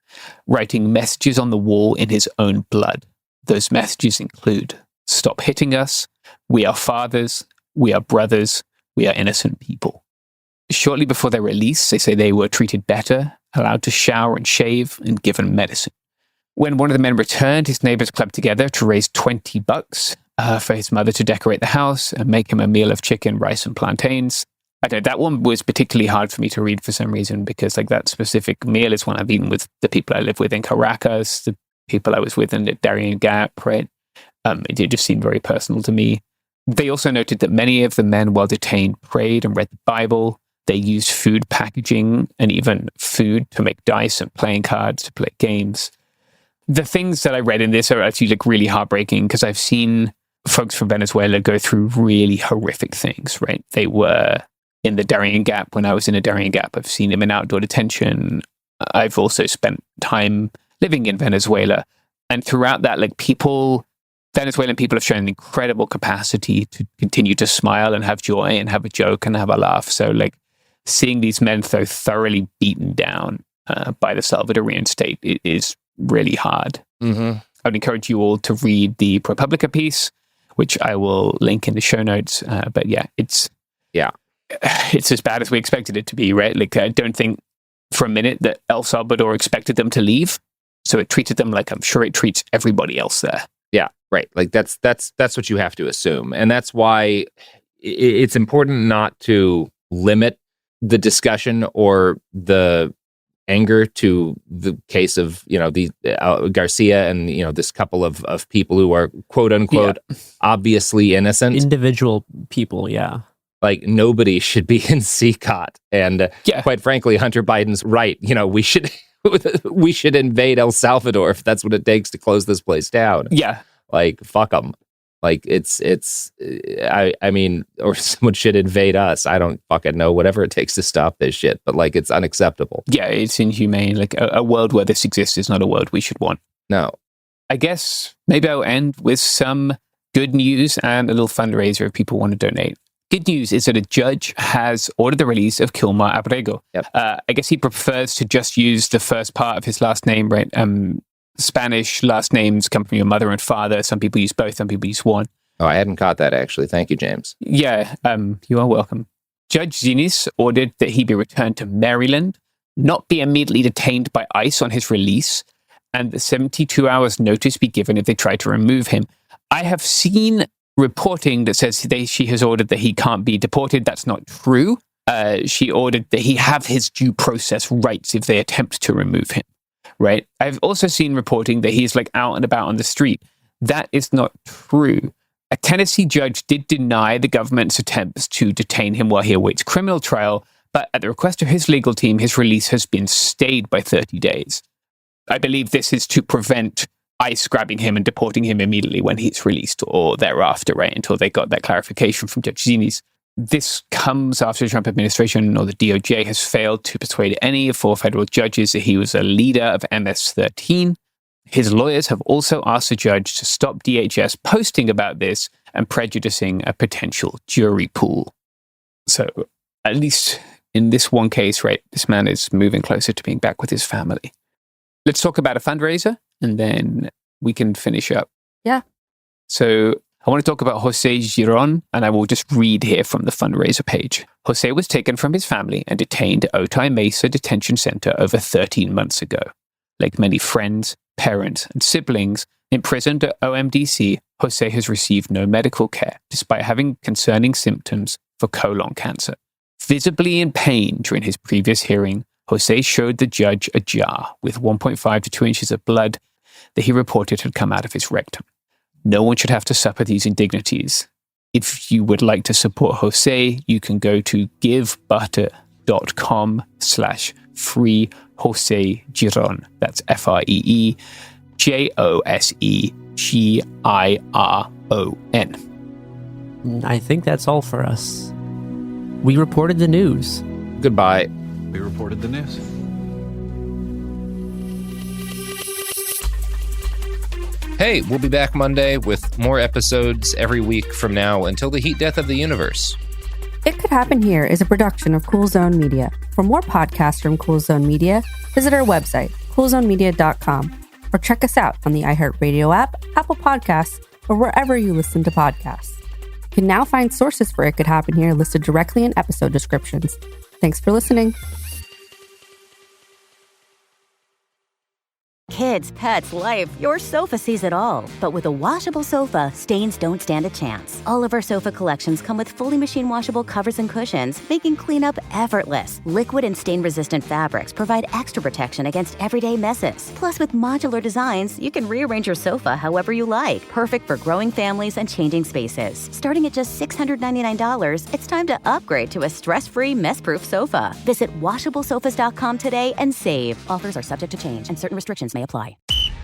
writing messages on the wall in his own blood. Those messages include, "Stop hitting us. We are fathers. We are brothers. We are innocent people." Shortly before their release, they say they were treated better, allowed to shower and shave, and given medicine. When one of the men returned, his neighbors clubbed together to raise $20 for his mother to decorate the house and make him a meal of chicken, rice, and plantains. I don't know, that one was particularly hard for me to read for some reason, because like that specific meal is one I've eaten with the people I live with in Caracas, the people I was with in the Darien Gap, right? It just seemed very personal to me. They also noted that many of the men while detained prayed and read the Bible. They used food packaging and even food to make dice and playing cards to play games. The things that I read in this are actually like really heartbreaking, because I've seen folks from Venezuela go through really horrific things, right? They were in the Darien Gap when I was in a Darien Gap. I've seen them in outdoor detention. I've also spent time living in Venezuela. And throughout that, like Venezuelan people have shown an incredible capacity to continue to smile and have joy and have a joke and have a laugh. So like seeing these men so thoroughly beaten down by the Salvadorian state is really hard. Mm-hmm. I would encourage you all to read the ProPublica piece, which I will link in the show notes. But yeah, it's as bad as we expected it to be, right? Like, I don't think for a minute that El Salvador expected them to leave. So it treated them like I'm sure it treats everybody else there. Yeah, right. Like that's what you have to assume. And that's why it's important not to limit the discussion or the anger to the case of, the Garcia and, this couple of people who are quote unquote obviously innocent. Individual people, yeah. Like nobody should be in CCOT. And quite frankly, Hunter Biden's right. We should invade El Salvador if that's what it takes to close this place down. Yeah. Like, fuck them. Like, I mean, or someone should invade us. I don't fucking know, whatever it takes to stop this shit. But, like, it's unacceptable. Yeah, it's inhumane. Like, a world where this exists is not a world we should want. No. I guess maybe I'll end with some good news and a little fundraiser if people want to donate. Good news is that a judge has ordered the release of Kilmar Abrego. Yep. I guess he prefers to just use the first part of his last name, right? Spanish last names come from your mother and father. Some people use both, some people use one. Oh, I hadn't caught that, actually. Thank you, James. Yeah, you are welcome. Judge Zinis ordered that he be returned to Maryland, not be immediately detained by ICE on his release, and the 72 hours notice be given if they try to remove him. I have seen reporting that says she has ordered that he can't be deported. That's not true. She ordered that he have his due process rights if they attempt to remove him. right? I've also seen reporting that he's like out and about on the street. That is not true. A Tennessee judge did deny the government's attempts to detain him while he awaits criminal trial, but at the request of his legal team, his release has been stayed by 30 days. I believe this is to prevent ICE grabbing him and deporting him immediately when he's released or thereafter, right, until they got that clarification from Judge Zines. This comes after the Trump administration or the DOJ has failed to persuade any of 4 federal judges that he was a leader of MS-13. His lawyers have also asked the judge to stop DHS posting about this and prejudicing a potential jury pool. So at least in this one case, right, this man is moving closer to being back with his family. Let's talk about a fundraiser and then we can finish up. Yeah. So I want to talk about Jose Giron, and I will just read here from the fundraiser page. Jose was taken from his family and detained at Otay Mesa Detention Center over 13 months ago. Like many friends, parents, and siblings imprisoned at OMDC, Jose has received no medical care, despite having concerning symptoms for colon cancer. Visibly in pain during his previous hearing, Jose showed the judge a jar with 1.5 to 2 inches of blood that he reported had come out of his rectum. No one should have to suffer these indignities. If you would like to support Jose, you can go to givebutter.com/free Jose Giron. That's FREEJOSEGIRON. I think that's all for us. We reported the news. Goodbye. We reported the news. Hey, we'll be back Monday with more episodes every week from now until the heat death of the universe. It Could Happen Here is a production of Cool Zone Media. For more podcasts from Cool Zone Media, visit our website, coolzonemedia.com, or check us out on the iHeartRadio app, Apple Podcasts, or wherever you listen to podcasts. You can now find sources for It Could Happen Here listed directly in episode descriptions. Thanks for listening. Kids, pets, life, your sofa sees it all. But with a washable sofa, stains don't stand a chance. All of our sofa collections come with fully machine washable covers and cushions, making cleanup effortless. Liquid and stain-resistant fabrics provide extra protection against everyday messes. Plus, with modular designs, you can rearrange your sofa however you like. Perfect for growing families and changing spaces. Starting at just $699, it's time to upgrade to a stress-free, mess-proof sofa. Visit washablesofas.com today and save. Offers are subject to change and certain restrictions may apply.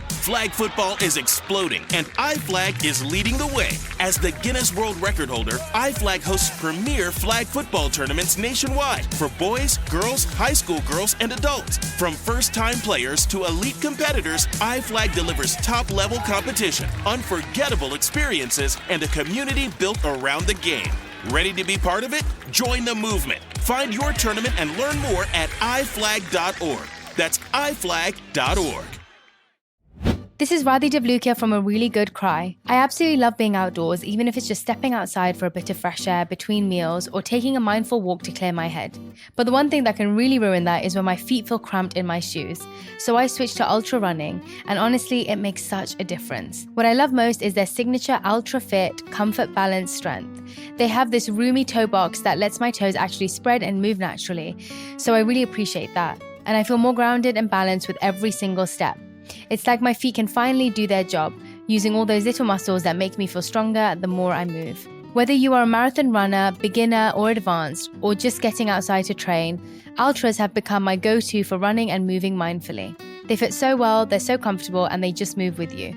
Flag football is exploding, and iFlag is leading the way. As the Guinness World Record holder, iFlag hosts premier flag football tournaments nationwide for boys, girls, high school girls, and adults. From first-time players to elite competitors, iFlag delivers top-level competition, unforgettable experiences, and a community built around the game. Ready to be part of it? Join the movement. Find your tournament and learn more at iflag.org. That's iflag.org. This is Radhi Devlukia from A Really Good Cry. I absolutely love being outdoors, even if it's just stepping outside for a bit of fresh air between meals or taking a mindful walk to clear my head. But the one thing that can really ruin that is when my feet feel cramped in my shoes. So I switched to ultra running, and honestly, it makes such a difference. What I love most is their signature Ultra Fit Comfort Balance Strength. They have this roomy toe box that lets my toes actually spread and move naturally, so I really appreciate that. And I feel more grounded and balanced with every single step. It's like my feet can finally do their job, using all those little muscles that make me feel stronger the more I move. Whether you are a marathon runner, beginner, or advanced, or just getting outside to train, Ultras have become my go-to for running and moving mindfully. They fit so well, they're so comfortable, and they just move with you.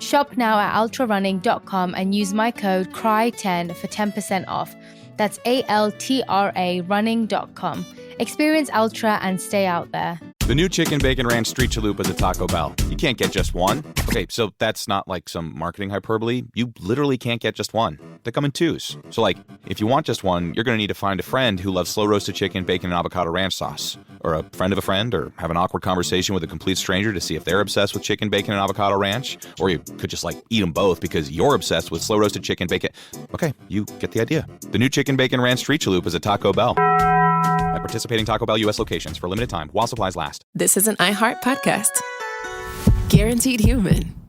Shop now at ultrarunning.com and use my code CRY10 for 10% off. That's ALTRA running.com. Experience Ultra and stay out there. The new Chicken Bacon Ranch Street Chalupas at Taco Bell. You can't get just one. Okay, so that's not like some marketing hyperbole. You literally can't get just one. They come in twos. So like, if you want just one, you're going to need to find a friend who loves slow roasted chicken, bacon, and avocado ranch sauce. Or a friend of a friend, or have an awkward conversation with a complete stranger to see if they're obsessed with chicken, bacon, and avocado ranch. Or you could just like eat them both because you're obsessed with slow roasted chicken, bacon. Okay, you get the idea. The new Chicken Bacon Ranch Street Chalupas at Taco Bell. At participating Taco Bell U.S. locations for a limited time while supplies last. This is an iHeart podcast. Guaranteed Human.